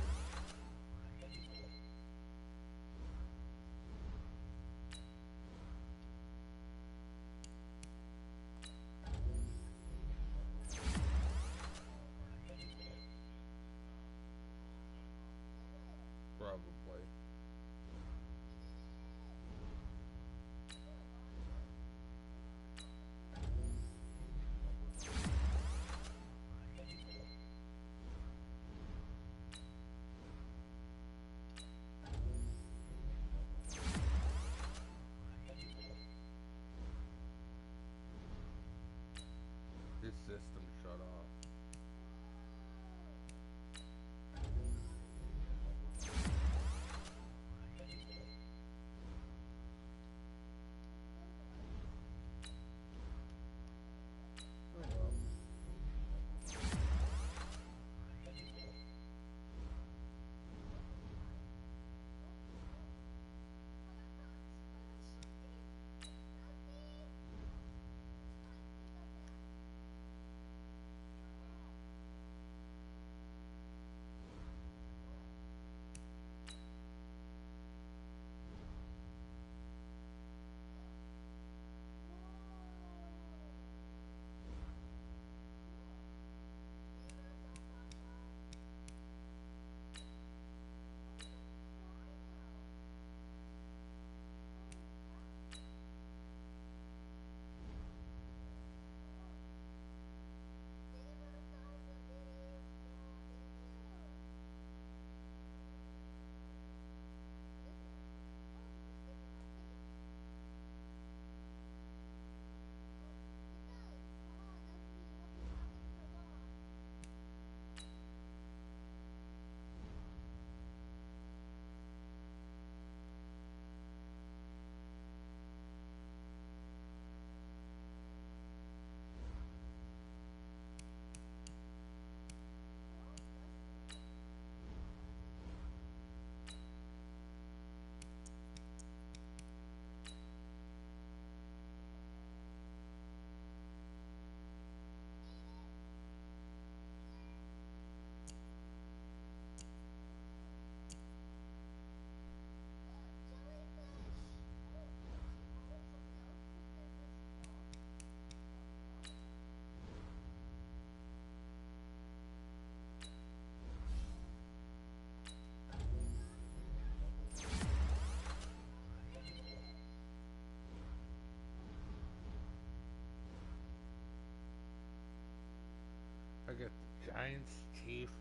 Giants, Chiefs,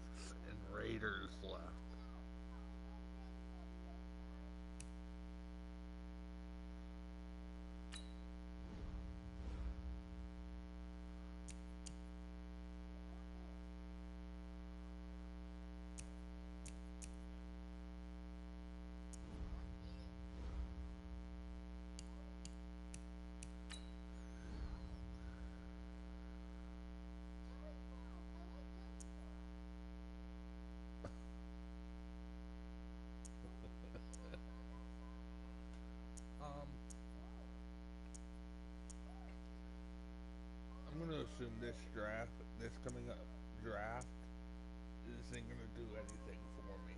and Raiders left. I'm gonna assume this coming up draft, isn't gonna do anything for me.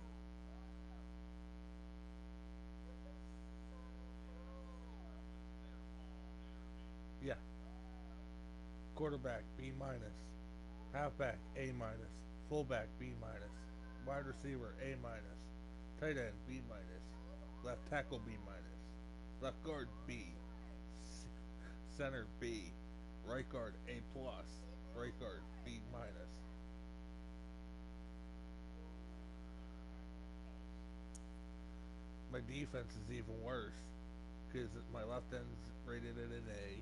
Yeah. Quarterback B minus, halfback A minus, fullback B minus, wide receiver A minus, tight end B minus, left tackle B minus, left guard B, center B, right guard A plus, right guard B minus. My defense is even worse because my left end's rated at an A,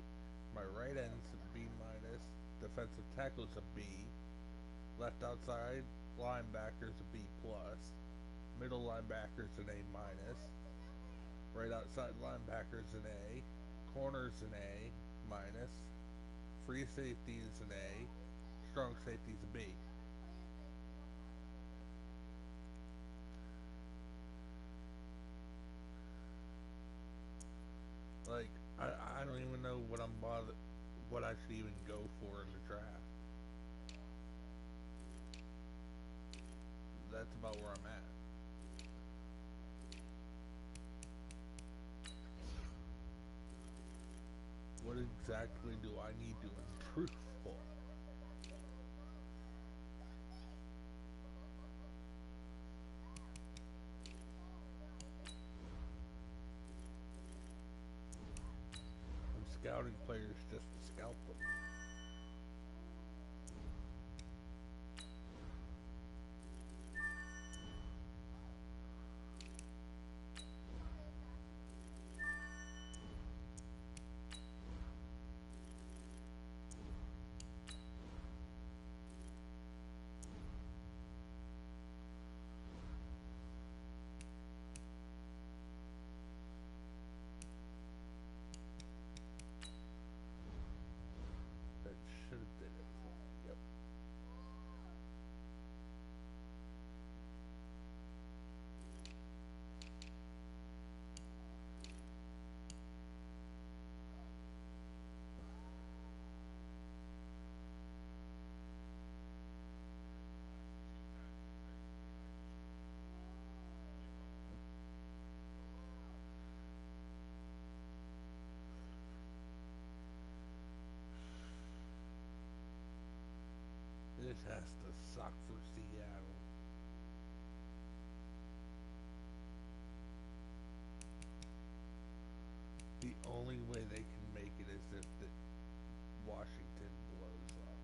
my right end's a B minus, defensive tackle's a B, left outside linebacker's a B plus, middle linebacker's an A minus, right outside linebacker's an A, corner's an A minus, free safety is an A, strong safety's a B. Like, I don't even know what I should even go for in the draft. That's about where I'm at. What exactly do I need to improve for? I'm scouting players just to scout them. That should have did it for me. Yep. This has to suck for Seattle. The only way they can make it is if the Washington blows up.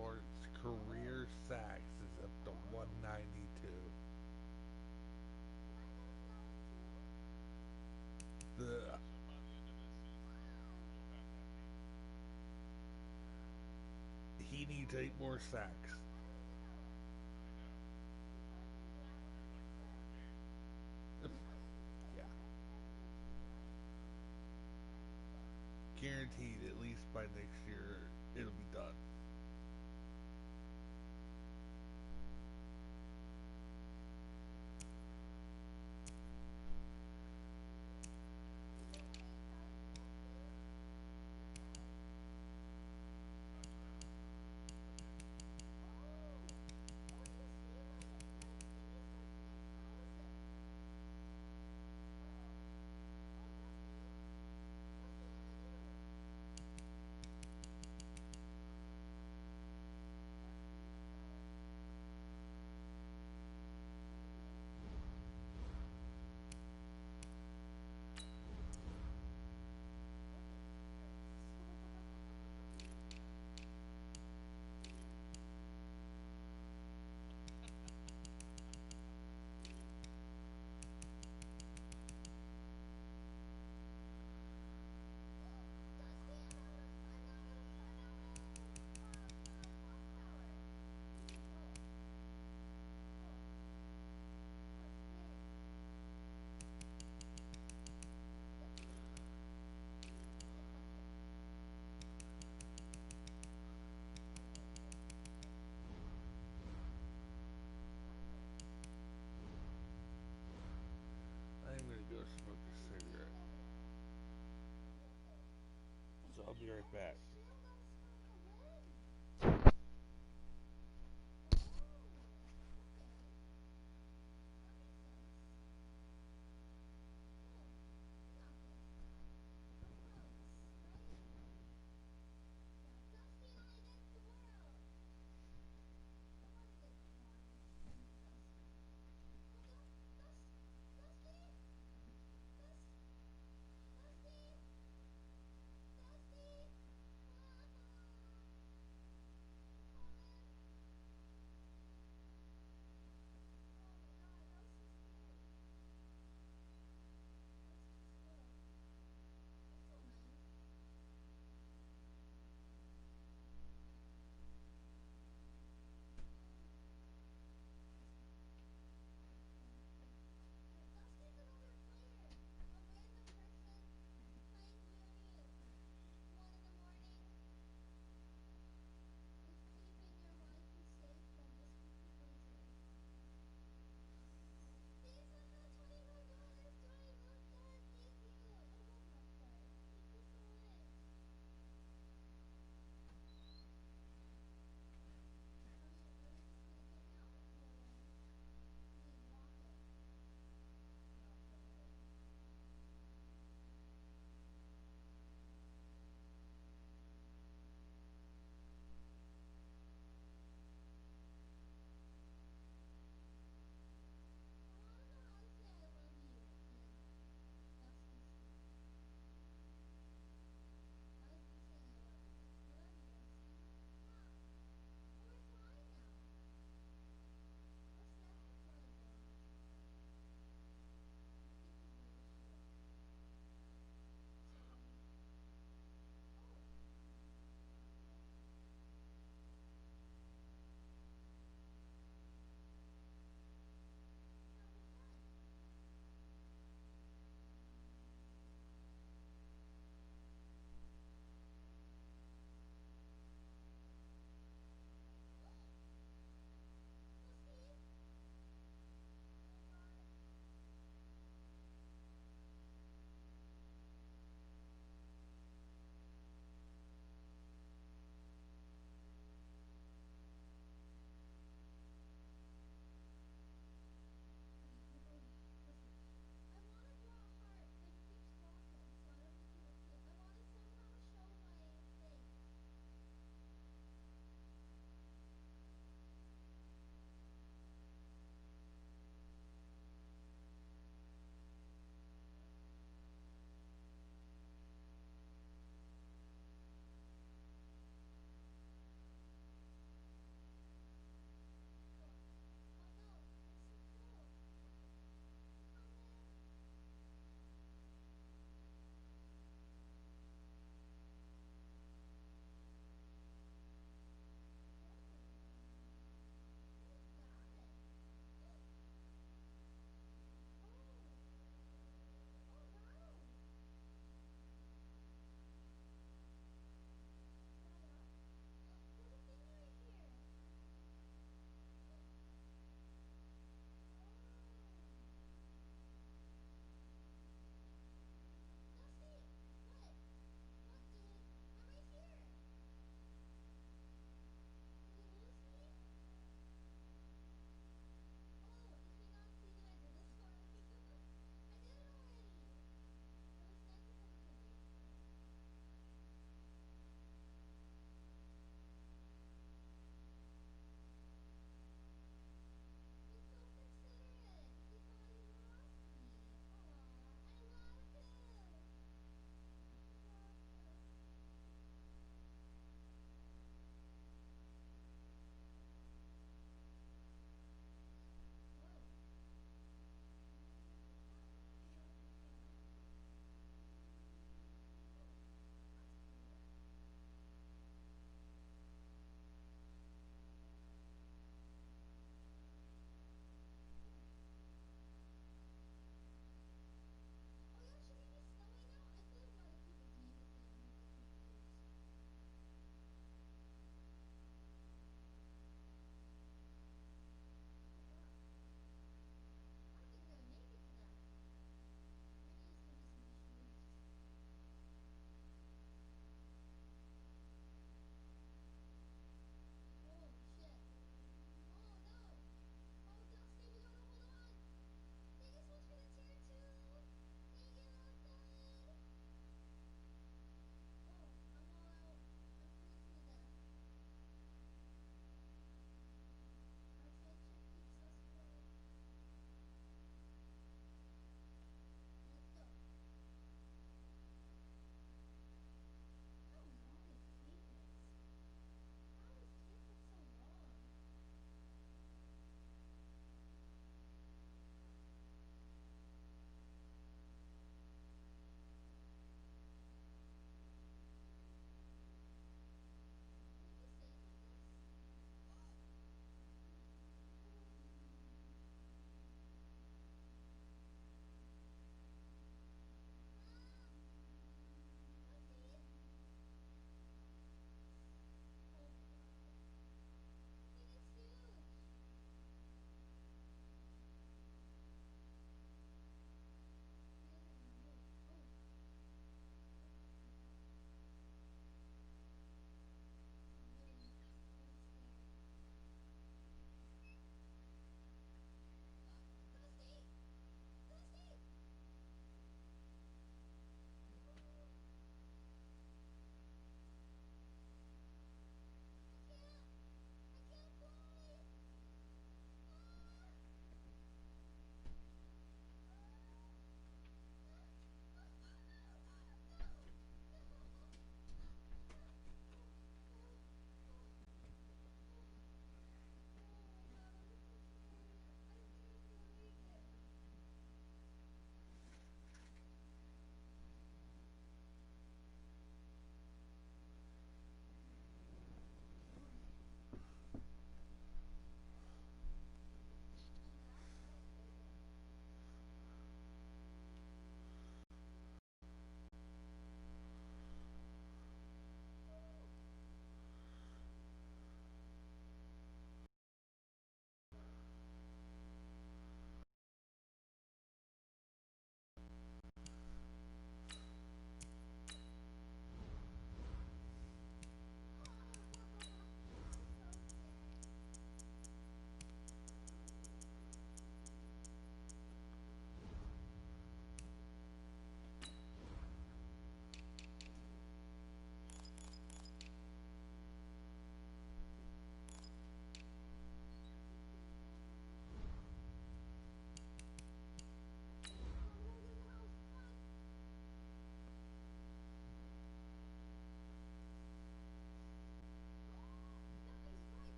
Lawrence career sacks is up to 192. The he needs 8 more sacks. Yeah. Guaranteed at least by next year it'll be done. I'm gonna go smoke a cigarette. So I'll be right back.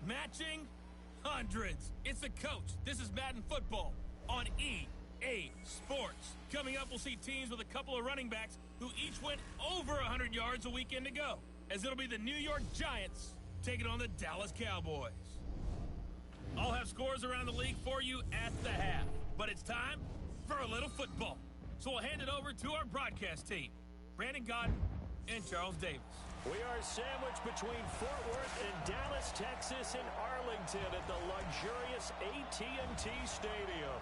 Matching hundreds. It's the coach. This is Madden football on EA Sports. Coming up, we'll see teams with a couple of running backs who each went over 100 yards a weekend ago, as it'll be the New York Giants taking on the Dallas Cowboys. I'll have scores around the league for you at the half, but it's time for a little football. So we'll hand it over to our broadcast team, Brandon Godden and Charles Davis. We are sandwiched between Fort Worth and Dallas, Texas, and Arlington at the luxurious AT&T Stadium.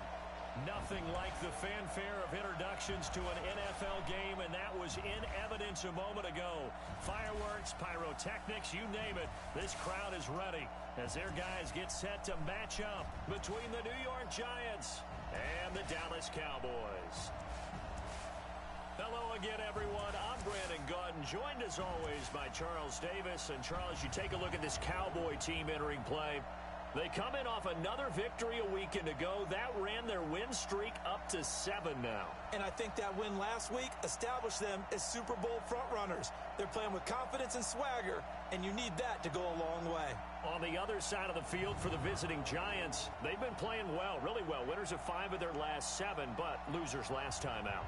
Nothing like the fanfare of introductions to an NFL game, and that was in evidence a moment ago. Fireworks, pyrotechnics, you name it. This crowd is ready as their guys get set to match up between the New York Giants and the Dallas Cowboys. Hello again, everyone. I'm Brandon Godden, joined as always by Charles Davis. And Charles, you take a look at this Cowboy team entering play. They come in off another victory a weekend ago. That ran their win streak up to 7 now. And I think that win last week established them as Super Bowl frontrunners. They're playing with confidence and swagger, and you need that to go a long way. On the other side of the field for the visiting Giants, they've been playing well, really well. Winners of 5 of their last 7, but losers last time out.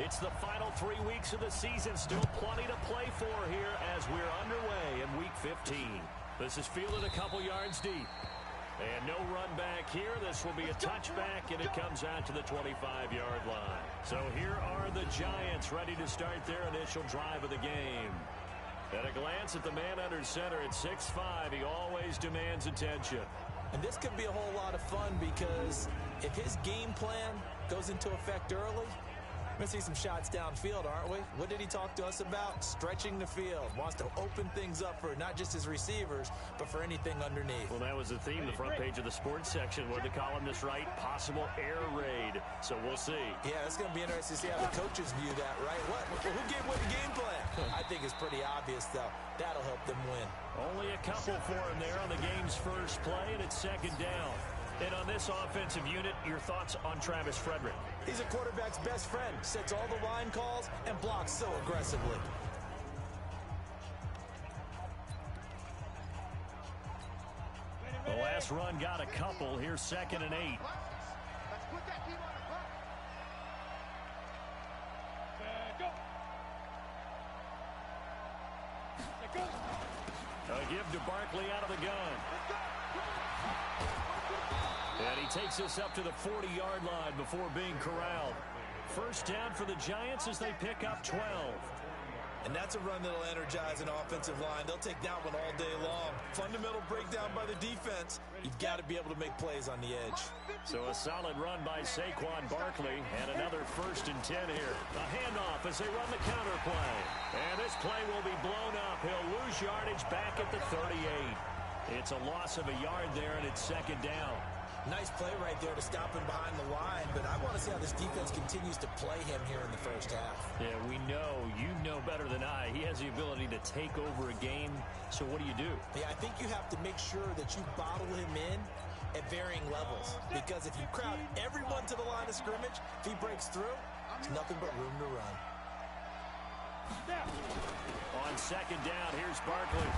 It's the final 3 weeks of the season. Still plenty to play for here as we're underway in Week 15. This is fielded a couple yards deep. And no run back here. This will be a touchback, and it comes out to the 25-yard line. So here are the Giants ready to start their initial drive of the game. At a glance at the man under center at 6'5", he always demands attention. And this could be a whole lot of fun because if his game plan goes into effect early, we're going to see some shots downfield, aren't we? What did he talk to us about? Stretching the field. Wants to open things up for not just his receivers, but for anything underneath. Well, that was the theme, the front page of the sports section, where the columnists write possible air raid. So we'll see. Yeah, it's going to be interesting to see how the coaches view that, right? Who gave what the game plan? I think it's pretty obvious, though. That'll help them win. Only a couple for him there on the game's first play, and it's second down. And on this offensive unit, your thoughts on Travis Frederick? He's a quarterback's best friend. Sets all the line calls and blocks so aggressively. The last run got a couple. Here's 2nd and 8. Let's put that team on the clock. Go. A give to Barkley out of the gun. And he takes this up to the 40-yard line before being corralled. First down for the Giants as they pick up 12. And that's a run that'll energize an offensive line. They'll take that one all day long. Fundamental breakdown by the defense. You've got to be able to make plays on the edge. So a solid run by Saquon Barkley, and another 1st and 10 here. A handoff as they run the counter play. And this play will be blown up. He'll lose yardage back at the 38. It's a loss of a yard there, and it's 2nd down. Nice play right there to stop him behind the line, but I want to see how this defense continues to play him here in the first half. Yeah, we know, you know better than I, he has the ability to take over a game, so what do? Yeah, I think you have to make sure that you bottle him in at varying levels, because if you crowd everyone to the line of scrimmage, if he breaks through, there's nothing but room to run. On 2nd down, here's Barkley.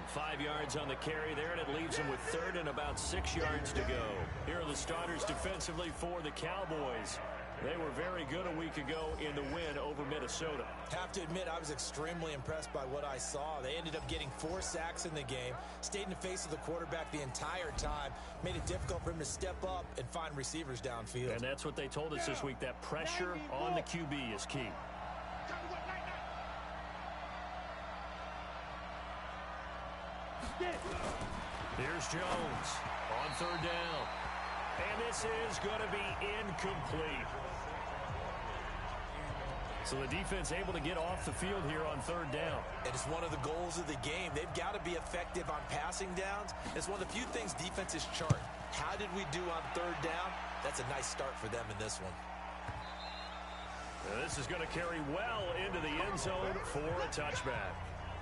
5 yards on the carry there, and it leaves them with 3rd and about 6 yards to go. Here are the starters defensively for the Cowboys. They were very good a week ago in the win over Minnesota. Have to admit, I was extremely impressed by what I saw. They ended up getting 4 sacks in the game, stayed in the face of the quarterback the entire time, made it difficult for him to step up and find receivers downfield. And that's what they told us this week, that pressure on the QB is key. Here's Jones on 3rd down. And this is going to be incomplete. So the defense able to get off the field here on 3rd down. It is one of the goals of the game. They've got to be effective on passing downs. It's one of the few things defenses chart. How did we do on 3rd down? That's a nice start for them in this one. This is going to carry well into the end zone for a touchback.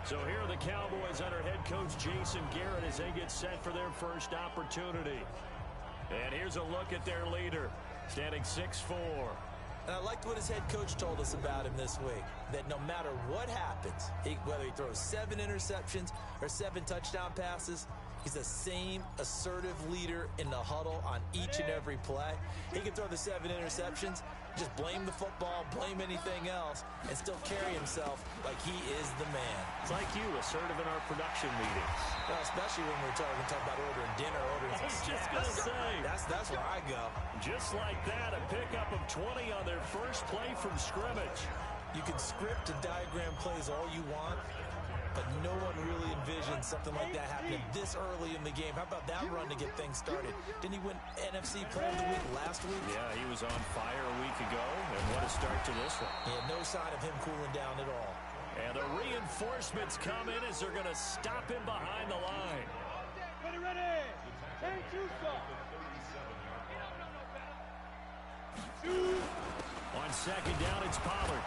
So here are the Cowboys under head coach Jason Garrett as they get set for their first opportunity. And here's a look at their leader, standing 6'4". And I liked what his head coach told us about him this week, that no matter what happens, whether he throws 7 interceptions or 7 touchdown passes, he's the same assertive leader in the huddle on each and every play. He can throw the 7 interceptions, just blame the football, blame anything else, and still carry himself like he is the man. It's like you, assertive in our production meetings. Well, especially when we're talking about ordering dinner, ordering I was just going to say. That's where I go. Just like that, a pickup of 20 on their first play from scrimmage. You can script and diagram plays all you want, but no one really envisioned something like that happening this early in the game. How about that run to get things started? Didn't he win NFC Player of the Week last week? Yeah, he was on fire a week ago, and what a start to this one. Yeah, no sign of him cooling down at all. And the reinforcements come in as they're going to stop him behind the line. Ready. 10-2 stop. On second down, it's Pollard.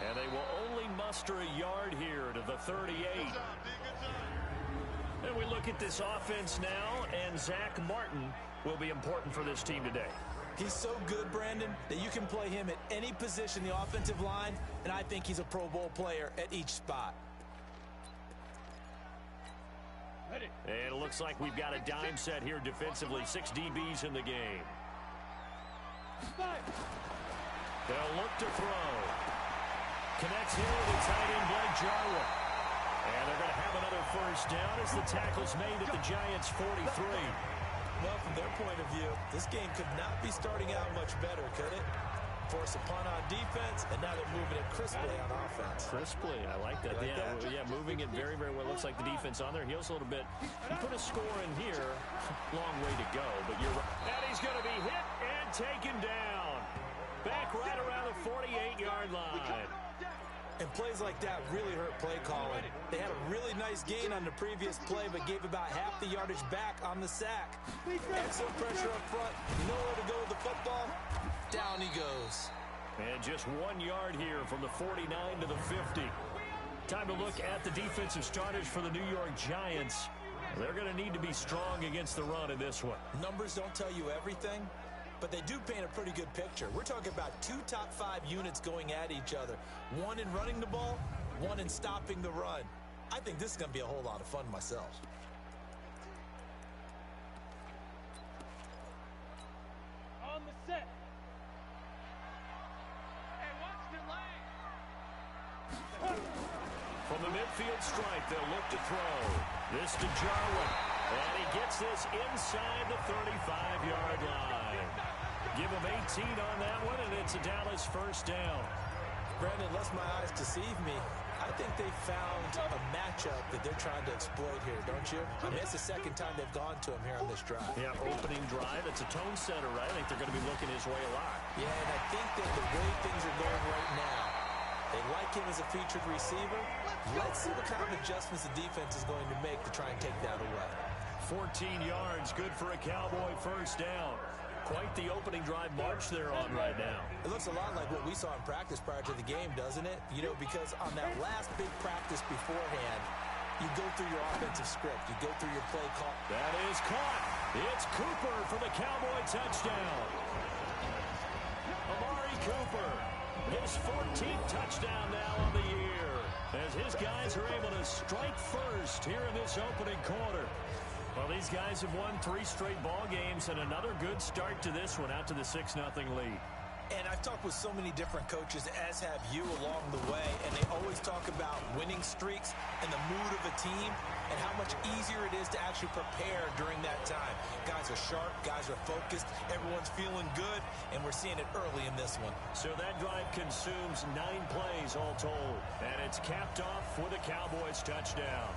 And they will only muster a yard here to the 38. And we look at this offense now, and Zach Martin will be important for this team today. He's so good, Brandon, that you can play him at any position in the offensive line, and I think he's a Pro Bowl player at each spot. And it looks like we've got a dime set here defensively. 6 DBs in the game. They'll look to throw. Connects here with the tight end, Blake Jarwin. And they're going to have another first down as the tackle's made at the Giants' 43. Well, from their point of view, this game could not be starting out much better, could it? Force a punt on defense, and now they're moving it crisply on offense. Crisply, I like that. Yeah, moving it very, very well. Looks like the defense on their heels a little bit. You put a score in here, long way to go, but you're right. And he's going to be hit and taken down. Back right around the 48-yard line. And plays like that really hurt play calling. They had a really nice gain on the previous play, but gave about half the yardage back on the sack. Excellent pressure up front. Nowhere to go with the football. Down he goes. And just 1 yard here from the 49 to the 50. Time to look at the defensive starters for the New York Giants. They're going to need to be strong against the run in this one. Numbers don't tell you everything, but they do paint a pretty good picture. We're talking about 2 top 5 units going at each other. One in running the ball, one in stopping the run. I think this is going to be a whole lot of fun myself. On the set. From the midfield stripe, they'll look to throw. This to Jarwin. And he gets this inside the 35-yard line. Give him 18 on that one, and it's a Dallas first down. Brandon, lest my eyes deceive me, I think they found a matchup that they're trying to exploit here, don't you? I mean, it's the second time they've gone to him here on this drive. Yeah, opening drive. It's a tone setter, right? I think they're going to be looking his way a lot. Yeah, and I think that the way things are going right now, they like him as a featured receiver. Let's see what kind of adjustments the defense is going to make to try and take that away. 14 yards, good for a Cowboy first down. Quite the opening drive march they're on right now. It looks a lot like what we saw in practice prior to the game, doesn't it? You know, because on that last big practice beforehand, you go through your offensive script. You go through your play call. That is caught. It's Cooper for the Cowboy touchdown. Amari Cooper, his 14th touchdown now on the year, as his guys are able to strike first here in this opening quarter. Well, these guys have won 3 straight ball games, and another good start to this one, out to the 6-0 lead. And I've talked with so many different coaches, as have you along the way, and they always talk about winning streaks and the mood of a team and how much easier it is to actually prepare during that time. Guys are sharp, guys are focused, everyone's feeling good, and we're seeing it early in this one. So that drive consumes 9 plays all told, and it's capped off with a Cowboys touchdown.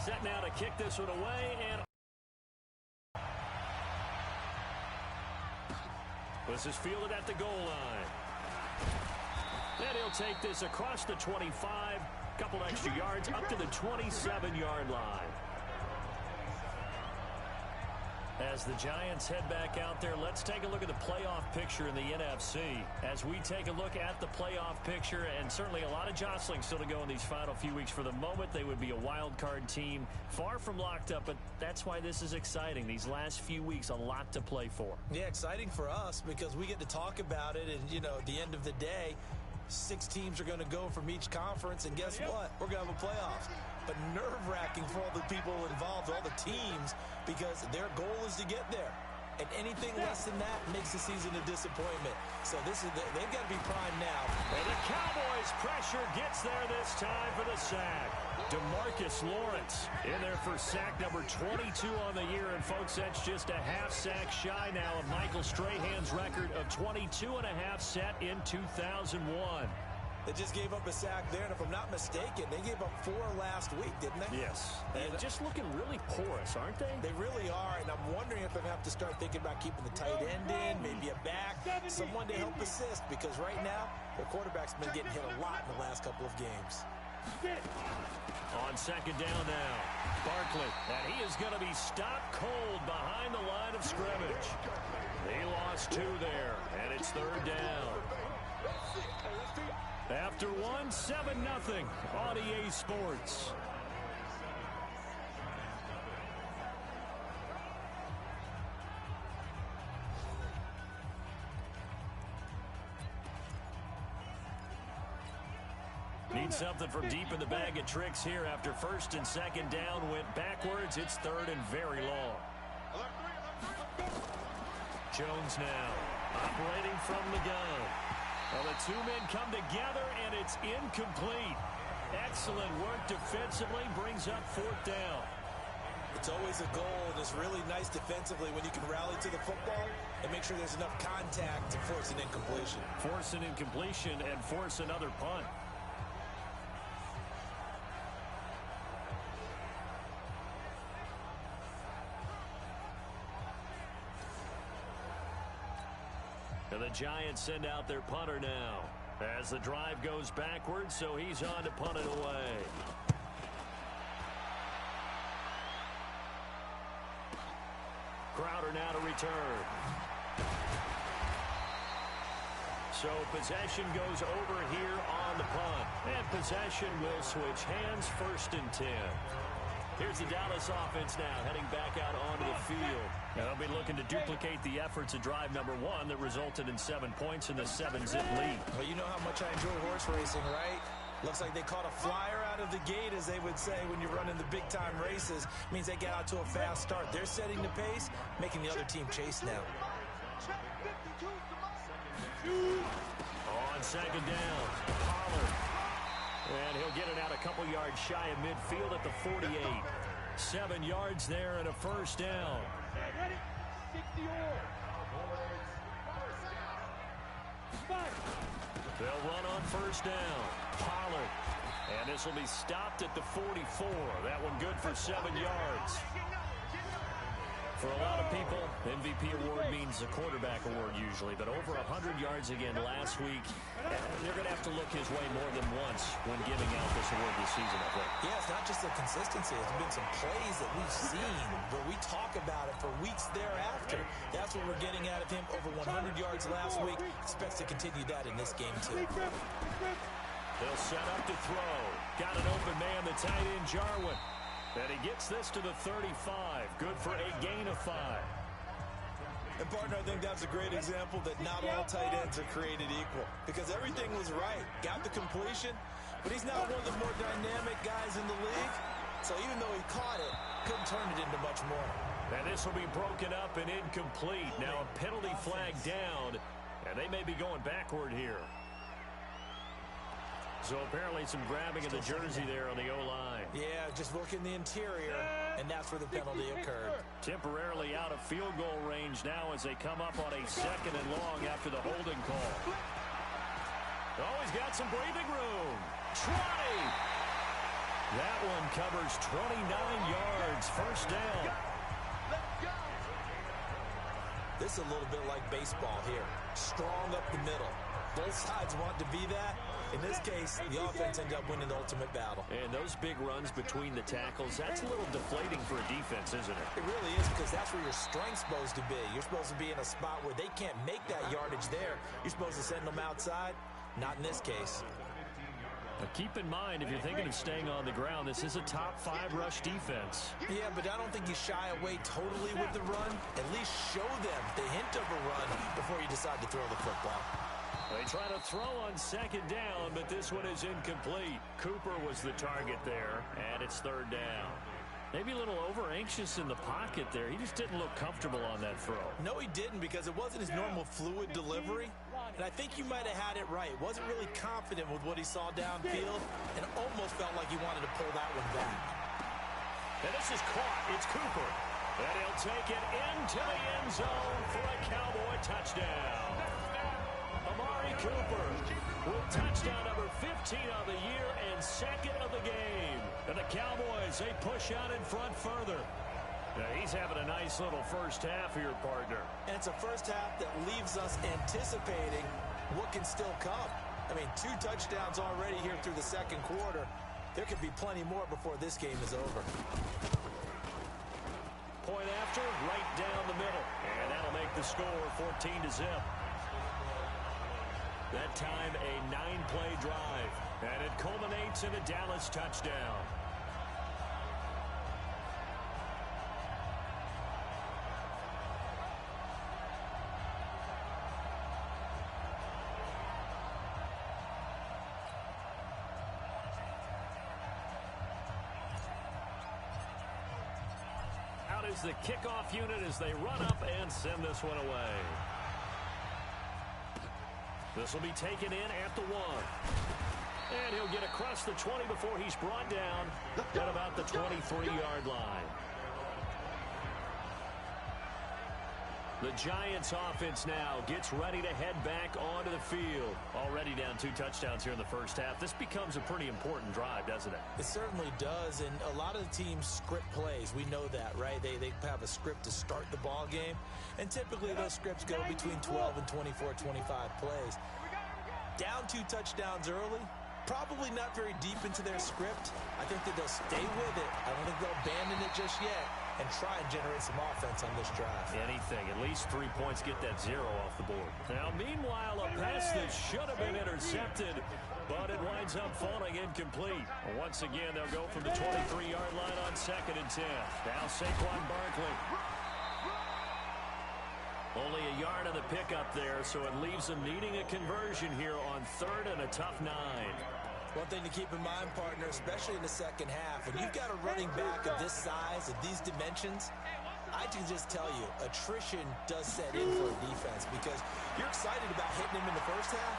Set now to kick this one away, and this is fielded at the goal line. And he'll take this across the 25, couple extra yards up to the 27-yard line. As the Giants head back out there, let's take a look at the playoff picture in the NFC. As we take a look at the playoff picture, and certainly a lot of jostling still to go in these final few weeks. For the moment, they would be a wild card team, far from locked up, but that's why this is exciting. These last few weeks, a lot to play for. Yeah, exciting for us because we get to talk about it, and, you know, at the end of the day, 6 teams are going to go from each conference, and guess what? We're going to have a playoffs. But nerve-wracking for all the people involved, all the teams, because their goal is to get there. And anything less than that makes the season a disappointment. So they've got to be primed now. And the Cowboys' pressure gets there this time for the sack. DeMarcus Lawrence in there for sack number 22 on the year. And, folks, that's just a half sack shy now of Michael Strahan's record of 22 and a half set in 2001. They just gave up a sack there, and if I'm not mistaken, they gave up 4 last week, didn't they? Yes. And just looking really porous, aren't they? They really are, and I'm wondering if they're going to have to start thinking about keeping the tight end in, maybe a back, someone to help assist, because right now, their quarterback's been getting hit a lot in the last couple of games. On second down now, Barkley, and he is going to be stopped cold behind the line of scrimmage. He lost 2 there, and it's third down. After 1, 7-0 on EA Sports. Need something from deep in the bag of tricks here after first and second down went backwards. It's third and very long. Jones now operating from the gun. Well, the 2 men come together, and it's incomplete. Excellent work defensively, brings up 4th down. It's always a goal, and it's really nice defensively when you can rally to the football and make sure there's enough contact to force an incompletion. Force an incompletion and force another punt. And the Giants send out their punter now as the drive goes backwards, so he's on to punt it away. Crowder now to return. So possession goes over here on the punt. And possession will switch hands, 1st and 10. Here's the Dallas offense now heading back out onto the field. Now they'll be looking to duplicate the efforts of drive number 1 that resulted in 7 points in the 7-zip lead. Well, you know how much I enjoy horse racing, right? Looks like they caught a flyer out of the gate, as they would say when you're running the big-time races. Means they get out to a fast start. They're setting the pace, making the other team chase now. On second down, Pollard. And he'll get it out a couple yards shy of midfield at the 48. 7 yards there and a 1st down. They'll run on 1st down. Pollard. And this will be stopped at the 44. That one good for 7 yards. For a lot of people, MVP award means a quarterback award usually, but over 100 yards again last week. They're going to have to look his way more than once when giving out this award this season, I think. Yeah, it's not just the consistency. There's been some plays that we've seen where we talk about it for weeks thereafter. That's what we're getting out of him. Over 100 yards last week. Expects to continue that in this game, too. They'll set up to throw. Got an open man, the tight end, Jarwin. And he gets this to the 35. Good for a gain of 5. And, partner, I think that's a great example that not all tight ends are created equal. Because everything was right. Got the completion, but he's not one of the more dynamic guys in the league. So even though he caught it, couldn't turn it into much more. And this will be broken up and incomplete. Now a penalty flag down, and they may be going backward here. So apparently some grabbing of the jersey there on the O-line. Yeah, just working the interior, and that's where the penalty occurred. Temporarily out of field goal range now as they come up on a 2nd and long after the holding call. Oh, he's got some breathing room. 20. That one covers 29 yards. 1st down. This is a little bit like baseball here. Strong up the middle. Both sides want to be that. In this case, the offense ended up winning the ultimate battle. And those big runs between the tackles, that's a little deflating for a defense, isn't it? It really is, because that's where your strength's supposed to be. You're supposed to be in a spot where they can't make that yardage there. You're supposed to send them outside. Not in this case. Now keep in mind, if you're thinking of staying on the ground, this is a top 5 rush defense. Yeah, but I don't think you shy away totally with the run. At least show them the hint of a run before you decide to throw the football. They try to throw on second down, but this one is incomplete. Cooper was the target there, and it's third down. Maybe a little over-anxious in the pocket there. He just didn't look comfortable on that throw. No, he didn't, because it wasn't his normal fluid delivery. And I think you might have had it right. Wasn't really confident with what he saw downfield and almost felt like he wanted to pull that one back. And this is caught. It's Cooper. And he'll take it into the end zone for a Cowboy touchdown. Amari Cooper with touchdown number 15 of the year and second of the game. And the Cowboys, they push out in front further. Now, he's having a nice little first half here, partner. And it's a first half that leaves us anticipating what can still come. I mean, 2 touchdowns already here through the second quarter. There could be plenty more before this game is over. Point after, right down the middle. And that'll make the score 14-0. That time, a 9-play drive. And it culminates in a Dallas touchdown. Out is the kickoff unit as they run up and send this one away. This will be taken in at the 1. And he'll get across the 20 before he's brought down at about the 23-yard line. The Giants offense now gets ready to head back onto the field. Already down 2 touchdowns here in the first half. This becomes a pretty important drive, doesn't it? It certainly does, and a lot of the teams script plays. We know that, right? They have a script to start the ball game, and typically those scripts go between 12 and 24, 25 plays. Down 2 touchdowns early, probably not very deep into their script. I think that they'll stay with it. I don't think they'll abandon it just yet and try and generate some offense on this drive. Anything. At least 3 points, get that 0 off the board. Now, meanwhile, a pass that should have been intercepted, but it winds up falling incomplete. Once again, they'll go from the 23-yard line on 2nd and 10. Now Saquon Barkley. Only a yard on the pickup there, so it leaves them needing a conversion here on 3rd and a tough 9. One thing to keep in mind, partner, especially in the second half, when you've got a running back of this size, of these dimensions, I can just tell you, attrition does set in for a defense because you're excited about hitting him in the first half.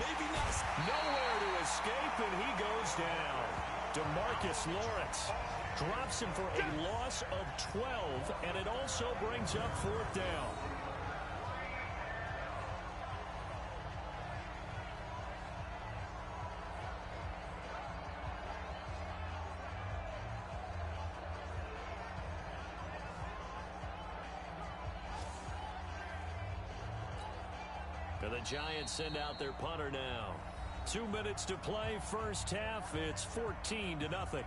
Maybe not. Nowhere to escape, and he goes down. DeMarcus Lawrence drops him for a loss of 12, and it also brings up 4th down. And the Giants send out their punter now. 2 minutes to play, first half. It's 14-0.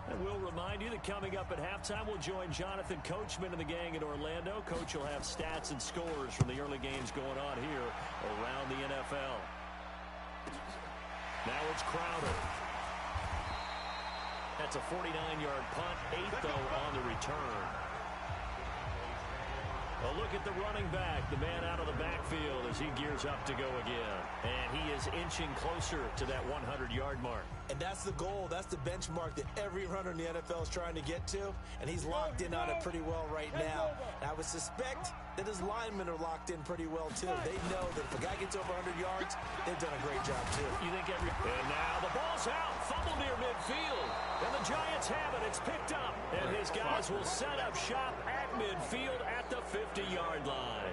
And we'll remind you that coming up at halftime, we'll join Jonathan Coachman and the gang in Orlando. Coach will have stats and scores from the early games going on here around the NFL. Now it's Crowder. That's a 49-yard punt, 8th, though, on the return. A look at the running back, the man out of the backfield as he gears up to go again. And he is inching closer to that 100-yard mark. And that's the goal. That's the benchmark that every runner in the NFL is trying to get to. And he's locked in on it pretty well right now. And I would suspect that his linemen are locked in pretty well, too. They know that if a guy gets over 100 yards, they've done a great job, too. You think every... And now the ball's out. Fumble near midfield. And the Giants have it. It's picked up. And his guys will set up shop at midfield at the 50-yard line.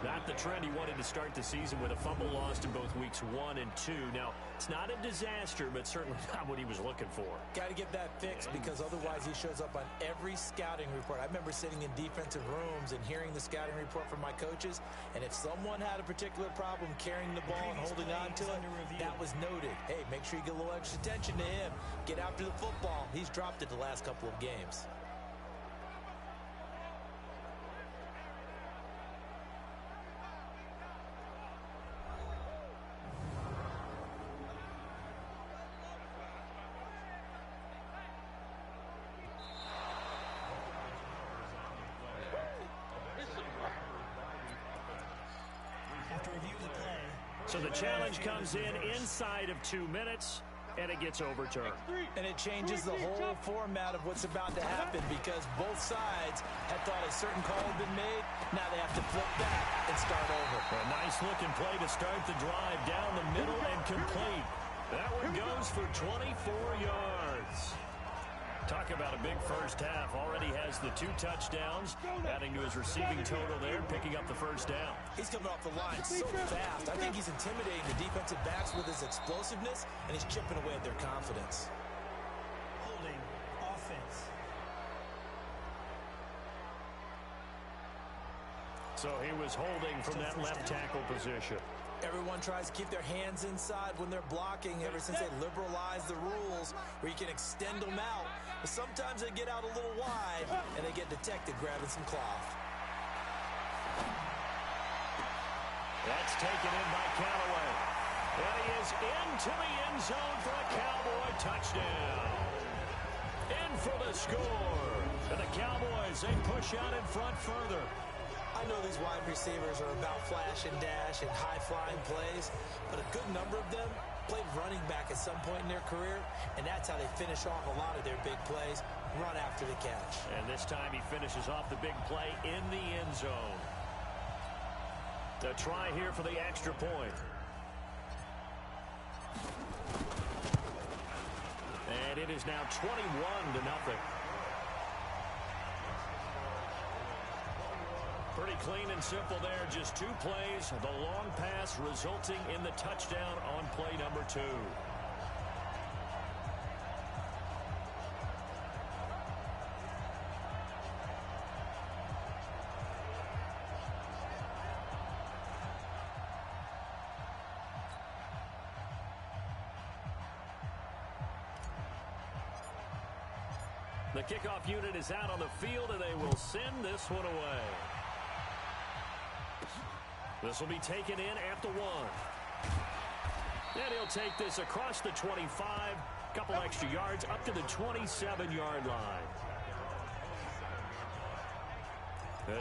Not the trend he wanted to start the season with a fumble lost in both weeks 1 and 2. Now, it's not a disaster, but certainly not what he was looking for. Got to get that fixed because otherwise he shows up on every scouting report. I remember sitting in defensive rooms and hearing the scouting report from my coaches, and if someone had a particular problem carrying the ball and holding on to it, that was noted. Hey, make sure you get a little extra attention to him. Get after the football. He's dropped it the last couple of games. So the challenge comes in inside of 2 minutes, and it gets overturned. And it changes the whole format of what's about to happen because both sides had thought a certain call had been made. Now they have to flip back and start over. A nice-looking play to start the drive down the middle and complete. That one goes for 24 yards. Talk about a big first half. Already has the 2 touchdowns, adding to his receiving total there, picking up the first down. He's coming off the line so fast. I think he's intimidating the defensive backs with his explosiveness, and he's chipping away at their confidence. Holding offense. So he was holding from that left tackle position. Everyone tries to keep their hands inside when they're blocking ever since they liberalized the rules where you can extend them out. But sometimes they get out a little wide and they get detected grabbing some cloth. That's taken in by Callaway. And he is into the end zone for a Cowboy touchdown. In for the score. And the Cowboys, they push out in front further. I know these wide receivers are about flash and dash and high-flying plays, but a good number of them played running back at some point in their career, and that's how they finish off a lot of their big plays, run after the catch. And this time he finishes off the big play in the end zone. The try here for the extra point. And it is now 21-0. Pretty clean and simple there. Just 2 plays. The long pass resulting in the touchdown on play number 2. The kickoff unit is out on the field, and they will send this one away. This will be taken in at the 1. And he'll take this across the 25. Couple extra yards up to the 27-yard line.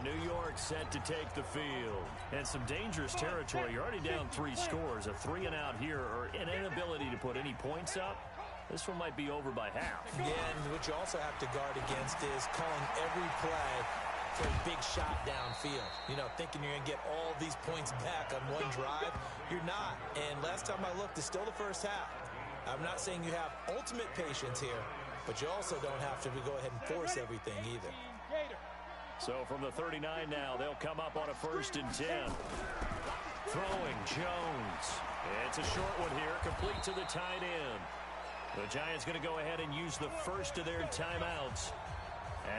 New York set to take the field. And some dangerous territory. You're already down 3 scores. A 3-and-out here, or an inability to put any points up. This one might be over by half. Yeah, and what you also have to guard against is calling every play for a big shot downfield. You know, thinking you're going to get all these points back on one drive. You're not. And last time I looked, it's still the first half. I'm not saying you have ultimate patience here, but you also don't have to go ahead and force everything either. So from the 39 now, they'll come up on a 1st and 10. Throwing Jones. It's a short one here, complete to the tight end. The Giants going to go ahead and use the first of their timeouts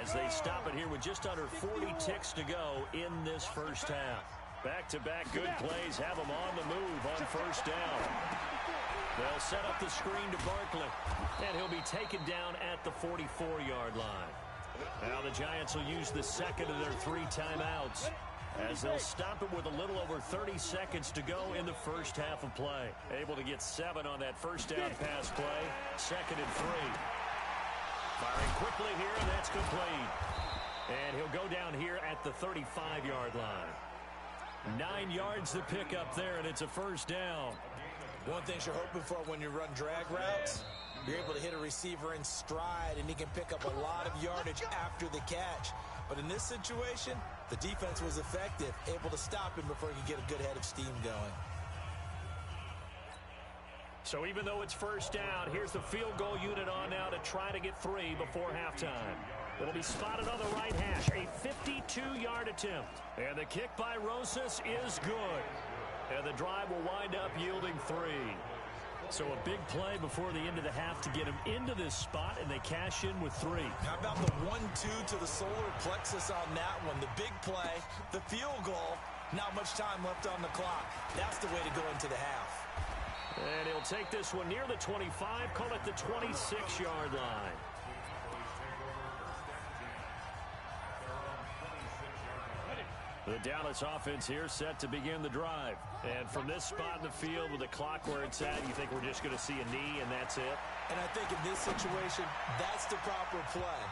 as they stop it here with just under 40 ticks to go in this first half. Back-to-back good plays have them on the move on 1st down. They'll set up the screen to Barkley, and he'll be taken down at the 44-yard line. Now the Giants will use the second of their 3 timeouts as they'll stop it with a little over 30 seconds to go in the first half of play. Able to get 7 on that first down pass play. 2nd and 3. Firing quickly here, and that's complete. And he'll go down here at the 35-yard line. 9 yards to pick up there, and it's a 1st down. One thing you're hoping for when you run drag routes, you're able to hit a receiver in stride, and he can pick up a lot of yardage after the catch. But in this situation, the defense was effective, able to stop him before he could get a good head of steam going. So even though it's 1st down, here's the field goal unit on now to try to get 3 before halftime. It'll be spotted on the right hash, a 52-yard attempt. And the kick by Rosas is good. And the drive will wind up yielding 3. So a big play before the end of the half to get them into this spot, and they cash in with 3. How about the 1-2 to the solar plexus on that one? The big play, the field goal, not much time left on the clock. That's the way to go into the half. And he'll take this one near the 25, call it the 26-yard line. The Dallas offense here set to begin the drive. And from this spot in the field with the clock where it's at, you think we're just going to see a knee and that's it? And I think in this situation, that's the proper play.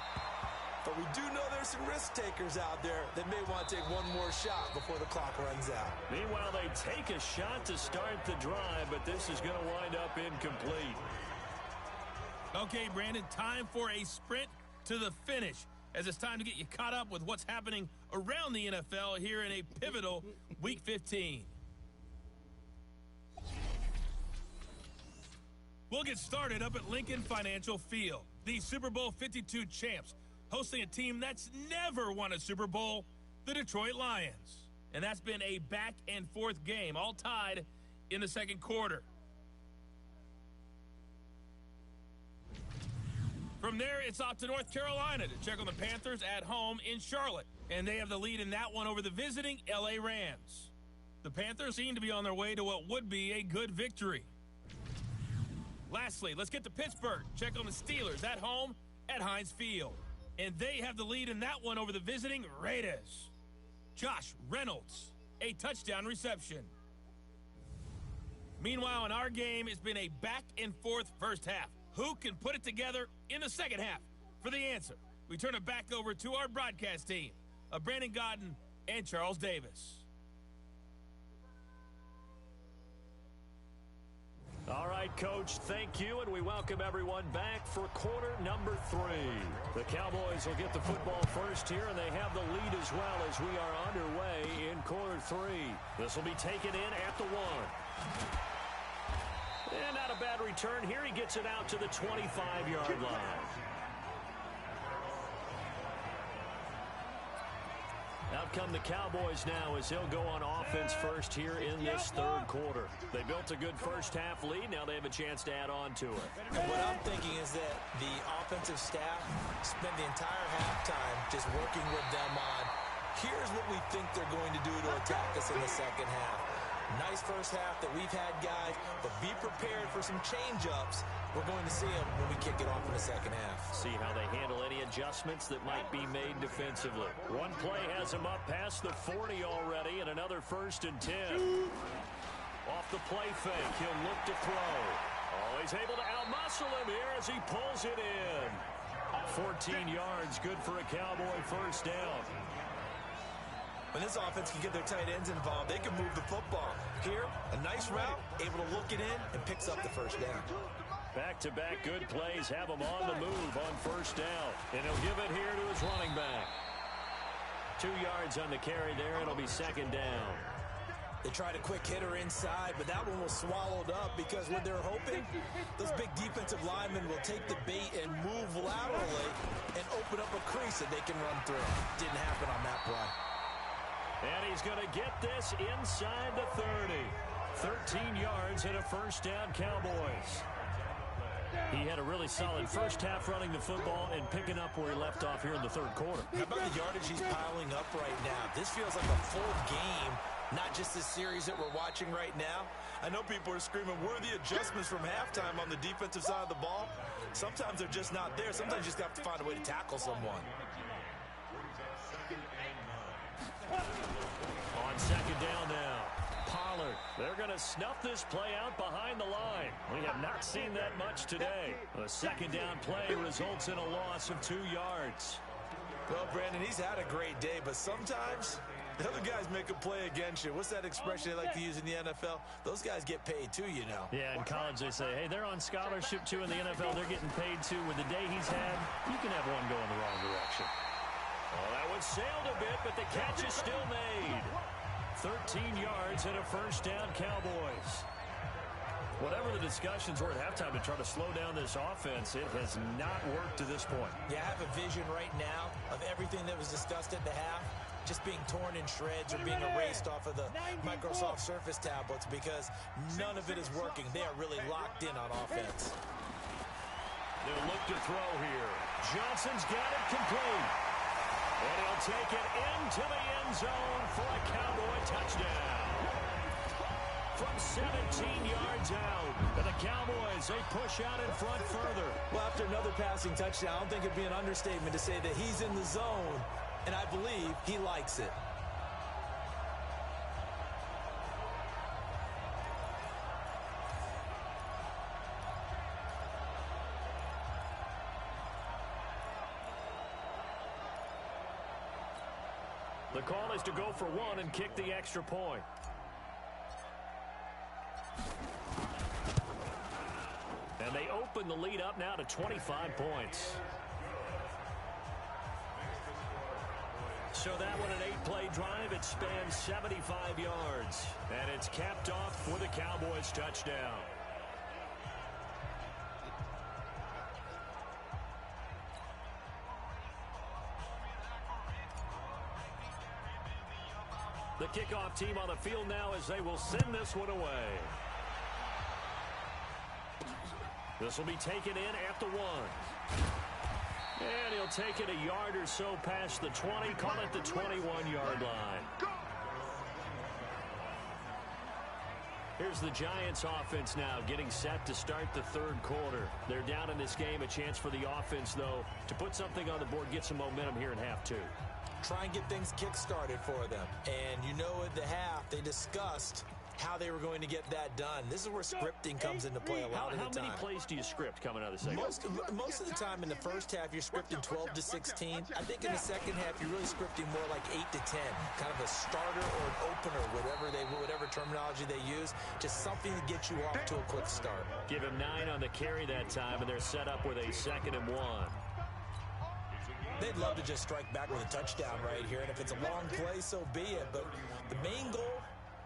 But we do know there's some risk takers out there that may want to take one more shot before the clock runs out. Meanwhile, they take a shot to start the drive, but this is going to wind up incomplete. Okay, Brandon, time for a sprint to the finish, as it's time to get you caught up with what's happening around the NFL here in a pivotal Week 15. We'll get started up at Lincoln Financial Field. The Super Bowl 52 champs hosting a team that's never won a Super Bowl, the Detroit Lions. And that's been a back-and-forth game, all tied in the second quarter. From there, it's off to North Carolina to check on the Panthers at home in Charlotte. And they have the lead in that one over the visiting L.A. Rams. The Panthers seem to be on their way to what would be a good victory. Lastly, let's get to Pittsburgh. Check on the Steelers at home at Heinz Field. And they have the lead in that one over the visiting Raiders. Josh Reynolds, a touchdown reception. Meanwhile, in our game, it's been a back-and-forth first half. Who can put it together in the second half? For the answer, we turn it back over to our broadcast team of Brandon Godden and Charles Davis. All right, Coach, thank you, and we welcome everyone back for quarter number 3. The Cowboys will get the football first here, and they have the lead as well as we are underway in quarter 3. This will be taken in at the 1. And not a bad return here. He gets it out to the 25-yard line. Out come the Cowboys now as they'll go on offense first here in this third quarter. They built a good first half lead. Now they have a chance to add on to it. And what I'm thinking is that the offensive staff spent the entire halftime just working with them on, here's what we think they're going to do to attack us in the second half. Nice first half that we've had, guys, but be prepared for some change-ups. We're going to see them when we kick it off in the second half. See how they handle any adjustments that might be made defensively. One play has him up past the 40 already, and another 1st and 10. Off the play fake, he'll look to throw. Oh, he's able to outmuscle him here as he pulls it in. 14 yards, good for a Cowboy first down. When this offense can get their tight ends involved, they can move the football. Here, a nice route, able to look it in, and picks up the first down. Back-to-back good plays have him on the move on first down. And he'll give it here to his running back. 2 yards on the carry there. It'll be second down. They tried a quick hitter inside, but that one was swallowed up because what they're hoping, those big defensive linemen will take the bait and move laterally and open up a crease that they can run through. Didn't happen on that play. And he's going to get this inside the 30. 13 yards and a first down, Cowboys. He had a really solid first half running the football and picking up where he left off here in the third quarter. How about the yardage he's piling up right now? This feels like a full game, not just this series that we're watching right now. I know people are screaming, where are the adjustments from halftime on the defensive side of the ball? Sometimes they're just not there. Sometimes you just have to find a way to tackle someone. On second down now, Pollard. They're going to snuff this play out behind the line. We have not seen that much today. A second down play results in a loss of 2 yards. Well, Brandon, he's had a great day, but sometimes the other guys make a play against you. What's that expression they like to use in the NFL? Those guys get paid too, you know. Yeah, in college they say, hey, they're on scholarship too. In the NFL, they're getting paid too. With the day he's had, you can have one going the wrong direction. Well, that one sailed a bit, but the catch is still made. 13 yards and a first down, Cowboys. Whatever the discussions were at halftime to try to slow down this offense, it has not worked to this point. Yeah, I have a vision right now of everything that was discussed at the half just being torn in shreds or being erased off of the Microsoft Surface tablets because none of it is working. They are really locked in on offense. They'll look to throw here. Johnson's got it complete. And he'll take it into the end zone for a Cowboy touchdown. From 17 yards out. And the Cowboys, they push out in front further. Well, after another passing touchdown, I don't think it'd be an understatement to say that he's in the zone, and I believe he likes it. The call is to go for one and kick the extra point. And they open the lead up now to 25 points. So that one, an 8-play drive. It spans 75 yards. And it's capped off with a Cowboys touchdown. The kickoff team on the field now as they will send this one away. This will be taken in at the 1. And he'll take it a yard or so past the 20, call it the 21-yard line. Here's the Giants offense now getting set to start the third quarter. They're down in this game. A chance for the offense, though, to put something on the board, get some momentum here in half 2. Try and get things kick-started for them. And you know at the half, they discussed how they were going to get that done. This is where scripting comes into play a lot of the time. How many plays do you script coming out of the second? Most of the time in the first half, you're scripting 12 to 16. I think in the second half, you're really scripting more like 8 to 10. Kind of a starter or an opener, whatever terminology they use. Just something to get you off to a quick start. Give him 9 on the carry that time, and they're set up with a 2nd and 1. They'd love to just strike back with a touchdown right here, and if it's a long play, so be it. But the main goal,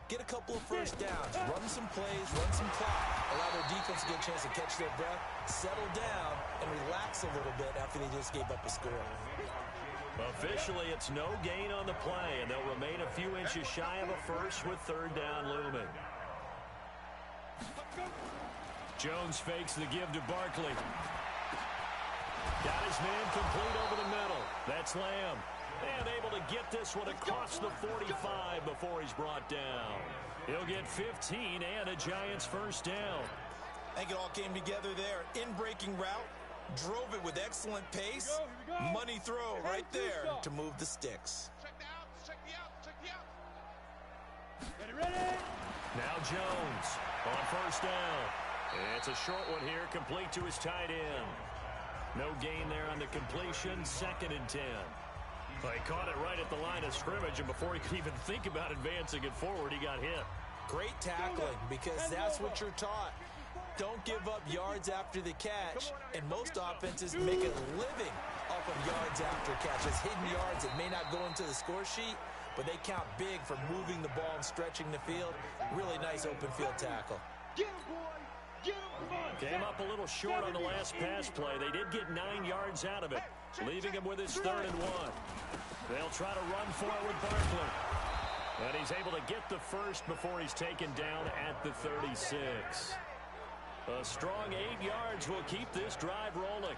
get a couple of first downs, run some plays, run some clock, allow their defense to get a chance to catch their breath, settle down, and relax a little bit after they just gave up a score. Officially, it's no gain on the play, and they'll remain a few inches shy of a first with 3rd down looming. Jones fakes the give to Barkley. Got his man complete over the middle. That's Lamb. And able to get this one across the 45 before he's brought down. He'll get 15 and a Giants first down. I think it all came together there. In-breaking route, drove it with excellent pace. Money throw right there to move the sticks. Check the outs, check the outs, check the outs. Ready? Now Jones on first down. It's a short one here, complete to his tight end. No gain there on the completion, 2nd and 10. Well, he caught it right at the line of scrimmage, and before he could even think about advancing it forward, he got hit. Great tackling, because that's what you're taught. Don't give up yards after the catch, and most offenses make a living off of yards after catches. Hidden yards that may not go into the score sheet, but they count big for moving the ball and stretching the field. Really nice open field tackle. Get him, boy! Get him! Come on! Came up a little short on the last pass play. They did get 9 yards out of it, leaving him with his 3rd and 1. They'll try to run for it with Barkley. And he's able to get the first before he's taken down at the 36. A strong 8 yards will keep this drive rolling.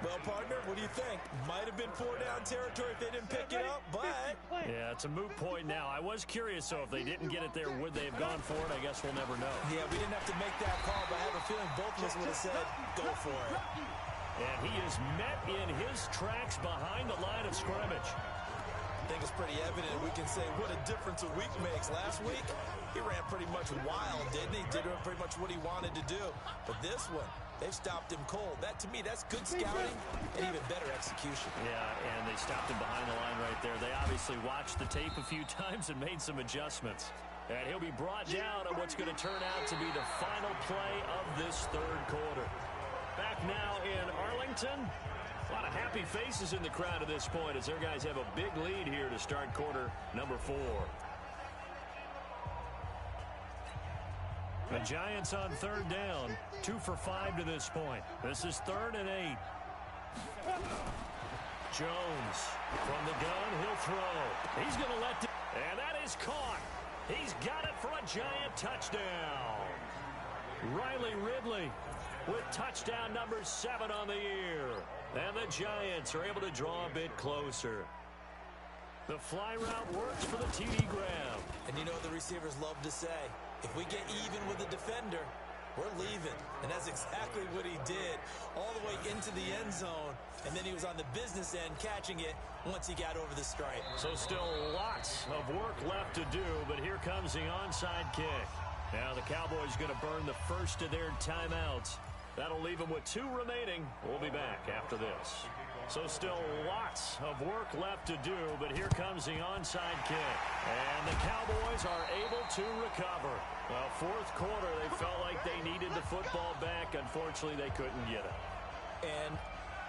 Well, partner, what do you think? Might have been 4-down territory if they didn't pick it up, but... Yeah, it's a moot point now. I was curious, so if they didn't get it there, would they have gone for it? I guess we'll never know. Yeah, we didn't have to make that call, but I have a feeling both of us would have said, go for it. And he is met in his tracks behind the line of scrimmage. I think it's pretty evident. We can say what a difference a week makes. Last week, he ran pretty much wild, didn't he? Did pretty much what he wanted to do. But this one, they've stopped him cold. That, to me, that's good scouting and even better execution. Yeah, and they stopped him behind the line right there. They obviously watched the tape a few times and made some adjustments. And he'll be brought down on what's going to turn out to be the final play of this third quarter. Back now in Arlington. A lot of happy faces in the crowd at this point as their guys have a big lead here to start quarter number 4. The Giants on 3rd down, 2 for 5 to this point. This is 3rd and 8. Jones from the gun. He'll throw. He's going to let it. And that is caught. He's got it for a giant touchdown. Riley Ridley with touchdown number 7 on the year. And the Giants are able to draw a bit closer. The fly route works for the TD grab. And you know what the receivers love to say? If we get even with the defender, we're leaving. And that's exactly what he did, all the way into the end zone. And then he was on the business end catching it once he got over the stripe. So still lots of work left to do, but here comes the onside kick. Now the Cowboys going to burn the first of their timeouts. That'll leave them with 2 remaining. We'll be back after this. So still lots of work left to do, but here comes the onside kick. And the Cowboys are able to recover. Well, fourth quarter, they felt like they needed the football back. Unfortunately, they couldn't get it. And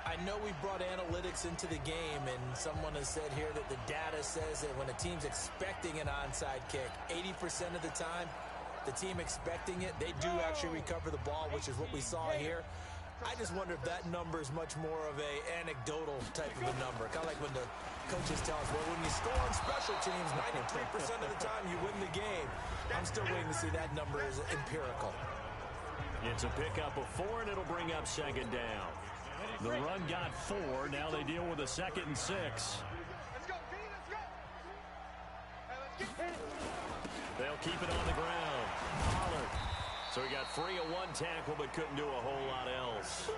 I know we brought analytics into the game, and someone has said here that the data says that when a team's expecting an onside kick, 80% of the time, the team expecting it, they do actually recover the ball, which is what we saw here. I just wonder if that number is much more of a anecdotal type of a number. Kind of like when the coaches tell us, well, when you score on special teams, 93% of the time you win the game. I'm still waiting to see that number is empirical. It's a pickup of 4, and it'll bring up second down. The run got 4. Now they deal with a 2nd and 6. Let's go, P, let's go. Hey, let's get They'll keep it on the ground. Pollard. So he got free of 1 tackle, but couldn't do a whole lot else.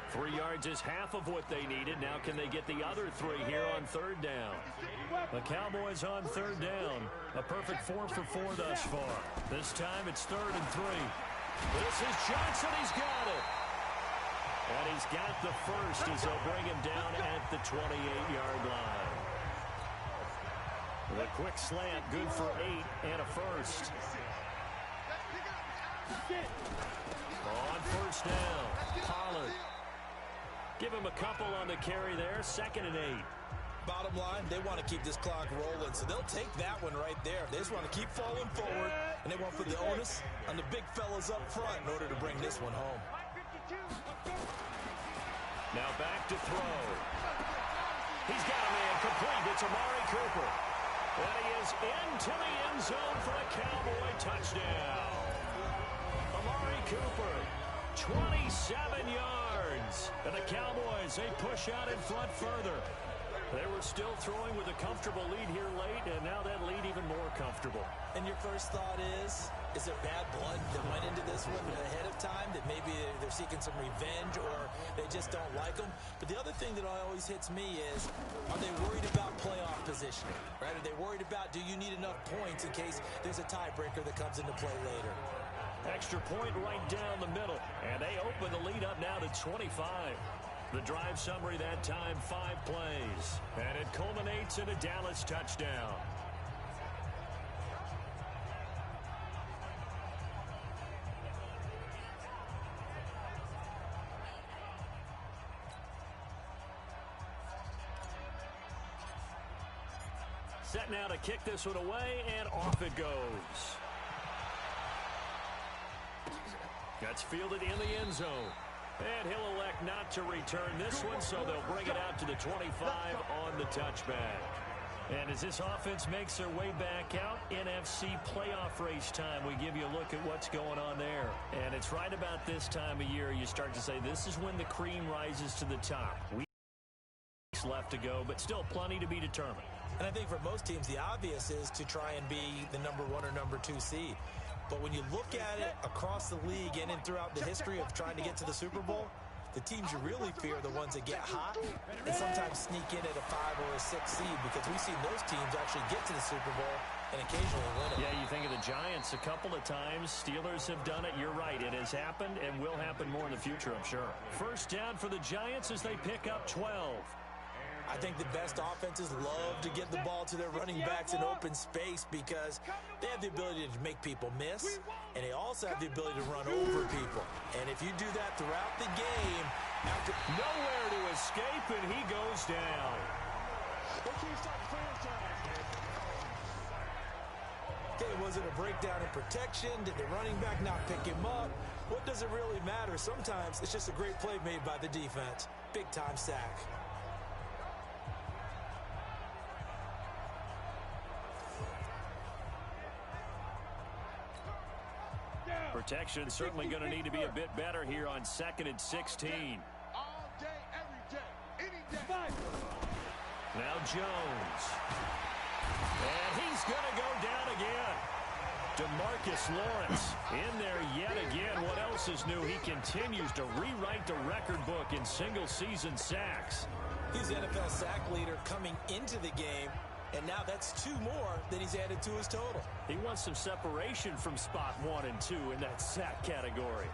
3 yards is half of what they needed. Now can they get the other 3 here on 3rd down? The Cowboys on 3rd down. A perfect 4 for 4 thus far. This time it's 3rd and 3. This is Johnson. He's got it. And he's got the first as they'll bring him down at the 28-yard line. The quick slant, good for 8 and a first. On 1st down, Pollard. Give him a couple on the carry there, 2nd and 8. Bottom line, they want to keep this clock rolling, so they'll take that one right there. They just want to keep falling forward, and they want to put the onus on the big fellas up front in order to bring this one home. Now back to throw. He's got a man complete. It's Amari Cooper. And he is into the end zone for a Cowboy touchdown. Amari Cooper, 27 yards. And the Cowboys, they push out in front further. They were still throwing with a comfortable lead here late, and now that lead even more comfortable. And your first thought is there bad blood that went into this one ahead of time, that maybe they're seeking some revenge or they just don't like them? But the other thing that always hits me is, are they worried about playoff positioning, right? Are they worried about, do you need enough points in case there's a tiebreaker that comes into play later? Extra point right down the middle, and they open the lead up now to 25. The drive summary that time, 5 plays, and it culminates in a Dallas touchdown. Set now to kick this one away, and off it goes. That's fielded in the end zone. And he'll elect not to return this one, so they'll bring it out to the 25 on the touchback. And as this offense makes their way back out, NFC playoff race time, we give you a look at what's going on there. And it's right about this time of year you start to say this is when the cream rises to the top. Weeks left to go, but still plenty to be determined. And I think for most teams, the obvious is to try and be the number 1 or number 2 seed. But when you look at it across the league and throughout the history of trying to get to the Super Bowl, the teams you really fear are the ones that get hot and sometimes sneak in at a 5 or a 6 seed, because we've seen those teams actually get to the Super Bowl and occasionally win it. Yeah, you think of the Giants a couple of times. Steelers have done it. You're right. It has happened and will happen more in the future, I'm sure. First down for the Giants as they pick up 12. I think the best offenses love to get the ball to their running backs in open space because they have the ability to make people miss, and they also have the ability to run over people. And if you do that throughout the game, after nowhere to escape, and he goes down. Okay, was it a breakdown in protection? Did the running back not pick him up? What does it really matter? Sometimes it's just a great play made by the defense. Big-time sack. Protection certainly going to need to be a bit better here on 2nd and 16. All day, every day, any day. Now Jones. And he's going to go down again. DeMarcus Lawrence in there yet again. What else is new? He continues to rewrite the record book in single-season sacks. He's the NFL sack leader coming into the game, and now that's 2 more than he's added to his total. He wants some separation from spot 1 and 2 in that sack category.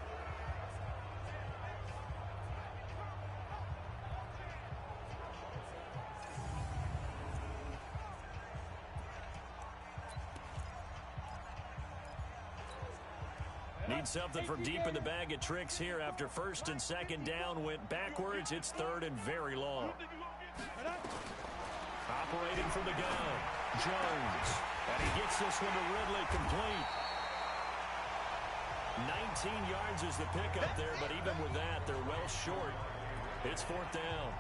Need something from deep in the bag of tricks here after 1st and 2nd down went backwards. It's 3rd and very long. Operating from the gun, Jones. And he gets this one to Ridley complete. 19 yards is the pickup there, but even with that, they're well short. It's 4th down.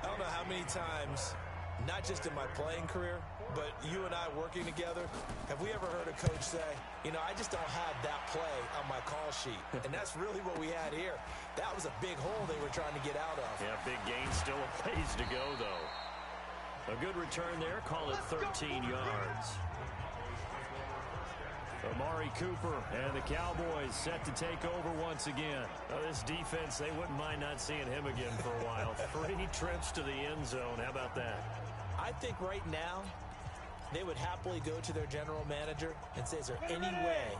I don't know how many times, not just in my playing career, but you and I working together, have we ever heard a coach say, you know, I just don't have that play on my call sheet. And that's really what we had here. That was a big hole they were trying to get out of. Yeah, big gain, still a ways to go, though. A good return there, call it 13 yards. Amari Cooper and the Cowboys set to take over once again. This defense, they wouldn't mind not seeing him again for a while. 3 trips to the end zone. How about that? I think right now, they would happily go to their general manager and say, is there any way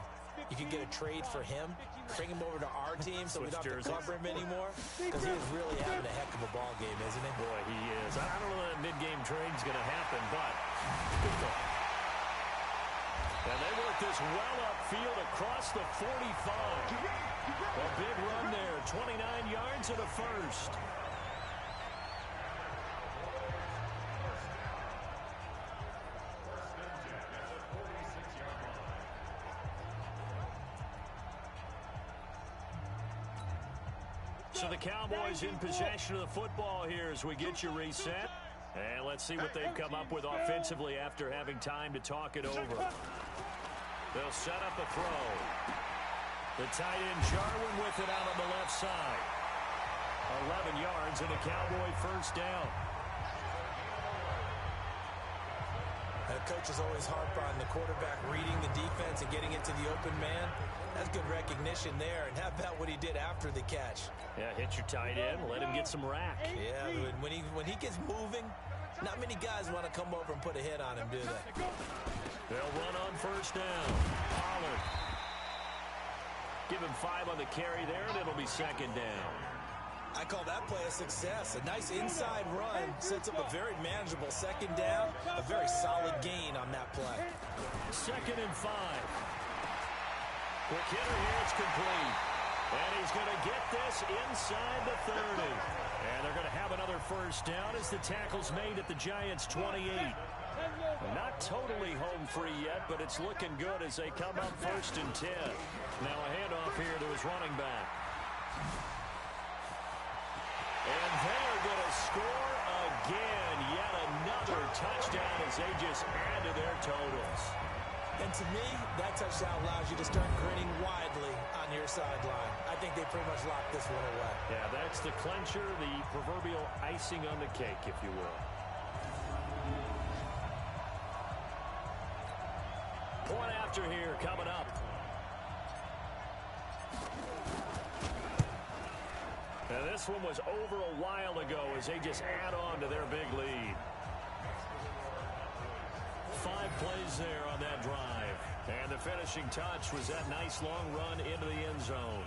you can get a trade for him, bring him over to our team so we don't have to cover him anymore? Because he is really having a heck of a ball game, isn't he? Boy, he is. I don't know that mid-game trade's going to happen, but good thought. And they work this well upfield across the 45. A big run there, 29 yards and a first. So the Cowboys in possession of the football here as we get you reset. And let's see what they've come up with offensively after having time to talk it over. They'll set up a throw. The tight end Jarwin with it out on the left side. 11 yards and a Cowboy first down. Coaches always harp on the quarterback reading the defense and getting into the open man. That's good recognition there. And how about what he did after the catch? Yeah, hit your tight end, let him get some rack. Yeah, when he gets moving, not many guys want to come over and put a hit on him, do they? They'll run on first down. Pollard. Give him 5 on the carry there, and it'll be 2nd down. I call that play a success. A nice inside run sets up a very manageable 2nd down. A very solid gain on that play. 2nd and 5. Quick hitter here, it's complete. And he's going to get this inside the 30. And they're going to have another first down as the tackle's made at the Giants' 28. Not totally home free yet, but it's looking good as they come up 1st and 10. Now a handoff here to his running back. And they are going to score again. Yet another touchdown as they just add to their totals. And to me, that touchdown allows you to start grinning widely on your sideline. I think they pretty much locked this one away. Yeah, that's the clincher, the proverbial icing on the cake, if you will. Point after here coming up. Now this one was over a while ago as they just add on to their big lead. 5 plays there on that drive. And the finishing touch was that nice long run into the end zone.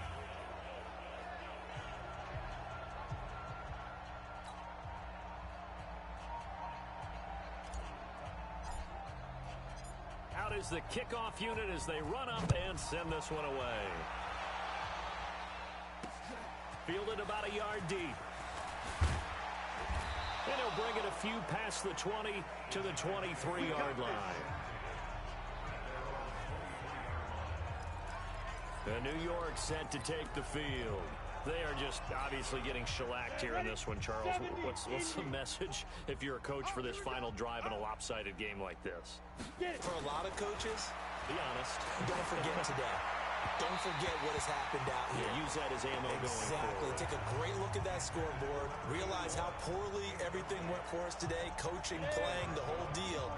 Out is the kickoff unit as they run up and send this one away. Fielded about a yard deep. And he'll bring it a few past the 20 to the 23-yard line. The New York set to take the field. They are just obviously getting shellacked here in this one, Charles. What's the message if you're a coach for this final drive in a lopsided game like this? For a lot of coaches, be honest. Don't forget today. Don't forget what has happened out here. Yeah, use that as ammo going Exactly. forward. Take a great look at that scoreboard. Realize how poorly everything went for us today. Coaching, playing, the whole deal.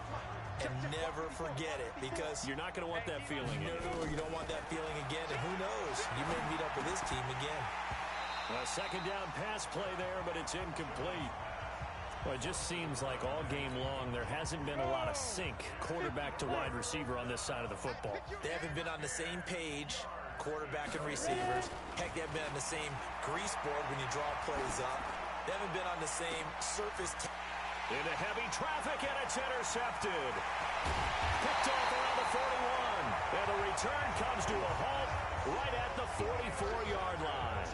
And never forget it, because you're not going to want that feeling. No, you don't want that feeling again. And who knows? You may meet up with this team again. A second down pass play there, but it's incomplete. Well, it just seems like all game long there hasn't been a lot of sync quarterback to wide receiver on this side of the football. They haven't been on the same page, quarterback and receivers. Heck, they haven't been on the same grease board when you draw plays up. They haven't been on the same surface. Into heavy traffic, and it's intercepted. Picked off around the 41. And the return comes to a halt right at the 44-yard line.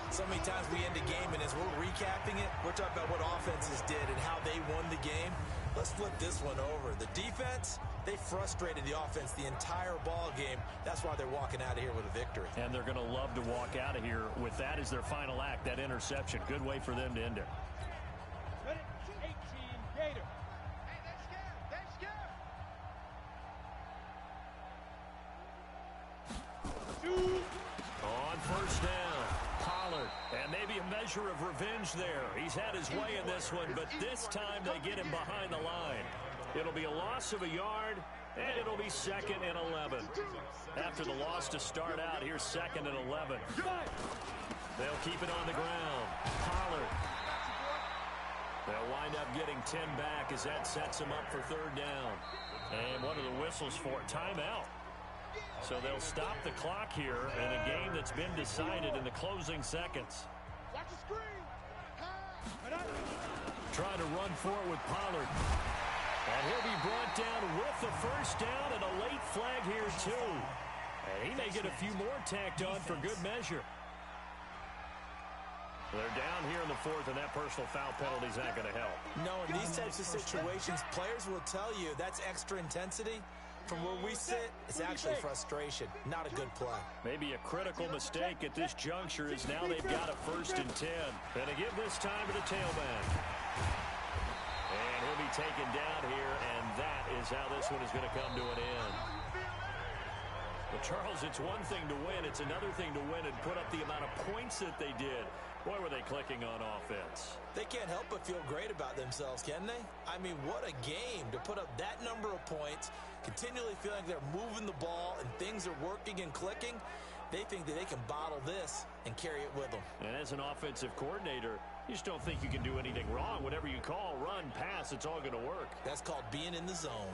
So many times we end a game, and as we're recapping it, we're talking about what offenses did and how they won the game. Let's flip this one over. The defense, they frustrated the offense the entire ball game. That's why they're walking out of here with a victory. And they're going to love to walk out of here with that as their final act, that interception. Good way for them to end it. 18 Gator. Hey, they're scared. They're scared. On first down, Pollard. And maybe a measure of revenge there. He's had his way in this one, but this time they get him behind the line. It'll be a loss of a yard, and it'll be 2nd and 11. After the loss to start out, here's 2nd and 11. They'll keep it on the ground. Pollard. They'll wind up getting 10 back as that sets them up for 3rd down. And what are the whistles for? Timeout. So they'll stop the clock here in a game that's been decided in the closing seconds. Watch the screen. Try to run for it with Pollard. And he'll be brought down with the first down and a late flag here too. And he may get a few more tacked on for good measure. They're down here in the 4th, and that personal foul penalty is not going to help. No, in these types of situations, players will tell you that's extra intensity. From where we sit, it's actually frustration, not a good play. Maybe a critical mistake at this juncture is now they've got a 1st and 10. And to give this time to the tailback. And he'll be taken down here, and that is how this one is going to come to an end. Well, Charles, it's one thing to win. It's another thing to win and put up the amount of points that they did. Boy, were they clicking on offense. They can't help but feel great about themselves, can they? I mean, what a game to put up that number of points, continually feeling like they're moving the ball and things are working and clicking. They think that they can bottle this and carry it with them. And as an offensive coordinator, you just don't think you can do anything wrong. Whatever you call, run, pass, it's all going to work. That's called being in the zone.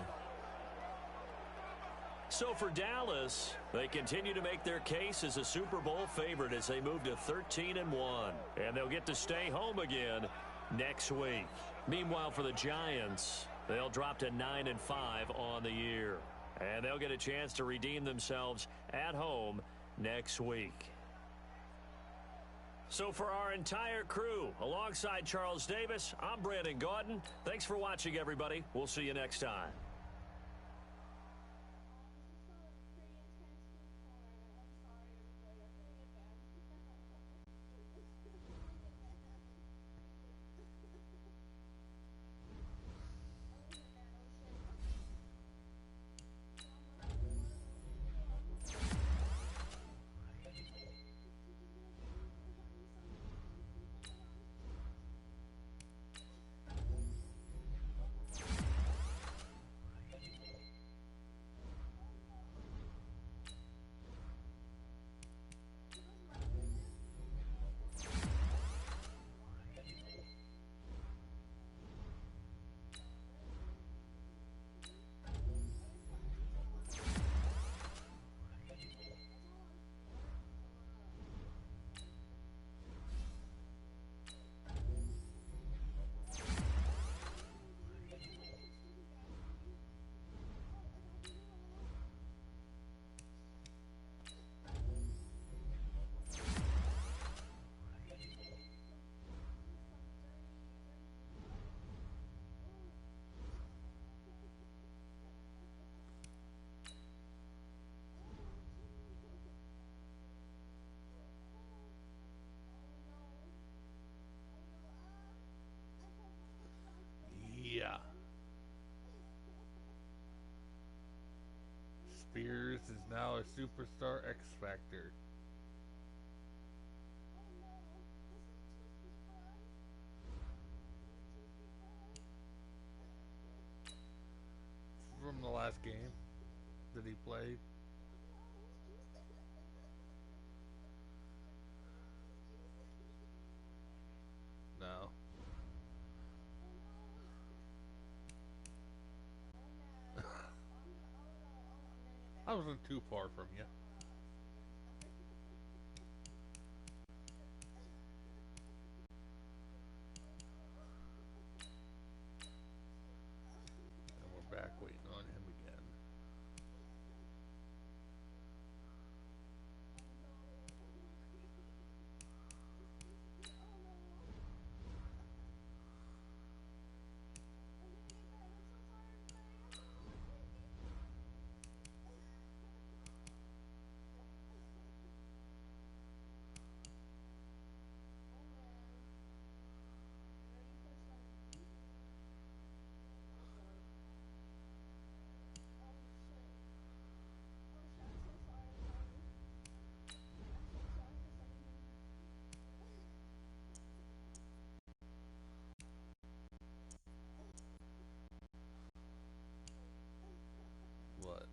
So for Dallas, they continue to make their case as a Super Bowl favorite as they move to 13-1. And they'll get to stay home again next week. Meanwhile, for the Giants, they'll drop to 9-5 on the year. And they'll get a chance to redeem themselves at home next week. So for our entire crew, alongside Charles Davis, I'm Brandon Gaudin. Thanks for watching, everybody. We'll see you next time. Now a superstar X Factor. From the last game that he played. No. I wasn't too far from you. And we're back waiting on him again. What?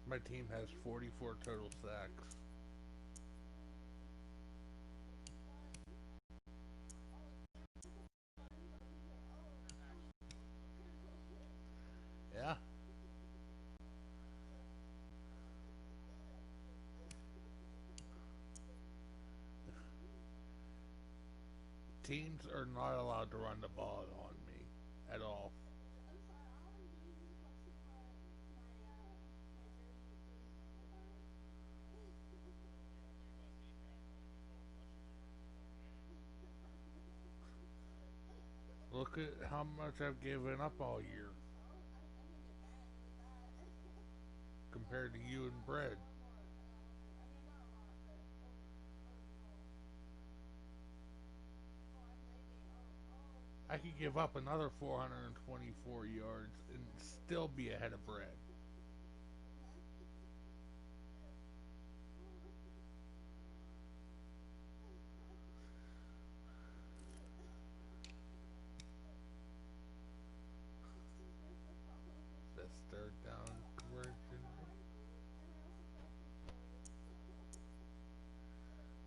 My team has 44 total sacks. Yeah. Teams are not allowed to run the ball on me at all. Look at how much I've given up all year compared to you and Bread. I could give up another 424 yards and still be ahead of Bread. Best third down conversion.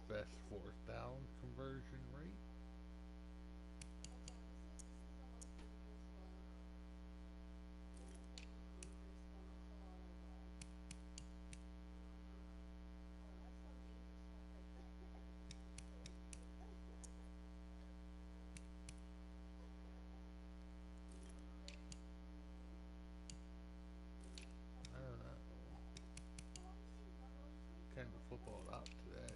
Best fourth down conversion rate. I don't know. Kind of football out today.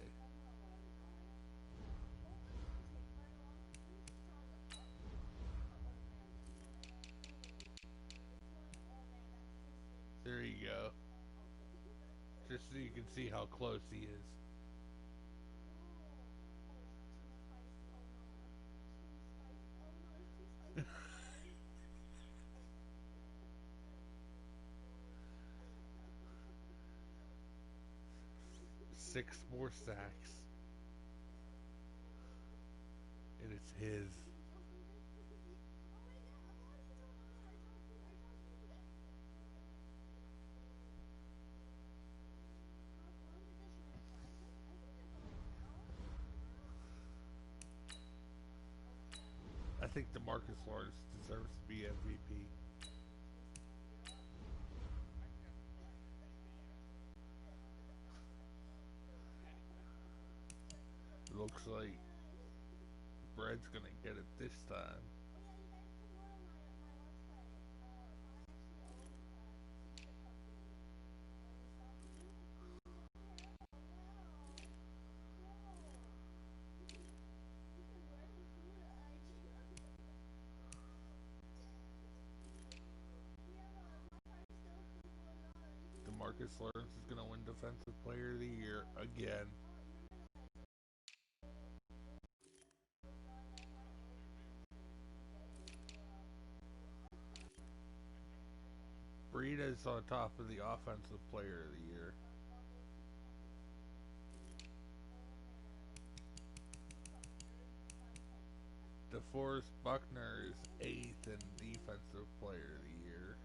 There you go. Just so you can see how close he is. Six more sacks. And it's his. think DeMarcus Lawrence deserves to be MVP. Looks like Bread's gonna get it this time. DeMarcus Lawrence is gonna win Defensive Player of the Year again. Breida's on top of the Offensive Player of the Year. DeForest Buckner is 8th in Defensive Player of the Year.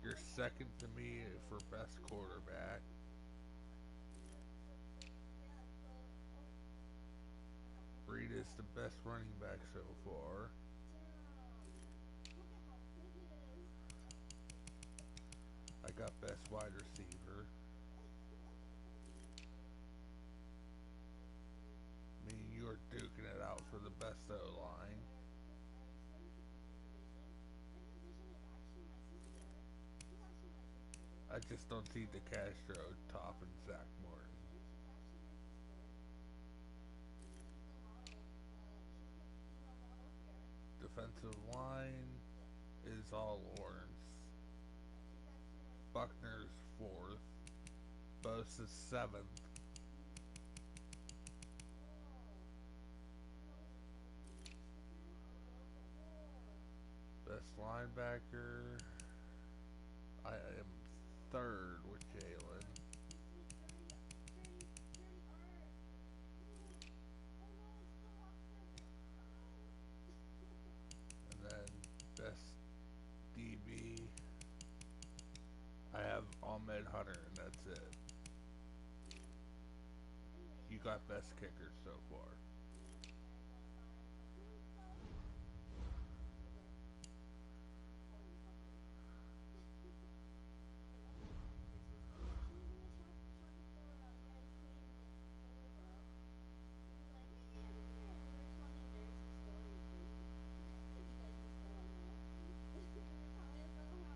You're second to me for best quarterback. Breida is the best running back so far. I got best wide receiver. Me and you are duking it out for the best O-line. I just don't see DeCastro topping Zach Morton. Defensive line is all Lawrence. Buckner's 4th. Bosa's 7th. Best linebacker, I am 3rd with Jalen. And then best DB, I have Ahmed Hunter, and that's it. You got best kicker so far.